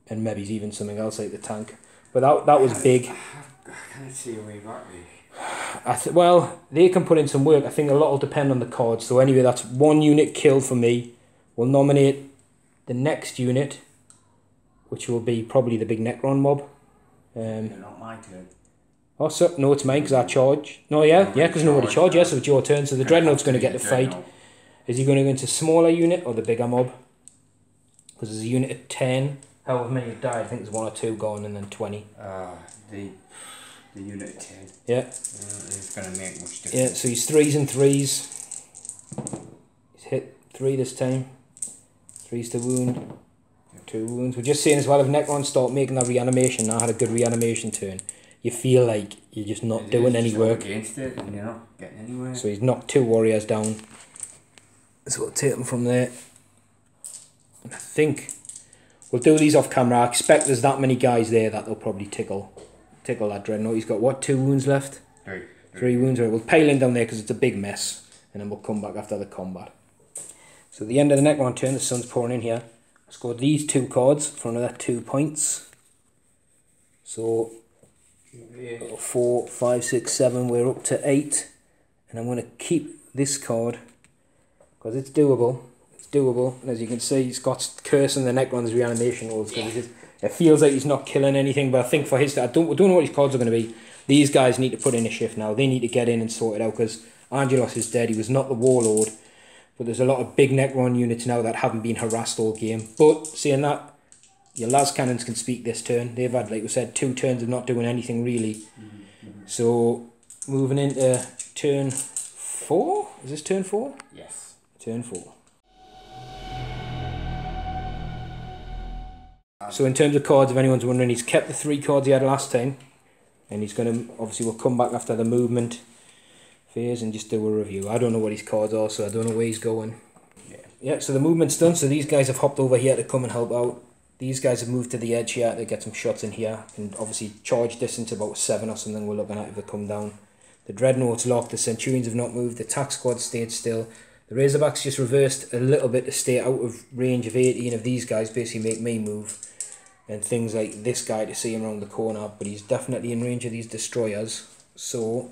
and maybe even something else like the tank. But that was big. I can't see a way back there. Well, they can put in some work. I think a lot will depend on the cards. So anyway, that's 1 unit killed for me. We'll nominate the next unit, which will be probably the big Necron mob. Not my turn. Oh, so, no, it's mine because I charge. No, yeah, because nobody charged. Yeah, so it's your turn. So the Dreadnought's going to get the fight. Is he going to go into smaller unit or the bigger mob? Because there's a unit of 10. However many have died. I think there's 1 or 2 gone and then 20. The unit of 10. Yeah. It's going to make much difference. Yeah, so he's 3s and 3s. He's hit 3 this time. 3s to wound. 2 wounds. We're just saying as well, if Necrons start making that reanimation, I had a good reanimation turn. You feel like you're just not doing any work. Against it and you're not getting anywhere. So he's knocked 2 warriors down. So we'll take them from there. And I think we'll do these off camera. I expect there's that many guys there that they'll probably tickle that Dreadnought. He's got what, 2 wounds left? 3 wounds. Right. We'll pile in down there because it's a big mess. And then we'll come back after the combat. So at the end of the Necron turn, the sun's pouring in here. I scored these 2 cards for another 2 points. So 4, 5, 6, 7, we're up to 8, and I'm going to keep this card because it's doable. And as you can see, he's got cursing the Necron's reanimation rolls because it feels like he's not killing anything. But I think for his, we don't know what his cards are going to be. These guys need to put in a shift now. They need to get in and sort it out because Angelos is dead. He was not the warlord, but there's a lot of big Necron units now that haven't been harassed all game. But saying that, your las cannons can speak this turn. They've had, like we said, 2 turns of not doing anything really. So moving into turn 4. Is this turn 4? Yes. Turn 4. So in terms of cards, if anyone's wondering, he's kept the 3 cards he had last time, and he's going to obviously we'll come back after the movement phase and just do a review. I don't know what his cards are, so I don't know where he's going. Yeah. So the movement's done. So these guys have hopped over here to come and help out. These guys have moved to the edge here to get some shots in here, and obviously charge distance about 7 or something we're looking at if they come down. The Dreadnought's locked, the Centurions have not moved, the attack squad stayed still. The Razorbacks just reversed a little bit to stay out of range of 18 of these guys, basically make me move. And things like this guy to see him around the corner, but he's definitely in range of these destroyers. So,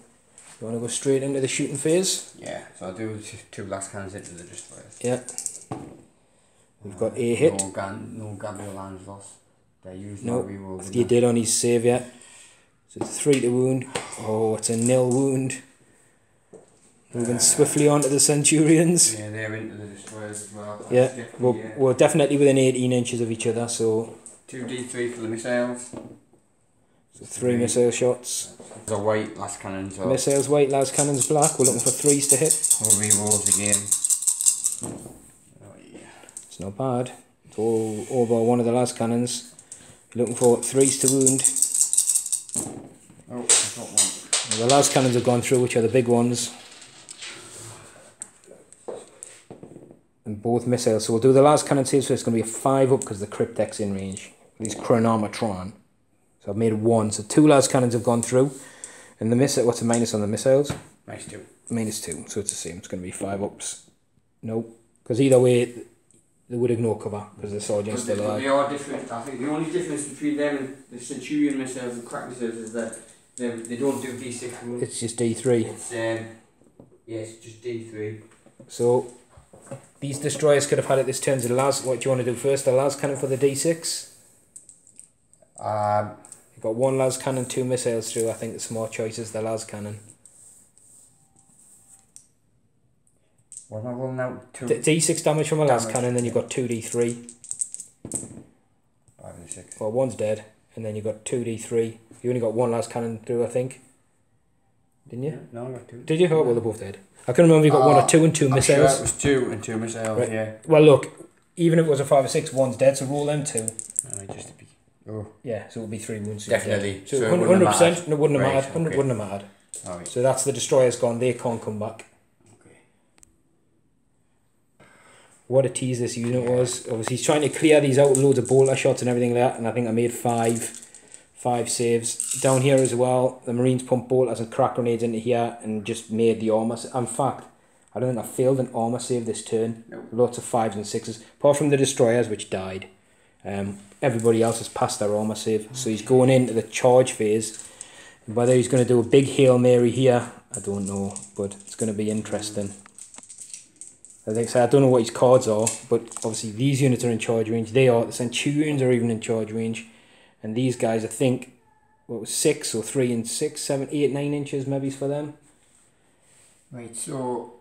you want to go straight into the shooting phase? Yeah, so I'll do 2 las cannons into the destroyers. Yeah. We've got a hit. No Gabriel Angelos. They used no, you did on his save, yeah. So it's 3 to wound. Oh, it's a 0 wound. Moving swiftly on to the Centurions. Yeah, they're into the destroyers as well. Yeah, we're definitely within 18 inches of each other, so 2d3 for the missiles. So 3 missile shots. The white last cannons. Missiles white, las cannons black. We're looking for 3s to hit. We'll re-rolls again. Oh yeah. It's not bad. It's all over one of the las cannons. Looking for 3s to wound. Oh, I've got one. The las cannons have gone through, which are the big ones. And both missiles. So we'll do the las cannon save, so it's going to be a 5 up because the cryptek's in range. These chronometron. So I've made 1. So 2 las cannons have gone through. And the missile, what's the minus on the missiles? -2. -2. So it's the same. It's going to be 5 ups. Nope. Because either way, they would ignore cover because the sergeant's still alive. They are different. I think the only difference between them and the Centurion missiles and crack missiles is that they don't do D6 rules. It's just D3. It's yes, just D3. So these destroyers could have had it this turn. The las, what do you want to do first? The las cannon for the D6. You've got 1 las cannon, 2 missiles through. I think the smart choice is the las cannon. What am I rolling out? D6 damage from a las cannon, then you've got 2D3. 5 and 6. Well, 1's dead, and then you've got 2D3. You only got 1 las cannon through, I think. Didn't you? No, I got 2. Did you? Oh, well, they're both dead. I can remember you got 1 or 2 and 2 missiles. Sure it was 2 and 2 missiles, right. Yeah. Well, look, even if it was a 5 or 6, 1's dead, so roll them 2. Just to be. Oh. Yeah, so it would be 3 wounds. Definitely. So 100%, it wouldn't have mattered. 100 okay. wouldn't have mattered. Right. So that's the destroyer's gone, they can't come back. What a tease this unit was. Obviously he's trying to clear these out with loads of bolter shots and everything like that, and I think I made 5 saves. Down here as well, the Marines pumped bolters and crack grenades into here and just made the armour. In fact, I don't think I failed an armour save this turn. Nope. Lots of 5s and 6s, apart from the destroyers which died. Everybody else has passed their armour save, so he's going into the charge phase. And whether he's going to do a big Hail Mary here, I don't know, but it's going to be interesting. I think so. I don't know what his cards are, but obviously these units are in charge range. They are. The Centurions are even in charge range, and these guys, I think, what was 6 or 3 and 6, 7, 8, 9 inches maybe for them. Right. So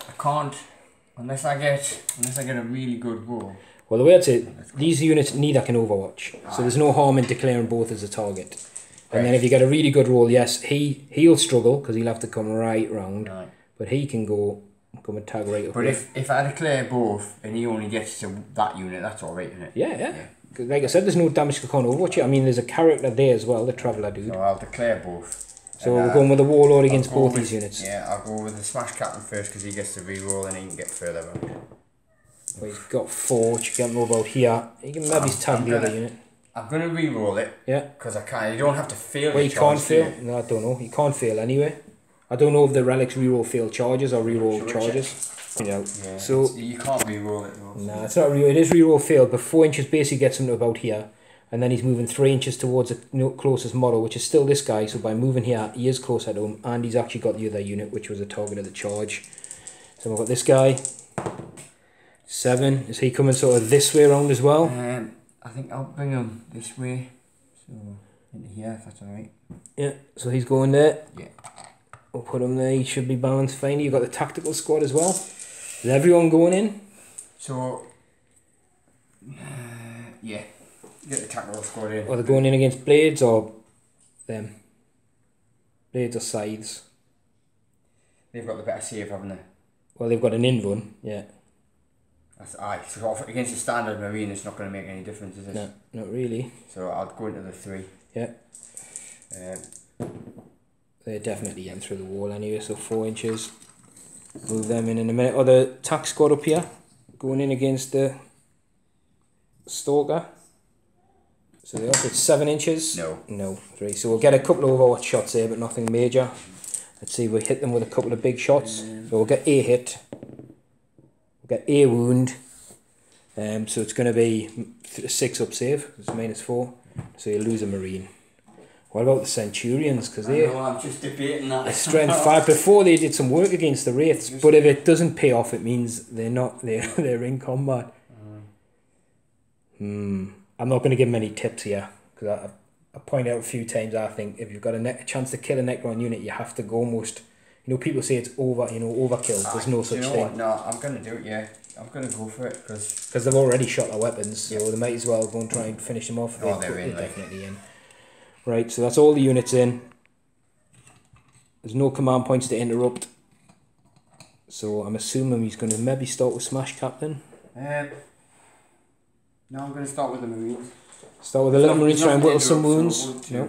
I can't unless I get a really good roll. Well, the way I'd say these units neither can overwatch, so there's no harm in declaring both as a target. And then if you get a really good roll, yes, he'll struggle because he'll have to come right round, but he can come and tag right up. But if I declare both and he only gets to that unit, that's all right, isn't it? Yeah. Cause like I said, there's no damage to can't overwatch it. I mean, there's a character there as well, the Traveller dude. So I'll declare both. So we're going with the Warlord against both these units. Yeah, I'll go with the Smash Captain first because he gets to reroll and he can get further round. Well, he's got 4, which you can't know about here. He can maybe tag the other unit. I'm going to re-roll it. Yeah. Because I can't. You don't have to fail. Well, you can't fail. No, I don't know. You can't fail anyway. I don't know if the relics reroll failed charges or reroll charges. Yeah. So you can't re-roll it though. No, it's not reroll. It is reroll failed, but 4 inches basically gets him to about here. And then he's moving 3 inches towards the closest model, which is still this guy. So by moving here, he is closer to him. And he's actually got the other unit, which was a target of the charge. So we've got this guy. 7. Is he coming sort of this way around as well? I think I'll bring him this way. So into here, if that's alright. Yeah, so he's going there. Yeah. We'll put him there. He should be balanced fine. You've got the tactical squad as well. Is everyone going in? So, yeah. Get the tactical squad in. Or they're going in against blades or them? Blades or scythes? They've got the better save, haven't they? Well, they've got an in run, yeah. That's aye. So against the standard marine, it's not going to make any difference, is it? No, not really. So I'll go into the 3. Yeah. They're definitely in through the wall anyway, so 4 inches. Move them in a minute. Or the tack squad up here, going in against the stalker. So they also 7 inches. No, 3. So we'll get a couple of overwatch shots here, but nothing major. Let's see, we'll hit them with a couple of big shots. So we'll get a hit. We'll get a wound. So it's going to be a 6 up save. It's -4. So you lose a marine. What about the Centurions? Because I'm just debating that. Strength 5. Before they did some work against the Wraiths, but if it doesn't pay off, it means they're in combat. I'm not going to give them any tips here because I point out a few times. I think if you've got a chance to kill a Necron unit, you have to almost You know, people say it's overkill. There's no such you know thing. What? No, I'm gonna do it. Yeah, I'm gonna go for it because they've already shot their weapons, so they might as well go and try and finish them off. They're in. Definitely in. Right, so that's all the units in. There's no command points to interrupt. So I'm assuming he's going to maybe start with Smash Captain. No, I'm going to start with the Marines. Start with the little Marines, try and whittle some wounds. So 1, 2, no.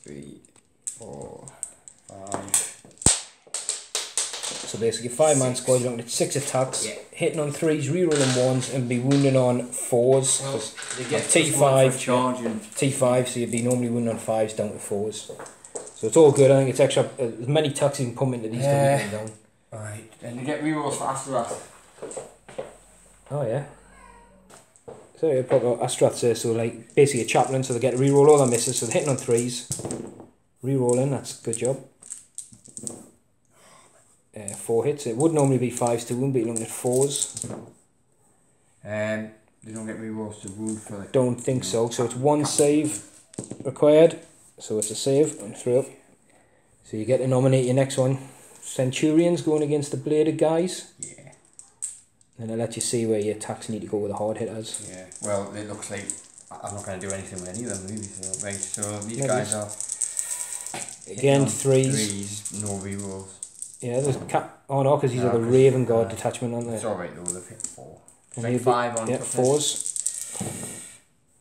3, 4, 5. So basically 5-man squad, you're looking at 6 attacks, hitting on 3s, rerolling 1s, and be wounding on 4s. Well, they get T5, charging. T5, so you'd be normally wounding on 5s down to 4s. So it's all good. I think it's extra. As many attacks you can pump into these to weaken them down. Right, and they get rerolls for Astrath. Oh yeah. So yeah, proper Astrath there, so like basically a chaplain, so they get to reroll all their misses, so they're hitting on 3s. Rerolling, that's a good job. 4 hits. It would normally be 5s to wound, but you're looking at 4s. They don't get rerolls to wound for it. Don't think so. So it's 1 save required. So it's a save and 3 up. So you get to nominate your next one. Centurions going against the bladed guys. Yeah. And it'll let you see where your attacks need to go with the hard hitters. Yeah. Well, it looks like I'm not going to do anything with any of them really. So, right. So these guys are again 3s. 3s, no rerolls. Yeah, there's oh no, because these are the Raven Guard detachment, aren't they? It's alright though, they've hit 4. And 5 on 4s.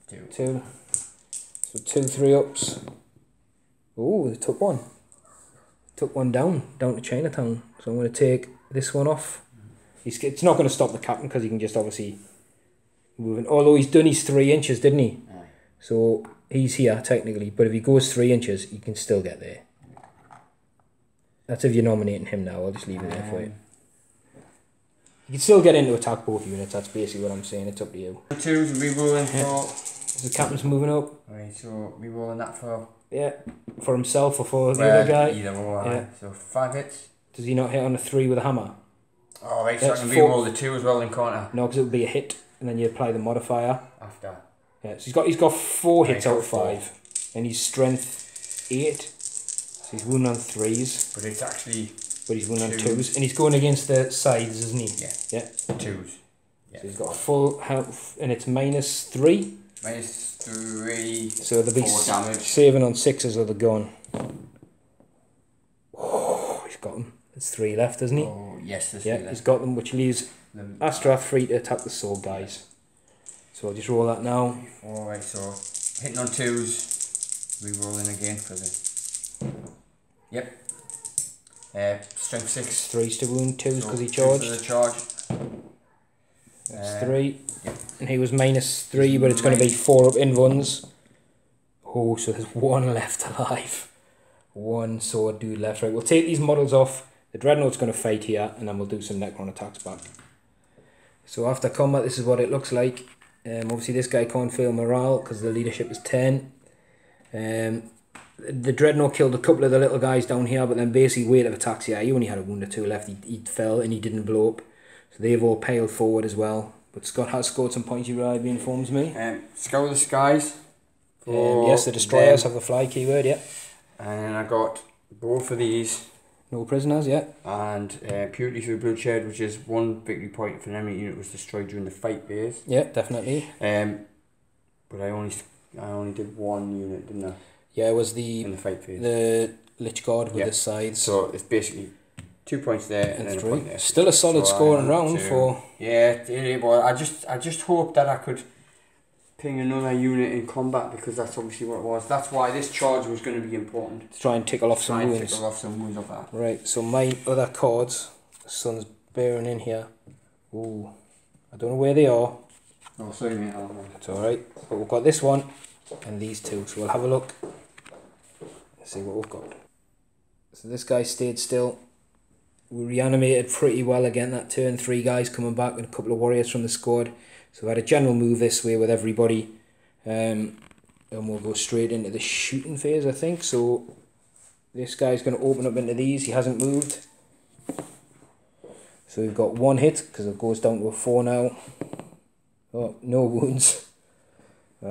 2. 2. So 2 3-ups. Oh, they took one. Took one down to Chinatown. So I'm going to take this one off. It's not going to stop the captain because he can just obviously move in. Although he's done his 3 inches, didn't he? Aye. So he's here technically, but if he goes 3 inches, he can still get there. That's if you're nominating him now. I'll just leave it there for you. You can still get into attack both units. That's basically what I'm saying. It's up to you. 2s rerolling for. So the captain's moving up. Right, so rerolling that for. Yeah, for himself or for the other guy. Either or. Yeah. So 5 hits. Does he not hit on a 3 with a hammer? Oh, right, so That's I can 4. reroll the 2 as well in corner. No, because it would be a hit, and then you apply the modifier. After. Yeah, so he's got 4 hits out of 4. 5, and he's strength 8. So he's wounded on 3s. But it's actually. But he's wounded on 2s, and he's going against the sides, isn't he? Yeah. Yeah. 2s. Yeah. So he's got full health, and it's -3. -3. So they'll be 4 damage. saving on 6s or they're gone. Oh, he's got them. There's 3 left, isn't he? Oh, yes, there's 3 yeah, left. he's got them, which leaves Astrath free to attack the sword guys. So I'll just roll that now. Alright, so hitting on 2s, re-rolling again for the. Yep. Strength 6. 3s to wound, 2s because he 2 charged. for the charge. That's 3. Yep. And he was -3, but it's going to be 4 up in ones. Oh, so there's 1 left alive. 1 sword dude left. Right, we'll take these models off. The Dreadnought's going to fight here, and then we'll do some Necron attacks back. So after combat, this is what it looks like. Obviously, this guy can't fail morale because the leadership is 10. The Dreadnought killed a couple of the little guys down here, but then basically weight of attacks here. He only had a wound or 2 left. He fell and he didn't blow up. So they've all paled forward as well. But Scott has scored some points, he informs me. Scour the skies. Yes, the destroyers have the fly keyword, yeah. And I got both of these. No prisoners, yeah. And purity through bloodshed, which is 1 victory point if an enemy unit was destroyed during the fight phase. Yeah, definitely. But I only did 1 unit, didn't I? Yeah, it was in the fight phase. The Lich Guard with the sides. So it's basically 2 points there and then 3. a point there. Still a solid scoring round for. Yeah, but I just hope that I could ping another unit in combat because that's obviously what it was. That's why this charge was going to be important. To try and tickle off some wounds. Tickle off some wounds of that. Right, so my other cards, the sun's bearing in here. Ooh, I don't know where they are. Oh, sorry mate. It's alright, but we've got this one and these 2, so we'll have a look. Let's see what we've got. So this guy stayed still. We reanimated pretty well again that turn. 3 guys coming back and a couple of warriors from the squad. So I had a general move this way with everybody. And we'll go straight into the shooting phase, I think. So this guy's going to open up into these. He hasn't moved. So we've got 1 hit because it goes down to a 4 now. Oh, no wounds.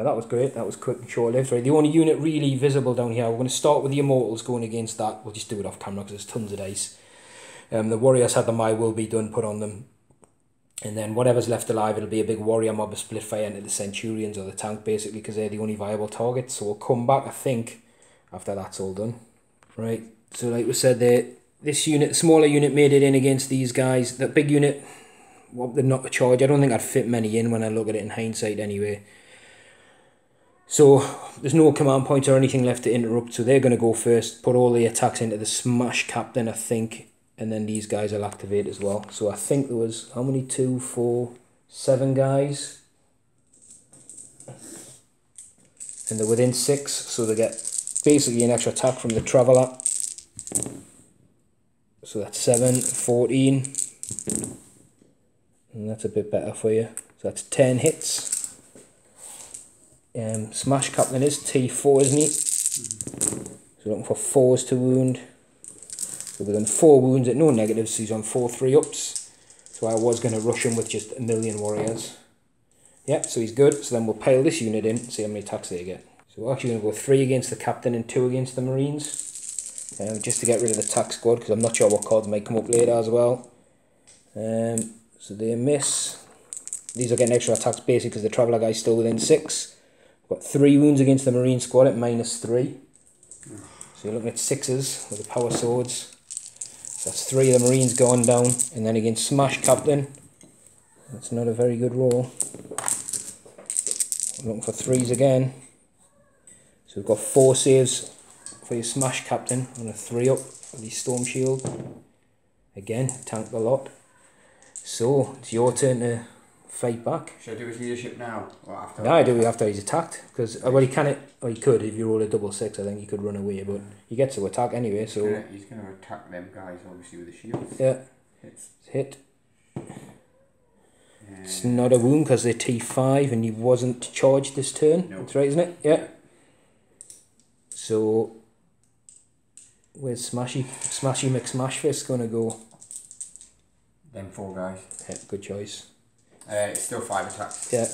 That was great. That was quick and short-lived. Right, the only unit really visible down here, we're going to start with the Immortals going against that. We'll just do it off camera because there's tons of dice. The Warriors had the My Will Be Done put on them. And then whatever's left alive, it'll be a big warrior mob of split fire into the Centurions or the tank, basically, because they're the only viable targets. So we'll come back, I think, after that's all done. Right, so like we said there, this unit, the smaller unit, made it in against these guys. The big unit, well, they're not a charge. I don't think I'd fit many in when I look at it in hindsight anyway. So there's no command points or anything left to interrupt, so they're going to go first, put all the attacks into the Smash Captain, I think, and then these guys will activate as well. So I think there was, how many? 2, 4, 7 guys. And they're within 6, so they get basically an extra attack from the Traveller. So that's 7, 14. And that's a bit better for you. So that's 10 hits. Smash Captain is T4, isn't he? So looking for 4s to wound. So we've done 4 wounds at no negatives, so he's on 4 3-ups. So I was going to rush him with just a million warriors. Yep, so he's good. So then we'll pile this unit in, see how many attacks they get. So we're actually going to go 3 against the Captain and 2 against the Marines. Just to get rid of the attack squad, because I'm not sure what cards might come up later as well. So they miss. These are getting extra attacks basically because the Traveller guy's still within 6. Got 3 wounds against the Marine squad at -3. So you're looking at 6s with the power swords. So that's 3 of the Marines gone down. And then against Smash Captain, that's not a very good roll. I'm looking for 3s again. So we've got 4 saves for your Smash Captain on a 3-up with his Storm Shield. Again, tanked a lot. So it's your turn to fight back. Should I do his leadership now or after? No, I do it after he's attacked, because well, he can, or he could if you roll a double 6. I think he could run away, but he gets to attack anyway. So he's gonna attack them guys, obviously, with the shields. Yeah, it's hit. It's not a wound because they're T5 and he wasn't charged this turn. No. That's right, isn't it? Yeah. So where's Smashy McSmashfist gonna go? Them 4 guys. Yeah, good choice. It's still 5 attacks. Yeah.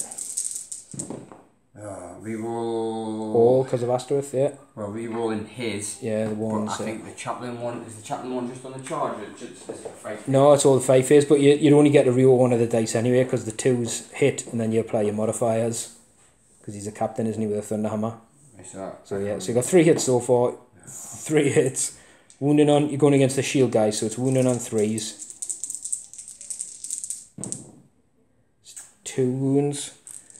Reroll. All because of Astaroth, yeah. Well, rerolling his. Yeah, the ones. I think the chaplain one, is the chaplain one just on the charge? Or just the 5? No, it's all the 5 phase, but you'd only get to reroll one of the dice anyway because the 2s hit and then you apply your modifiers because he's a captain, isn't he, with a Thunderhammer. So yeah, so you got 3 hits so far. 3 hits. Wounding on, you're going against the shield guys, so it's wounding on 3s. 2 wounds.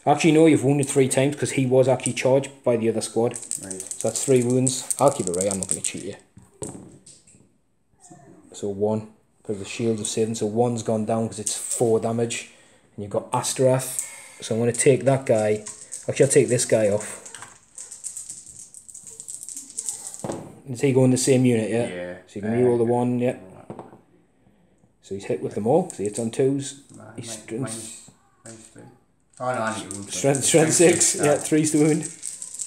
Actually, no, you've wounded 3 times because he was actually charged by the other squad. Right. So that's 3 wounds. I'll keep it right, I'm not going to cheat you. So 1, because the shields are saving. So 1's gone down because it's 4 damage. And you've got Astaroth. So I'm going to take that guy. Actually, I'll take this guy off. Is he going the same unit, yeah? Yeah. So you can reroll the 1, yeah. So he's hit with them all. So he hits on 2s. He's Oh no, I need to wound. Strength 6, yeah, 3's to wound.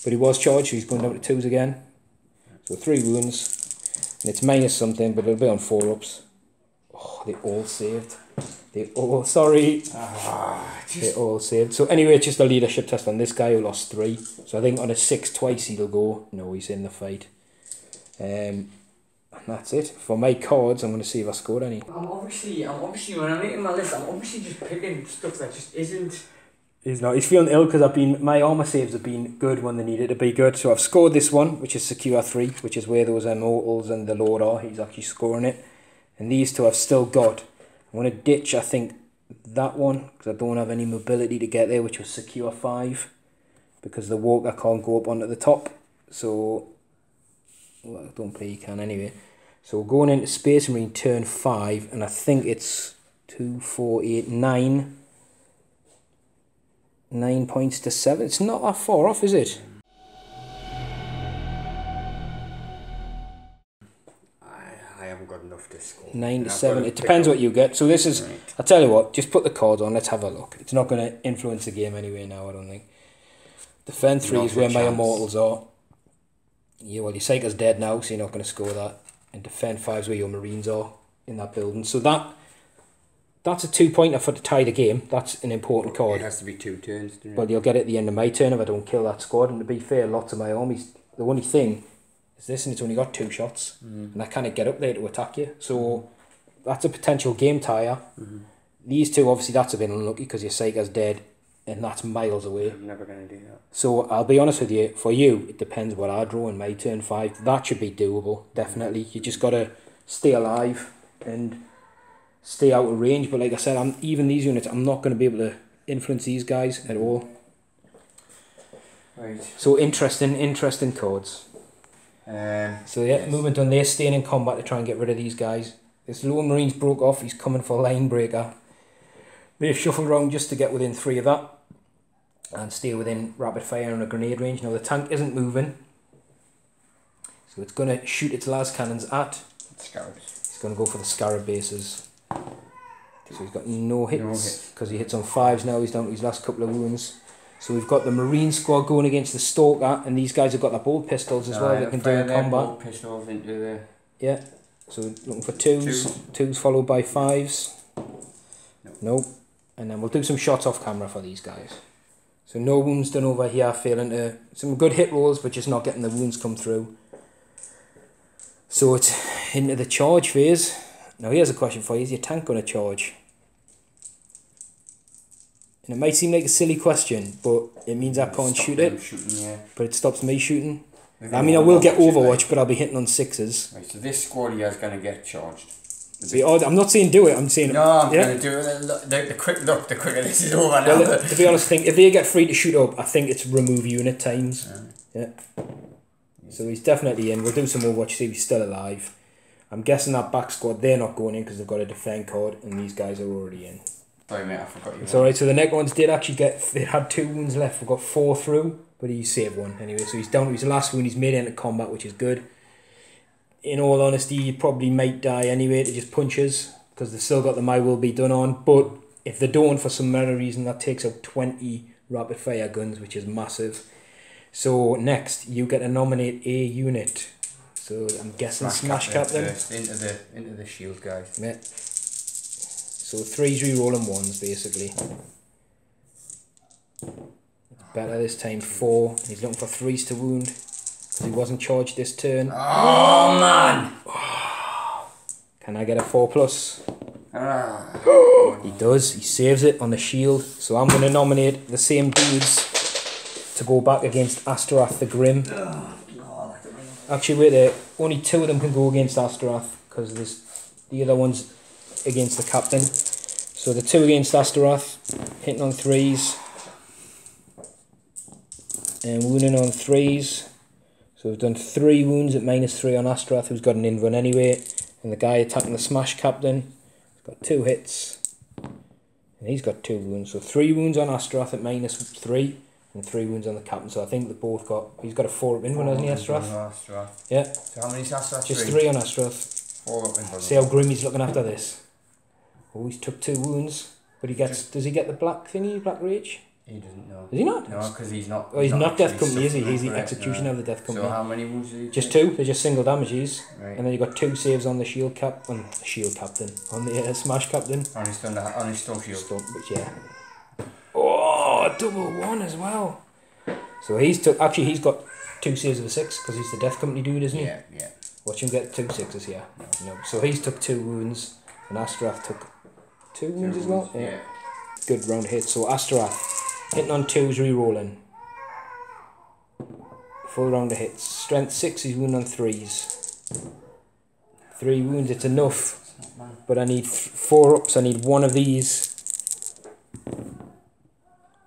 But he was charged, so he's going down to 2s again. So 3 wounds. And it's minus something, but it'll be on 4-ups. Oh, they all saved. They all, sorry. They all saved. So anyway, it's just a leadership test on this guy who lost 3. So I think on a 6 twice he'll go. No, he's in the fight. And that's it. For my cards, I'm going to see if I scored any. I'm obviously when I'm making my list, I'm obviously just picking stuff that just isn't. He's not. He's feeling ill because my armour saves have been good when they needed to be good. So I've scored this one, which is Secure 3, which is where those Immortals and the Lord are. He's actually scoring it. And these 2 I've still got. I'm going to ditch, I think, that one, because I don't have any mobility to get there, which was Secure 5. Because the Walker can't go up onto the top. So, well, I don't play you can anyway. So we're going into Space Marine turn 5, and I think it's 2, 4, 8, 9. 9 points to 7. It's not that far off, is it? I haven't got enough to score. 9 to 7. It depends what you get. So this is, right. I'll tell you what, just put the cards on, let's have a look. It's not going to influence the game anyway now, I don't think. Defend 3 is where my Immortals are. Yeah, well, your Psyker's dead now, so you're not going to score that. And Defend 5 is where your Marines are in that building. So that that's a 2-pointer for to tie the game. That's an important card. It has to be 2 turns, doesn't it? But you'll get it at the end of my turn if I don't kill that squad. And to be fair, lots of my armies, the only thing is this, and it's only got 2 shots. And I can't get up there to attack you. So that's a potential game tire. These two, obviously, that's a bit unlucky because your Psyker's dead. And that's miles away. I'm never going to do that. So I'll be honest with you, for you, it depends what I draw in my turn 5. That should be doable, definitely. You just got to stay alive and stay out of range. But like I said, even these units, I'm not going to be able to influence these guys at all. Right. So interesting cards. So yeah, movement on there, staying in combat to try and get rid of these guys. This Lone Marine's broke off, he's coming for line breaker. They've shuffled around just to get within 3 of that and stay within rapid fire and a grenade range. Now the tank isn't moving, so it's going to shoot its last cannons at Scarabs. It's going to go for the Scarab bases. So he's got no hits because he hits on 5s now. He's down to his last couple of wounds. So we've got the Marine squad going against the Stalker, and these guys have got their bolt pistols as well that can do in combat. Bolt pistols into the... Yeah. So looking for 2s followed by 5s. Nope. And then we'll do some shots off camera for these guys. So no wounds done over here, failing to... Some good hit rolls, but just not getting the wounds come through. So it's into the charge phase. Now here's a question for you. Is your tank going to charge? And it might seem like a silly question, but it means I can't shoot it. But it stops me shooting. I mean, I will get Overwatch, but I'll be hitting on 6s. Right, so this squad here is going to get charged. I'm not saying do it, I'm saying... No, I'm going to do it. The quicker this is over now. Well, to be honest, if they get free to shoot up, I think it's remove unit times. Yeah. So he's definitely in. We'll do some Overwatch, see if he's still alive. I'm guessing that back squad, they're not going in because they've got a defend card, and these guys are already in. Sorry mate, I forgot you. It's alright, so the Necrons did actually get... They had 2 wounds left. We've got 4 through, but he saved 1 anyway. So he's down to his last wound. He's made it into combat, which is good. In all honesty, you probably might die anyway to just punches because they've still got the My Will Be Done on. But if they don't, for some other reason, that takes out 20 rapid fire guns, which is massive. So next, you get to nominate a unit. So I'm guessing Smash Captain. Into the shield guys. Yeah. So 3s re-rolling 1s basically. Better this time, 4. He's looking for 3s to wound. He wasn't charged this turn. Oh man! Can I get a 4+? He does. He saves it on the shield. So I'm going to nominate the same dudes to go back against Astaroth the Grim. Actually, wait there. Only 2 of them can go against Astaroth because there's the other one's against the captain. So the 2 against Astaroth, hitting on 3s and wounding on 3s. So we've done 3 wounds at -3 on Astaroth, who's got an in-run anyway. And the guy attacking the Smash Captain has got 2 hits. And he's got 2 wounds. So 3 wounds on Astaroth at -3. And 3 wounds on the Captain. So I think they both got... He's got a 4-up in-run, hasn't he, Astaroth? Yeah. So how many's Astaroth? Just 3 on Astaroth. 4-up in-run. See how grim he's looking after this. Oh, he's took 2 wounds. But he gets... Does he get the black thingy, black rage? He doesn't know. Is he not? No, because he's not... Oh, he's not Death Company, is he? He's the executioner of the Death Company. So how many wounds did he Just 2. They're just single damages. Right. And then you got 2 saves on the shield cap... On the shield captain. On the Smash Captain. On his stone shield. But yeah. Oh, double 1 as well. So he's took... Actually, he's got 2 saves of a 6 because he's the Death Company dude, isn't he? Yeah, yeah. Watch him get 2 6s here. No. So he's took 2 wounds. And Astaroth took 2 wounds as well. Yeah. Good round hit. So Astaroth hitting on 2s, re-rolling. Full round of hits. Strength 6, he's wounding on 3s. 3 wounds, it's enough. But I need 4 ups. I need 1 of these.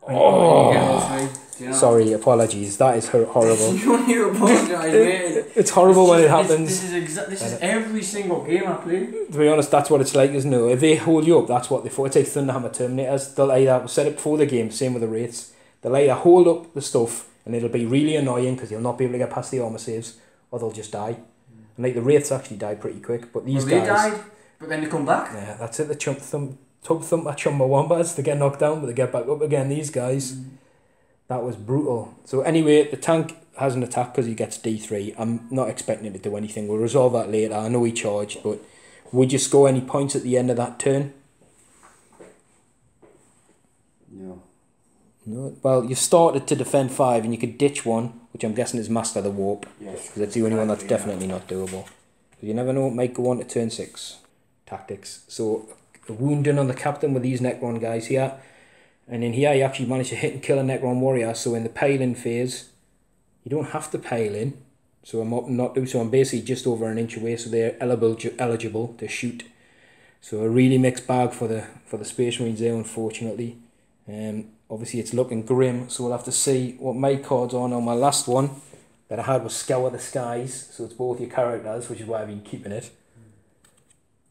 Oh! Sorry, apologies. That is horrible. You don't need to apologise, mate. It's horrible when it happens. This is every single game I play. To be honest, that's what it's like, isn't it? If they hold you up, that's what they for. It's like Thunderhammer Terminators. They'll either set it before the game, same with the Wraiths. They'll either hold up the stuff, and it'll be really annoying because you'll not be able to get past the armor saves, or they'll just die. And like the Wraiths actually die pretty quick, but these guys... They died, but then they come back? Yeah, that's it. The Tub Thumper Chumbawambas, they get knocked down, but they get back up again. These guys... That was brutal. So anyway, the tank has an attack because he gets D3. I'm not expecting him to do anything. We'll resolve that later. I know he charged, but would you score any points at the end of that turn? No, well, you've started to defend 5 and you could ditch one, which I'm guessing is Master the Warp. Yes. Because it's the only one that's definitely not doable. You never know, it might go on to turn 6. Tactics. So, a wound done on the captain with these Necron guys here. And in here, you actually manage to hit and kill a Necron warrior. So, in the pale-in phase, you don't have to pale in. So, I'm opting not to. So, I'm basically just over an inch away. So, they're eligible to shoot. So, a really mixed bag for the Space Marines there, unfortunately. Obviously, it's looking grim. So, we'll have to see what my cards are. Now, my last one that I had was Scour the Skies. So, it's both your characters, which is why I've been keeping it.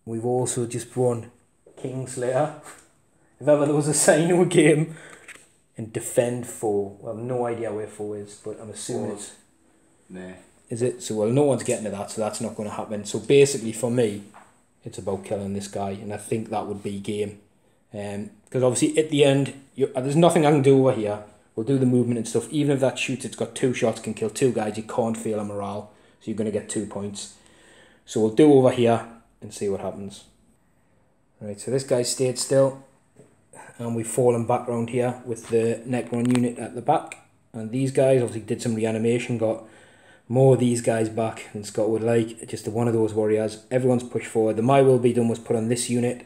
We've also just run Kingslayer. If ever there was a sign of a game. And Defend 4. Well, no idea where 4 is, but I'm assuming it's... Nah. Is it? So, well, no one's getting to that, so that's not going to happen. So, basically, for me, it's about killing this guy, and I think that would be game. Because, obviously, at the end, there's nothing I can do over here. We'll do the movement and stuff. Even if that shoots, it's got 2 shots, can kill 2 guys. You can't fail a morale, so you're going to get 2 points. So, we'll do over here and see what happens. Right, so this guy stayed still. And we've fallen back around here with the Necron unit at the back. And these guys obviously did some reanimation, got more of these guys back than Scott would like. Just one of those warriors. Everyone's pushed forward. The My Will Be Done was put on this unit.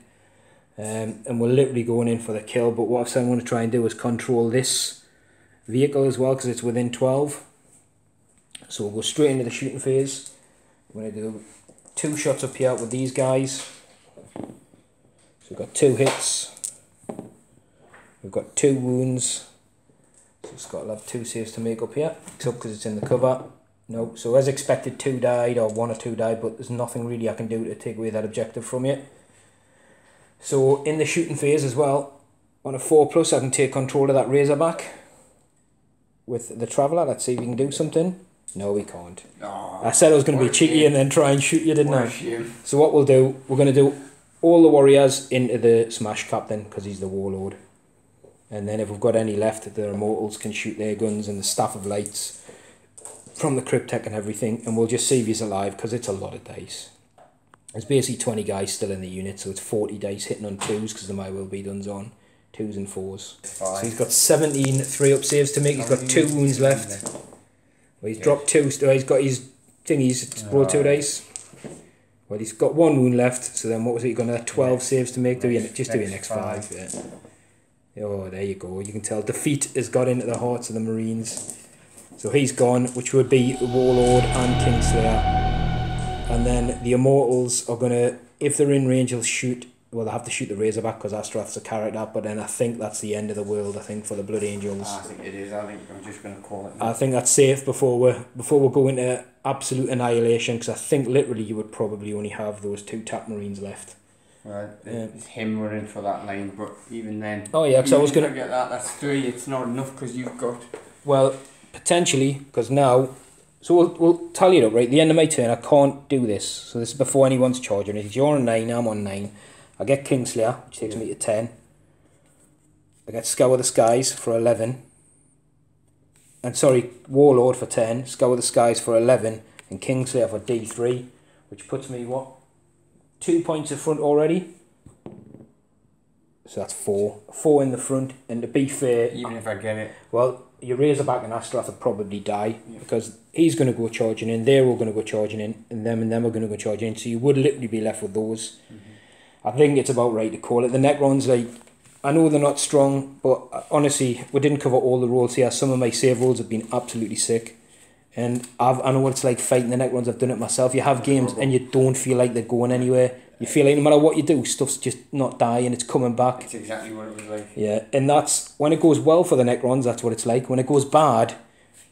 And we're literally going in for the kill. But what I've said I'm going to try and do is control this vehicle as well, because it's within 12. So we'll go straight into the shooting phase. I'm going to do 2 shots up here with these guys. So we've got 2 hits. We've got 2 wounds. So Scott will have 2 saves to make up here. Except because it's in the cover. No. So as expected, 2 died, or 1 or 2 died, but there's nothing really I can do to take away that objective from you. So in the shooting phase as well, on a 4+, I can take control of that Razorback with the Traveller. Let's see if we can do something. No, we can't. Oh, I said I was going to be cheeky and then try and shoot you, didn't I? So what we'll do, we're going to do all the warriors into the Smash Captain, because he's the Warlord. And then if we've got any left, the Immortals can shoot their guns and the Staff of Lights from the Cryptek and everything. And we'll just see if he's alive, because it's a lot of dice. There's basically 20 guys still in the unit, so it's 40 dice hitting on 2s, because the My Will Be Done's on 2s and 4s. So he's got 17 3-up saves to make. He's got 2 wounds left. Well, he's dropped 2, so he's got his thingies, roll 2 dice. Well, he's got 1 wound left, so then what was it? You're going to have 12 saves to make. Just do your next 5. Yeah. Oh, there you go. You can tell defeat has got into the hearts of the Marines. So he's gone, which would be Warlord and Kingslayer. And then the Immortals are going to, if they're in range, they'll shoot. Well, they have to shoot the Razorback because Astrath's a character. But then I think that's the end of the world, I think, for the Blood Angels. I think it is. I think I'm just going to call it. I think that's safe before we go into absolute annihilation, because I think literally you would probably only have those 2 Tap Marines left. Right, it's him running for that line, but even then... Oh yeah, because I was going to... get that, that's 3, it's not enough because you've got... Well, potentially, because now... So we'll tally it up, right? At the end of my turn, I can't do this. So this is before anyone's charging it. You're on 9, I'm on 9. I get Kingslayer, which takes me to 10. I get Scour the Skies for 11. And sorry, Warlord for 10. Scour the Skies for 11. And Kingslayer for D3. Which puts me, what? 2 points in front already. So that's 4. 4 in the front. And to be fair... Even if I get it... Well, your Razorback and Astrath will probably die. Yeah. Because he's going to go charging in. They're all going to go charging in. And them are going to go charging in. So you would literally be left with those. I think it's about right to call it. The Necrons, like... I know they're not strong. But honestly, we didn't cover all the roles here. Some of my save rolls have been absolutely sick. And I know what it's like fighting the Necrons. I've done it myself. You have games and you don't feel like they're going anywhere. You feel like no matter what you do, stuff's just not dying. It's coming back. It's exactly what it was like. Yeah, and that's when it goes well for the Necrons. That's what it's like. When it goes bad,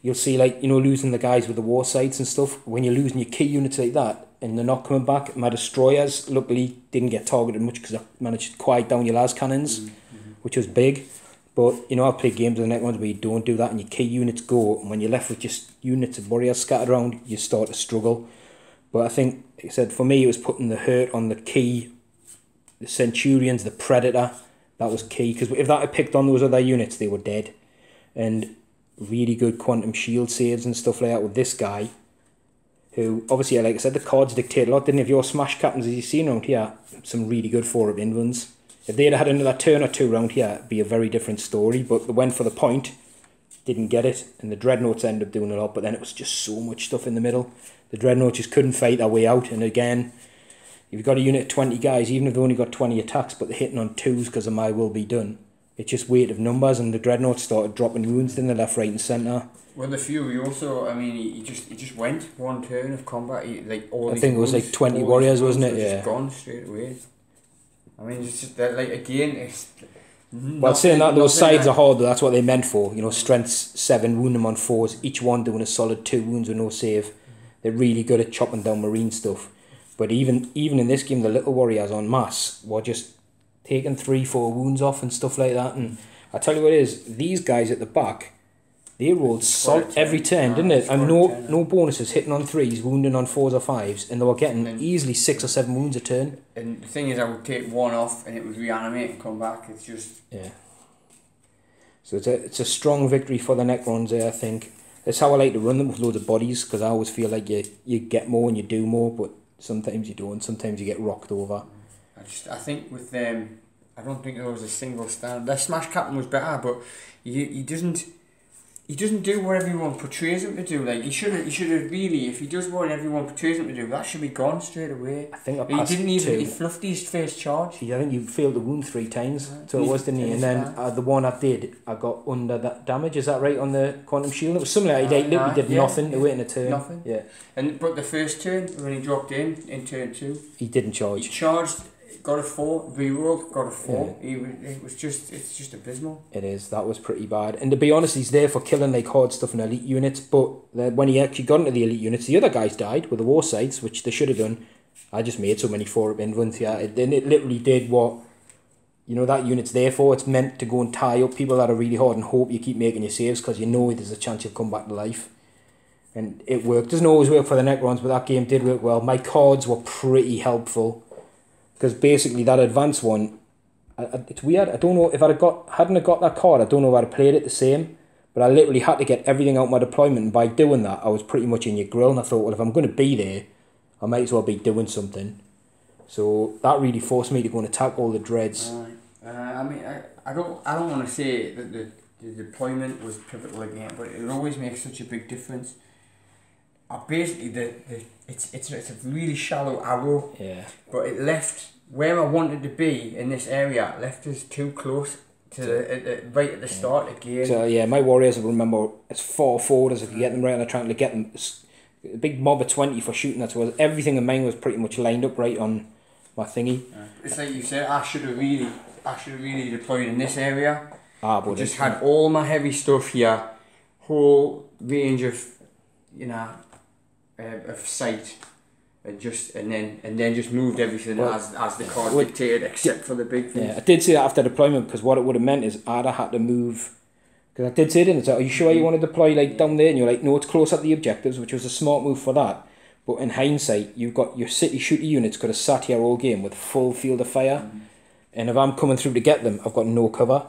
you'll see, like, you know, losing the guys with the war sites and stuff. When you're losing your key units like that and they're not coming back. My destroyers luckily didn't get targeted much because I managed to quiet down your las cannons, which was big. But, you know, I've played games with the Necrons where you don't do that and your key units go, and when you're left with just units of warriors scattered around, you start to struggle. But I think, like I said, for me it was putting the hurt on the key, the Centurions, the Predator. That was key, because if that had picked on those other units, they were dead. And really good quantum shield saves and stuff like that with this guy, who, obviously, like I said, the cards dictate a lot, didn't he? If your Smash Captains, as you've seen around here, some really good 4-up Invulns. If they'd had another turn or two round here, it'd be a very different story. But they went for the point, didn't get it, and the Dreadnoughts ended up doing a lot, but then it was just so much stuff in the middle. The Dreadnoughts just couldn't fight their way out, and again, you've got a unit of 20 guys, even if they've only got 20 attacks, but they're hitting on 2s because of my will be done. It's just weight of numbers, and the Dreadnoughts started dropping wounds in the left, right and centre. Well, the Fury also, I mean, he just went one turn of combat. Like all I think it was like 20 warriors, wasn't it? Yeah. Just gone straight away. I mean, it's just that, like, again, it's. Well, saying that, those sides are hard, that's what they're meant for. You know, strength 7, wound them on 4s, each one doing a solid 2 wounds with no save. They're really good at chopping down marine stuff. But even in this game, the little warriors en masse were just taking 3-4 wounds off and stuff like that. And I tell you what it is, these guys at the back, they rolled solid every turn, didn't it? And no bonuses, hitting on 3s, wounding on 4s or 5s, and they were getting easily 6 or 7 wounds a turn. And the thing is, I would take one off and it would reanimate and come back. It's just... Yeah. So it's a strong victory for the Necrons there, I think. That's how I like to run them, with loads of bodies, because I always feel like you get more and you do more, but sometimes you don't, sometimes you get rocked over. I think with them, I don't think there was a single stand. Their Smash Captain was better, but he doesn't do what everyone portrays him to do. Like he should have really, if he does what everyone portrays him to do, that should be gone straight away. I think he fluffed his first charge. Yeah, I think you failed the wound 3 times, so it was, didn't he? And then the one I did, I got under that damage. Is that right, on the Quantum Shield? It was something like he literally did nothing to wait in a turn. Nothing. Yeah. But the first turn when he dropped in turn 2, he didn't charge. He charged. Got a 4, rerolled, got a 4. Yeah. It's just abysmal. It is. That was pretty bad. And to be honest, he's there for killing like hard stuff in elite units. But when he actually got into the elite units, the other guys died with the war sites, which they should have done. I just made so many 4-up invulns here. It literally did what, you know, that unit's there for. It's meant to go and tie up people that are really hard and hope you keep making your saves, because you know there's a chance you'll come back to life. And it worked. It doesn't always work for the Necrons, but that game did work well. My cards were pretty helpful. Because basically that advanced one, it's weird. I don't know if hadn't got that card. I don't know if I'd have played it the same. But I literally had to get everything out my deployment, and by doing that, I was pretty much in your grill. And I thought, well, if I'm going to be there, I might as well be doing something. So that really forced me to go and attack all the dreads. I mean, I don't want to say that the deployment was pivotal again, but it always makes such a big difference. Basically, it's a really shallow arrow. Yeah. But it left where I wanted to be in this area. Left us too close to right at the start again. So yeah, my warriors, I remember, as far forward as I could get them right, and I'm trying to get them a big mob of 20 for shooting. That was everything in mine was pretty much lined up right on my thingy. It's like you said. I should have really deployed in this area. But just had all my heavy stuff here, whole range of, of sight, and then just moved everything as the card dictated, except for the big things. Yeah, I did say that after deployment, because what it would have meant is I'd have had to move. Because I did say it, and it's like, are you sure you want to deploy like down there? And you're like, no, it's close at the objectives, which was a smart move for that. But in hindsight, you've got your city shooter units could have sat here all game with full field of fire, and if I'm coming through to get them, I've got no cover.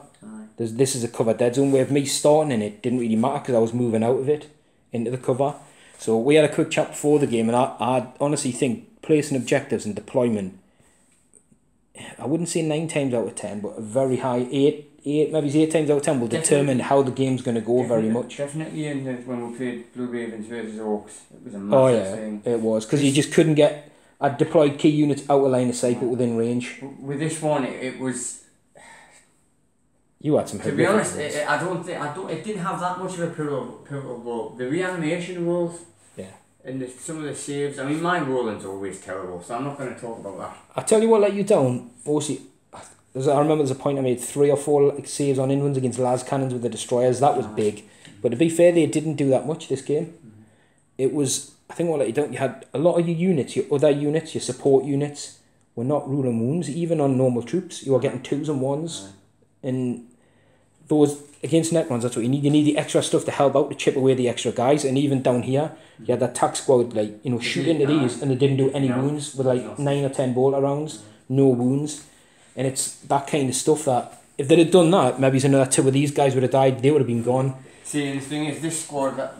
This is a cover dead zone. Where me starting in it didn't really matter, because I was moving out of it into the cover. So we had a quick chat before the game, and I honestly think placing objectives and deployment, I wouldn't say 9 times out of 10, but a very high 8, maybe 8 times out of 10 will determine how the game's going to go very much. Definitely when we played Blue Ravens versus Orcs, it was a massive thing. It was, because you just couldn't get... I deployed key units out of line of sight, but within range. With this one, it was... You had some... To be honest, it didn't have that much of a pivotal role. The reanimation rules... And some of the saves, I mean, my rolling's always terrible, so I'm not going to talk about that. I tell you what let you down, mostly, I remember there's a point I made 3 or 4 saves on invulns against las cannons with the destroyers. That was big. But to be fair, they didn't do that much this game. It was, I think what let you down, you had a lot of your units, your other units, your support units, were not ruling wounds, even on normal troops. You were getting 2s and 1s. And those, against Necrons, that's what you need. You need the extra stuff to help out to chip away the extra guys. And even down here, you had that attack squad, like, shoot into these, and they didn't do any wounds with like 9 or 10 bolt rounds, no wounds. And it's that kind of stuff that, if they'd have done that, maybe another 2 of these guys would have died, they would have been gone. See, and the thing is, the squad that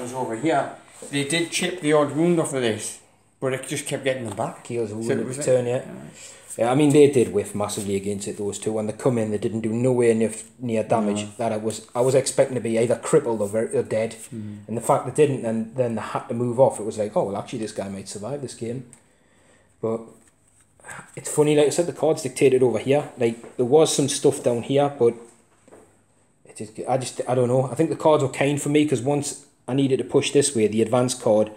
was over here, they did chip the odd wound off of this, but it just kept getting them back. Kills a wound at the turn, yeah. Yeah, I mean, they did whiff massively against it, those two. When they come in, they didn't do nowhere near damage that I was expecting to be either crippled or dead. And the fact they didn't, and then they had to move off, it was like, oh, well, actually, this guy might survive this game. But it's funny, like I said, the cards dictated over here. Like, there was some stuff down here, but I don't know. I think the cards were kind for me, because once I needed to push this way, the advanced card,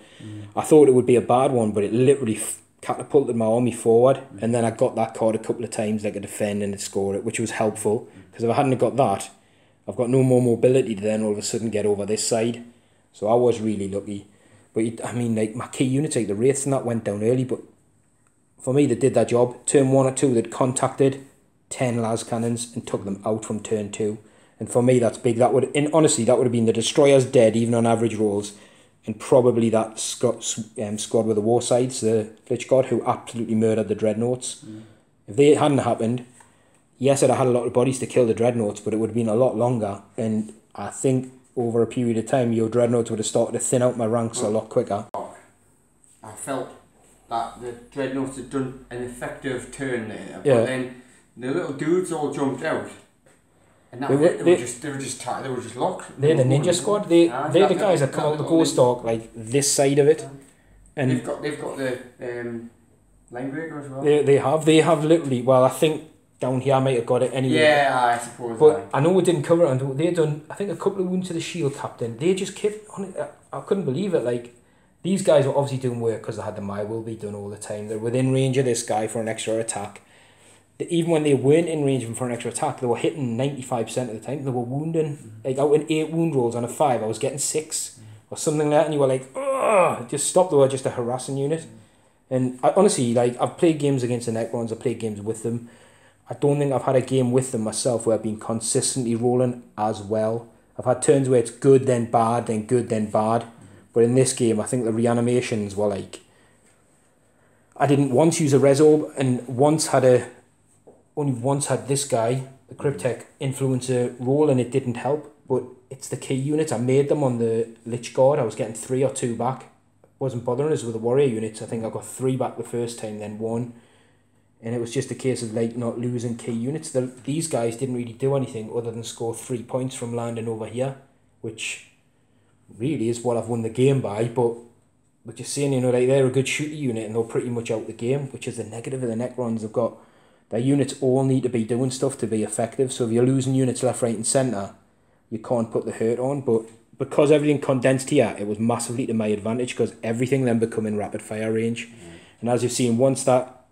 I thought it would be a bad one, but it literally catapulted my army forward, and then I got that card a couple of times, like a defend and a score it, which was helpful, because if I hadn't got that, I've got no more mobility to then all of a sudden get over this side. So I was really lucky. But I mean, like, my key units, like the Wraiths and that, went down early, but for me, they did their job. Turn 1 or 2, they'd contacted 10 las cannons and took them out from turn 2. And for me, that's big. Honestly, that would have been the Destroyers dead, even on average rolls. And probably that squad with the war sides, the Lich God, who absolutely murdered the Dreadnoughts. If they hadn't happened, yes, I'd have had a lot of bodies to kill the Dreadnoughts, but it would have been a lot longer. And I think over a period of time, your Dreadnoughts would have started to thin out my ranks a lot quicker. I felt that the Dreadnoughts had done an effective turn there, but then the little dudes all jumped out. And that they were just locked. They're the ninja squad. They're the guys that come out the ghost arc, like this side of it. And they've got the line breaker as well. They have literally. Well, I think down here I might have got it anyway. Yeah, I suppose. But I know we didn't cover it, and they done, I think, a couple of wounds to the shield captain. They just kept on it. I couldn't believe it. Like, these guys were obviously doing work because they had the My Will Be done all the time. They're within range of this guy for an extra attack. Even when they weren't in range of him for an extra attack, they were hitting 95% of the time. They were wounding. Like, out in 8 wound rolls on a 5, I was getting 6 or something like that, and you were like, ugh, just stop. They were just a harassing unit. And I, honestly, like, I've played games against the Necrons, I've played games with them. I don't think I've had a game with them myself where I've been consistently rolling as well. I've had turns where it's good, then bad, then good, then bad. But in this game, I think the reanimations were like... I didn't once use a res orb, and only once had this guy, the Cryptek, influencer roll, and it didn't help. But it's the key units. I made them on the Lich Guard. I was getting 3 or 2 back. Wasn't bothering us with the warrior units. I think I got 3 back the first time, then 1. And it was just a case of like not losing key units. These guys didn't really do anything other than score 3 points from landing over here, which really is what I've won the game by. But just saying, you know, like, they're a good shooter unit and they're pretty much out the game, which is the negative of the Necrons. They've got their units all need to be doing stuff to be effective. So if you're losing units left, right, and centre, you can't put the hurt on. But because everything condensed here, it was massively to my advantage because everything then become in rapid fire range. And as you've seen, once that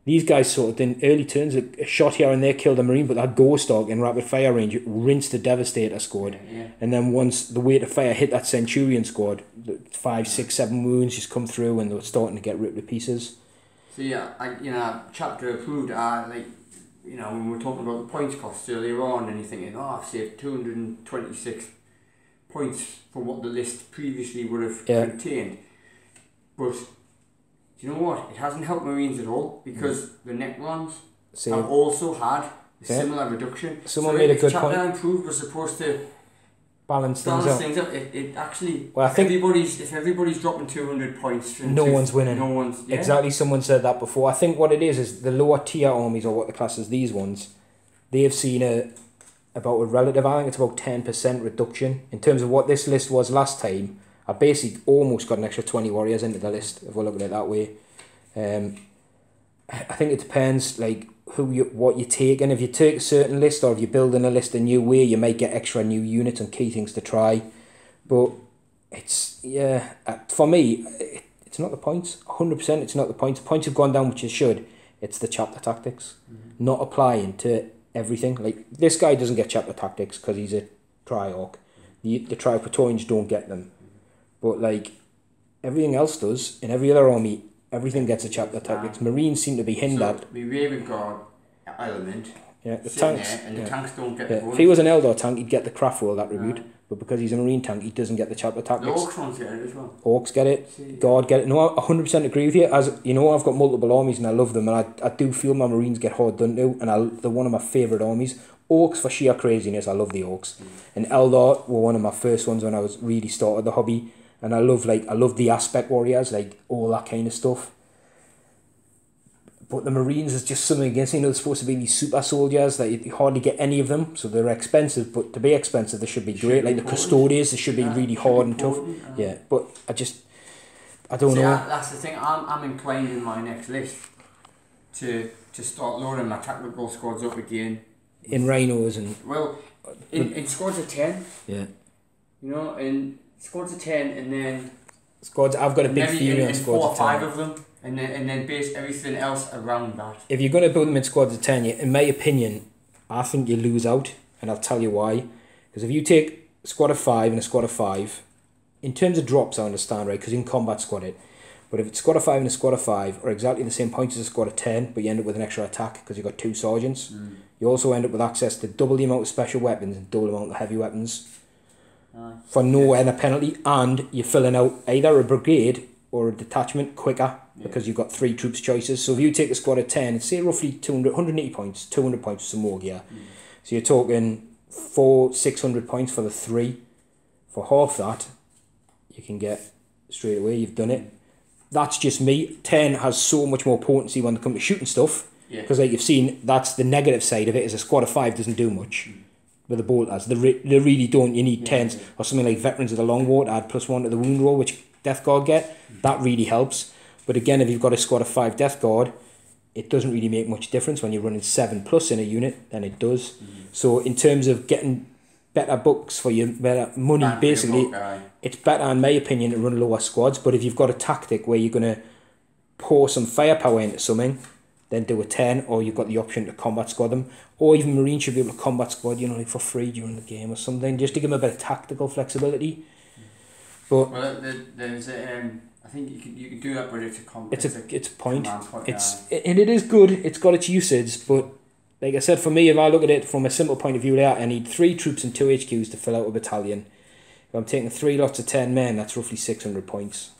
these guys sort of in early turns, a shot here and there killed a Marine, but that Ghost Dog in rapid fire range rinsed the Devastator squad. Yeah. And then once the weight of fire hit that Centurion squad, 5, 6, 7 wounds just come through and they were starting to get ripped to pieces. So yeah, chapter approved, when we were talking about the points costs earlier on, and you're thinking, I've saved 226 points from what the list previously would have contained. But do you know what? It hasn't helped Marines at all because the Necrons have also had a similar reduction. Someone made a good point. Chapter improved was supposed to balance things out. It actually, well, I think if everybody's dropping 200 points, no one's winning. No one's exactly. Someone said that before. I think what it is the lower tier armies, or what the classes these ones, they've seen about a relative. I think it's about 10% reduction in terms of what this list was last time. I basically almost got an extra 20 warriors into the list, if we're looking at it that way. I think it depends, like, what you're taking. If you take a certain list, or if you're building a list a new way, you might get extra new units and key things to try. But it's, for me, it's not the points. 100% it's not the points. The points have gone down, which it should. It's the chapter tactics. Not applying to everything. Like, this guy doesn't get chapter tactics because he's a Triarch. The Tri-Praetorians don't get them. But, like, everything else does. In every other army, everything gets a chapter tactics. Marines seem to be hindered. So, the Raven Guard element, the tanks, there, and the tanks don't get the bonus. If he was an Eldar tank, he'd get the craft roll attribute. But because he's a Marine tank, he doesn't get the chapter tactics. The Orcs get it as well. Orcs get it. Guard get it. No, I 100% agree with you. As you know, I've got multiple armies and I love them, and I do feel my Marines get hard done to, and they're one of my favourite armies. Orcs for sheer craziness. I love the Orcs. And Eldar were one of my first ones when I was really started the hobby. And I love the aspect warriors, like all that kind of stuff. But the Marines is just something against, you know, they're supposed to be these super soldiers that you hardly get any of them, so they're expensive, but to be expensive, they should be great. Like the custodians, they should be really hard and tough. Yeah, but I don't know. That's the thing, I'm inclined in my next list to start loading my tactical squads up again. In rhinos and... Well, in squads of 10. Yeah. You know, in squads of 10 and then... Squads, I've got a big theory on squads of 10. 4 or 5 of them. And then base everything else around that. If you're going to build them in squads of 10, in my opinion, I think you lose out, and I'll tell you why. Because if you take a squad of 5 and a squad of 5, in terms of drops, I understand, right? Because you can combat squad it. But if it's squad of 5 and a squad of 5 are exactly the same points as a squad of 10, but you end up with an extra attack because you've got 2 sergeants, you also end up with access to double the amount of special weapons and double the amount of heavy weapons for no other penalty, and you're filling out either a brigade or a detachment quicker because you've got 3 troops choices. So if you take a squad of 10, it's say roughly 180 points, 200 points for some more gear. So you're talking 600 points for the 3. For half that, you can get straight away, you've done it. That's just me. 10 has so much more potency when it comes to shooting stuff. Because like you've seen, that's the negative side of it, is a squad of 5 doesn't do much. With the bolters, they really don't. You need 10s or something like Veterans of the Long War to add +1 to the wound roll, which Death Guard get. That really helps. But again, if you've got a squad of 5 Death Guard, it doesn't really make much difference when you're running 7+ in a unit than it does. So in terms of getting better bucks for your better money, basically, it's better in my opinion to run lower squads. But if you've got a tactic where you're going to pour some firepower into something, then do a 10, or you've got the option to combat squad them, or even Marines should be able to combat squad, you know, like for free during the game or something, just to give them a bit of tactical flexibility. But well, there's I think you can do that, but it's a point. And it is good. It's got its usage, but like I said, for me, if I look at it from a simple point of view, I need 3 troops and 2 HQs to fill out a battalion. If I'm taking 3 lots of 10 men, that's roughly 600 points.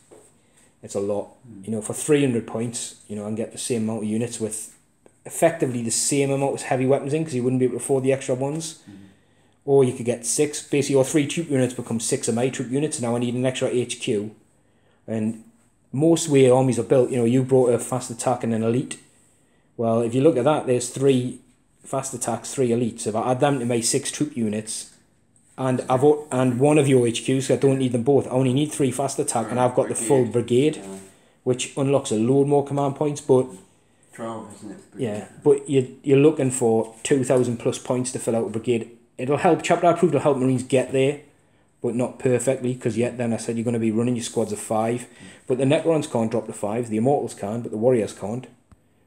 It's a lot. You know, for 300 points, you know, I can get the same amount of units with effectively the same amount of heavy weapons in, because you wouldn't be able to afford the extra ones. Or you could get 6. Basically, your 3 troop units become 6 of my troop units. Now I need an extra HQ. And most way armies are built, you know, you brought a fast attack and an elite. Well, if you look at that, there's 3 fast attacks, 3 elites. If I add them to my 6 troop units, and one of your HQs, so I don't need them both. I only need 3 fast attack, and I've got the full brigade, which unlocks a load more command points. But 12, isn't it? Yeah, but you're looking for 2,000+ points to fill out a brigade. It'll help. Chapter Approved will help Marines get there, but not perfectly, because then I said you're going to be running your squads of 5. But the Necrons can't drop to 5. The Immortals can, but the Warriors can't.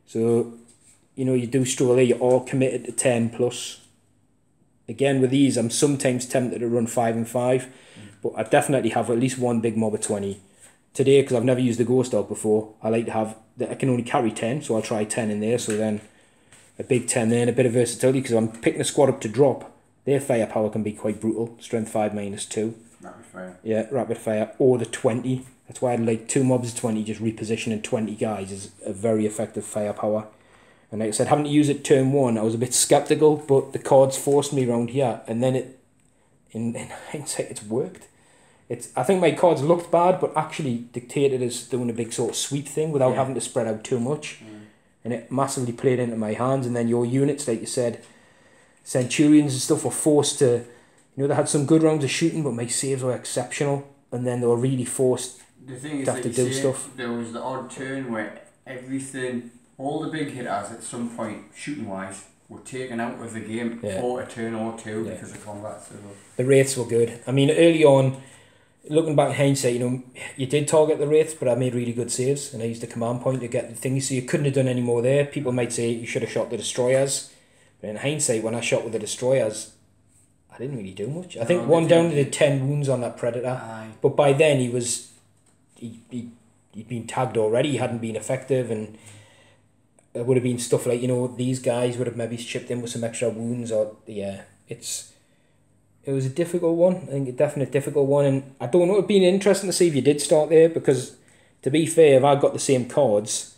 So, you know, you do struggle there. You're all committed to 10+. Again, with these, I'm sometimes tempted to run 5 and 5, but I definitely have at least one big mob of 20. Today, because I've never used the Ghost Dog before, I like to have... I can only carry 10, so I'll try 10 in there. So then a big 10 there and a bit of versatility, because I'm picking a squad up to drop. Their firepower can be quite brutal. Strength 5 -2. Rapid fire. Yeah, rapid fire. Or the 20. That's why I'd like 2 mobs of 20, just repositioning 20 guys is a very effective firepower. And like I said, having to use it turn 1, I was a bit sceptical, but the cards forced me around here. And then in hindsight, it's worked. I think my cards looked bad, but actually Dictator is doing a big sort of sweep thing without having to spread out too much. And it massively played into my hands. And then your units, like you said, Centurions and stuff were forced to, you know, they had some good rounds of shooting, but my saves were exceptional. And then they were really forced to have to do stuff. There was the odd turn where everything, all the big hitters at some point, shooting-wise, were taken out of the game for a turn or 2 because of combat. So the Wraiths were good. I mean, early on, looking back in hindsight, you know, you did target the Wraiths, but I made really good saves, and I used the command point to get the thing, so you couldn't have done any more there. People might say you should have shot the Destroyers, but in hindsight, when I shot with the Destroyers, I didn't really do much. I think one down did 10 wounds on that Predator, but by then he'd been tagged already, he hadn't been effective, and it would have been stuff like, you know, these guys would have maybe chipped in with some extra wounds, or it was a difficult one. I think a definite difficult one, and I don't know, it'd been interesting to see if you did start there, because to be fair, if I got the same cards,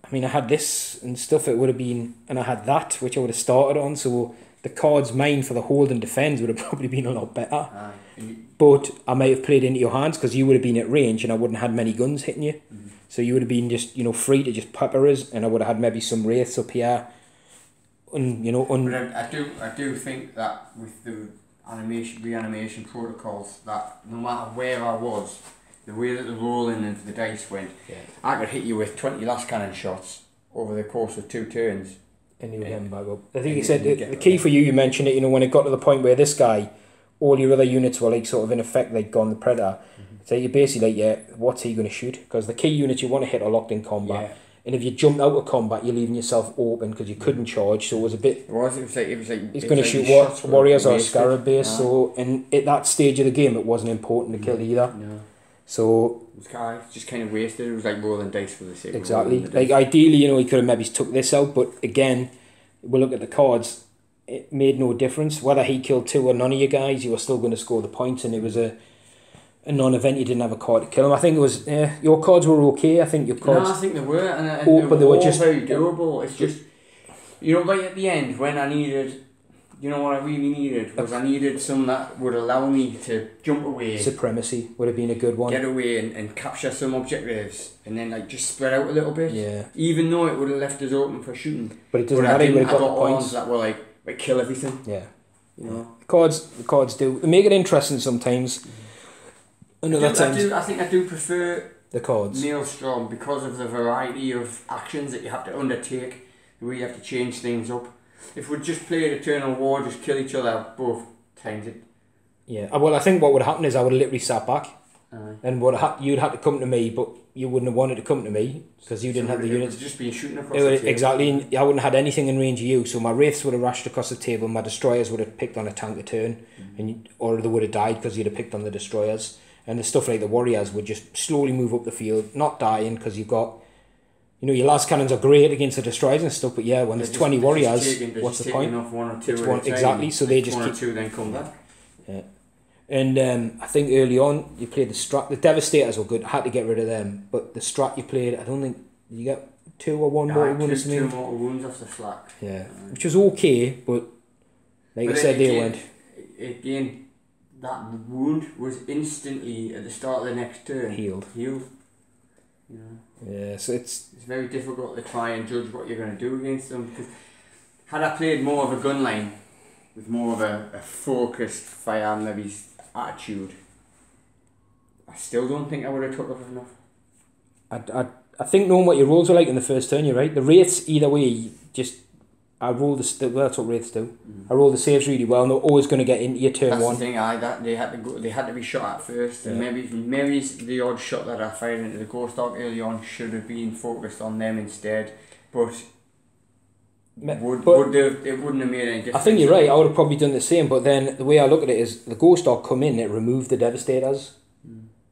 I mean, I had this and stuff, it would have been, and I had that, which I would have started on, so the cards mine for the hold and defend would have probably been a lot better. But I might have played into your hands, because you would have been at range and I wouldn't have had many guns hitting you. So you would have been just, free to just pepper us, and I would have had maybe some wraiths up here. But I do think that with the reanimation protocols, that no matter where I was, the way that the rolling and the dice went, I could hit you with 20 last cannon shots over the course of 2 turns. And you were getting back up. I think you said the key for you mentioned it, when it got to the point where this guy, all your other units were like sort of in effect like gone the Predator. So you're basically like, what's he going to shoot? Because the key units you want to hit are locked in combat. Yeah. And if you jumped out of combat, you're leaving yourself open because you couldn't charge. So it was a bit. It was like he's going to shoot warriors or scarab base. Yeah. So and at that stage of the game, it wasn't important to kill either. No. So it was just kind of wasted. It was like rolling dice for the sake. Exactly. Of like ideally, he could have maybe took this out, but again, we'll look at the cards. It made no difference whether he killed 2 or none of you guys. You were still going to score the points, and it was a non-event. You didn't have a card to kill him. I think it was your cards were okay. I think your cards. No, I think they were, and but they were just very doable. It's just right at the end when I needed, what I really needed was I needed some that would allow me to jump away. Supremacy would have been a good one. Get away and capture some objectives, and then like just spread out a little bit. Yeah. Even though it would have left us open for shooting. But it doesn't matter. I got the points that were like kill everything. Yeah. The cards do. They make it interesting sometimes. I think I do prefer the cards. Maelstrom because of the variety of actions that you have to undertake, the way you have to change things up. If we just played Eternal War, just kill each other both times it. Yeah, well, I think what would happen is I would have literally sat back, and you'd have to come to me, but you wouldn't have wanted to come to me because you didn't have the units. It would just be shooting across the table. Exactly, and I wouldn't have had anything in range of you, so my wraiths would have rushed across the table, my destroyers would have picked on a tank a turn, or they would have died because you'd have picked on the destroyers. And the stuff like the warriors would just slowly move up the field, not dying because you've got, your last cannons are great against the destroyers and stuff. But when there's 20 warriors, what's the point? Off 1 or 2 exactly. So they just 1 or 2 then come back. Yeah, and I think early on you played the strat. The devastators were good. I had to get rid of them, but the strat you played, I don't think you get 2 or 1 mortal wound or something. 2 mortal wounds off the flak. Yeah, which was okay, but I said, they went again. That wound was instantly at the start of the next turn healed. Yeah, so it's very difficult to try and judge what you're going to do against them. Because had I played more of a gun line with more of a focused fire maybe attitude, I still don't think I would have took off enough. I think knowing what your rolls were like in the first turn, you're right. The wraiths either way, I roll that's what wraiths do. I roll the saves really well, and they're always going to get into your turn. That's 1. The thing. They had to be shot at first, and maybe the odd shot that I fired into the ghost dog early on should have been focused on them instead. But it wouldn't have made any difference. I think you're right. I would have probably done the same, but then the way I look at it is the ghost dog come in, it removed the devastators.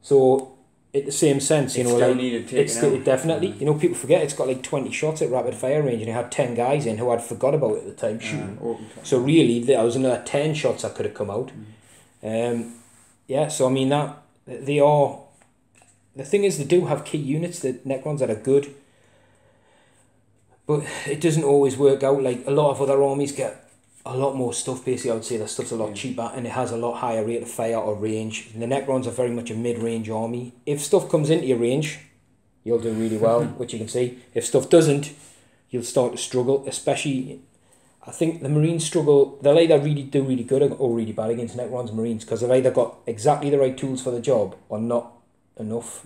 So in the same sense, it definitely, people forget it's got like 20 shots at rapid fire range, and it had 10 guys in who I'd forgot about at the time shooting. So really, there was another 10 shots that could have come out. So I mean that they are. The thing is, they do have key units, the Necrons, that are good, but it doesn't always work out. Like a lot of other armies get a lot more stuff. Basically, I would say their stuff's a lot cheaper, and it has a lot higher rate of fire or range. And the Necrons are very much a mid-range army. If stuff comes into your range, you'll do really well, which you can see. If stuff doesn't, you'll start to struggle. Especially, I think the Marines struggle. They'll either really do really good or really bad against Necrons and Marines because they've either got exactly the right tools for the job or not enough.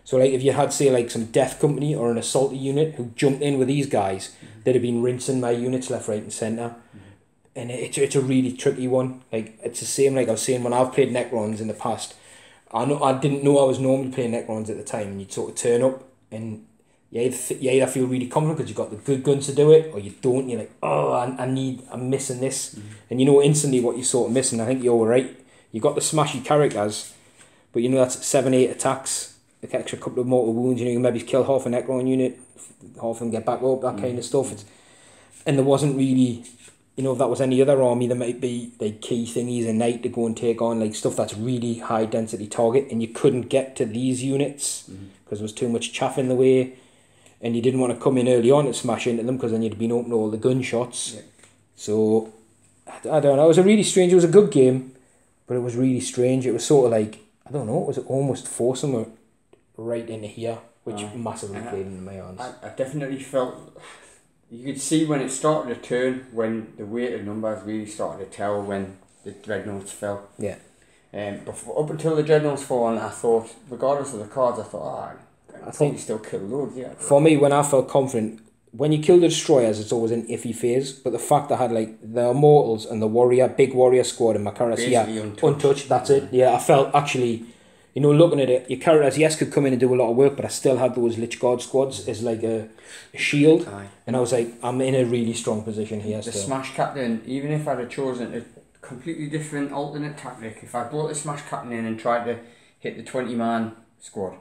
So like if you had say like some death company or an assaulty unit who jumped in with these guys, they'd have been rinsing my units left, right and centre. And it's a really tricky one. Like it's the same like I was saying when I've played Necrons in the past. I didn't know I was normally playing Necrons at the time, and you'd sort of turn up and you either feel really confident because you've got the good guns to do it, or you don't. You're like, I'm missing this, and instantly what you're sort of missing. I think you're right. You got the smashy characters, but that's 7-8 attacks, like extra couple of mortal wounds. You can maybe kill half a Necron unit, half of them get back up, that kind of stuff. And there wasn't really. If that was any other army, there might be like key thingies a night to go and take on like stuff that's really high density target, and you couldn't get to these units because there was too much chaff in the way, and you didn't want to come in early on and smash into them because then you'd been open to all the gunshots. So I don't know. It was it was a good game, but it was really strange. It was sort of like, I don't know, it was almost forcing it right into here. which massively played into my hands. I definitely felt, you could see when it started to turn, when the weighted numbers really started to tell when the dreadnoughts fell. Yeah. Up until the dreadnoughts fall, I thought, regardless of the cards, I thought, I think you still kill loads, yeah. For me, when I felt confident, when you kill the destroyers, it's always an iffy phase. But the fact I had like the Immortals and the big warrior squad in my characters, untouched. That's it. Yeah, I felt actually, you know, looking at it, your characters, yes, could come in and do a lot of work, but I still had those Lich Guard squads as like a shield. Aye. And I was like, I'm in a really strong position here. The Smash Captain, even if I'd have chosen a completely different alternate tactic, if I brought the Smash Captain in and tried to hit the 20-man squad,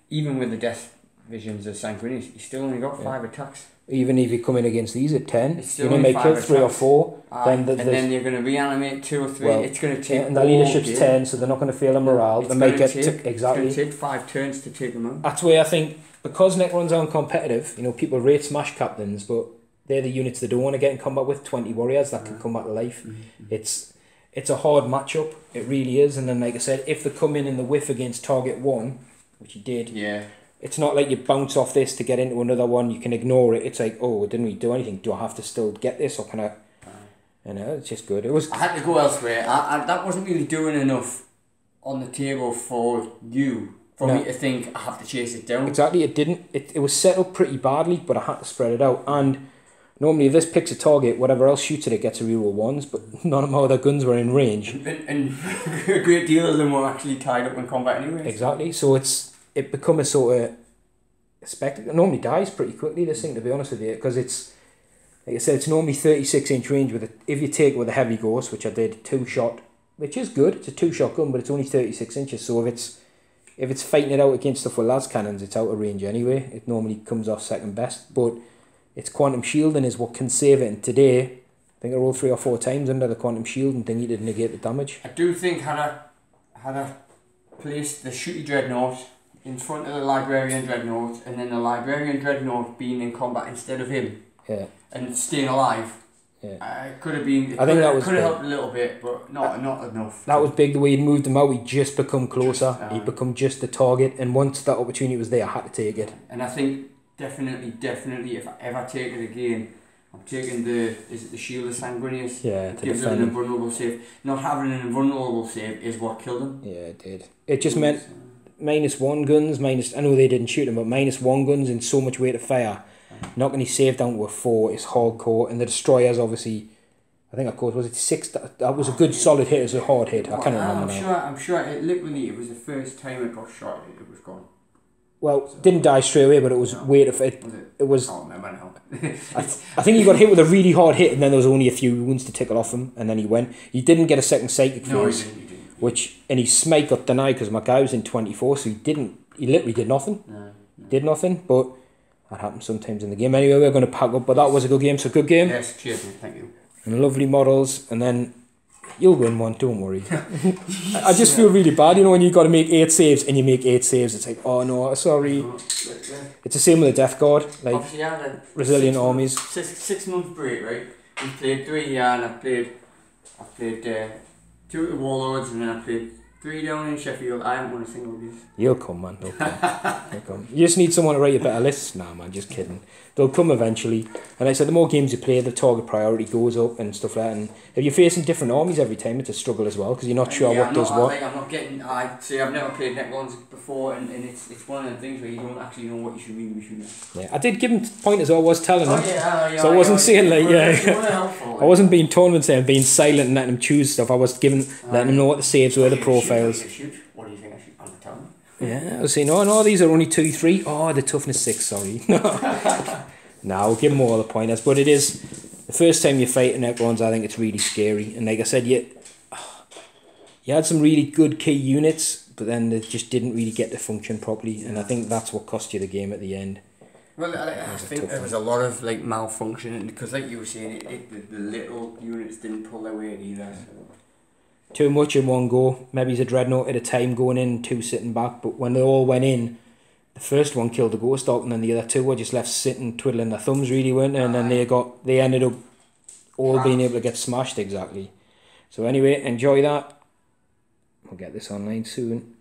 even with the Death Visions of Sanguinius, you still only got 5 attacks. Even if you come in against these at 10, you're going to make kill 3 or 4. Then you're going to reanimate 2 or 3. Well, it's going to take. And the leadership's 10, so they're not going to feel the morale. They make it exactly. It's going to take 5 turns to take them out. That's where I think, because Necrons aren't competitive, you know, people rate Smash Captains, but they're the units they don't want to get in combat with. 20 warriors that can come back to life. It's a hard matchup. It really is. And then, like I said, if they come in the whiff against target 1, which he did. Yeah. It's not like you bounce off this to get into another one. You can ignore it. It's like, oh, didn't we do anything? Do I have to still get this, or can I? You know, it's just good. I had to go elsewhere. That wasn't really doing enough on the table for you, me to think I have to chase it down. Exactly, it didn't. It was set up pretty badly, but I had to spread it out. And normally, if this picks a target, whatever else shoots at it gets a reroll 1s, but none of my other guns were in range. And a great deal of them were actually tied up in combat anyway. Exactly. So it become a sort of spectacle. It normally dies pretty quickly, this thing, to be honest with you, because it's, like I said, it's normally 36-inch range with it. If you take it with a heavy ghost, which I did, 2-shot, which is good. It's a 2-shot gun, but it's only 36 inches. So if it's fighting it out against stuff with las cannons, it's out of range anyway. It normally comes off second best, but its quantum shielding is what can save it. And today, I think I rolled 3 or 4 times under the quantum shielding thing to negate the damage. I do think had I placed the shooty dreadnought in front of the librarian dreadnought, and then the librarian dreadnought being in combat instead of him, and staying alive, it could have been. I think that could have helped a little bit, but not enough. That was big. The way he'd moved him out, he'd just become closer. He'd become just the target, and once that opportunity was there, I had to take it. And I think definitely, if I ever take it again, I'm taking the Shield of Sanguinius. Yeah, it gives it an invulnerable save. Not having an invulnerable save is what killed him. Yeah, it did. It just meant -1 guns, I know they didn't shoot him, but -1 guns and so much weight of fire. Knocking his save down to a 4 is hardcore, and the destroyers obviously, I think was it 6? That was a good solid hit, it was a hard hit. I can't remember now. I'm sure it was the first time it got shot, it was gone. Well, didn't die straight away, but it was weight of it. It was. I don't remember now. I think he got hit with a really hard hit, and then there was only a few wounds to tickle off him, and then he went. He didn't get a second psychic phase. No, he didn't. And his smite got denied because my guy was in 24, so he literally did nothing. No. Did nothing, but that happens sometimes in the game. Anyway, we're going to pack up, but that was a good game, so good game. Yes, cheers, thank you. And lovely models, and then you'll win one, don't worry. I just feel really bad, you know, when you've got to make 8 saves, and you make 8 saves, it's like, oh no, sorry. It's the same with the Death Guard, like resilient armies. 6 month break, right? We played 3 here, and I played 2 at the Warlords, and then I played 3 down in Sheffield. I haven't won a single of these. You'll come, man. They'll come. You just need someone to write you better lists. Nah, man, just kidding. They'll come eventually. And like I said, the more games you play, the target priority goes up and stuff like that. And if you're facing different armies every time, it's a struggle as well, because you're not sure what does what. I'm not getting. I've never played Necrons before, and it's one of the things where you don't actually know what you should read and what you should know. Yeah, I did give him pointers. I was telling him. Yeah, so I wasn't saying I wasn't being tournament saying being silent and letting him choose stuff. I was letting him know what the saves were, the profiles. What do you think I should tell him? Yeah, I was saying, no, these are only 2, 3. Oh, the toughness 6, sorry. No, I'll give them all the pointers. But it is, the first time you fight Necrons, I think it's really scary. And like I said, you had some really good key units, but then they just didn't really get to function properly. And I think that's what cost you the game at the end. Well, I think there was a lot of malfunction, because like you were saying, the little units didn't pull their weight either. So. Too much in one go. Maybe it's a dreadnought at a time going in, 2 sitting back. But when they all went in, the first one killed the ghost dog, and then the other 2 were just left sitting, twiddling their thumbs, really, weren't they? And then they ended up all being able to get smashed, exactly. So anyway, enjoy that. We'll get this online soon.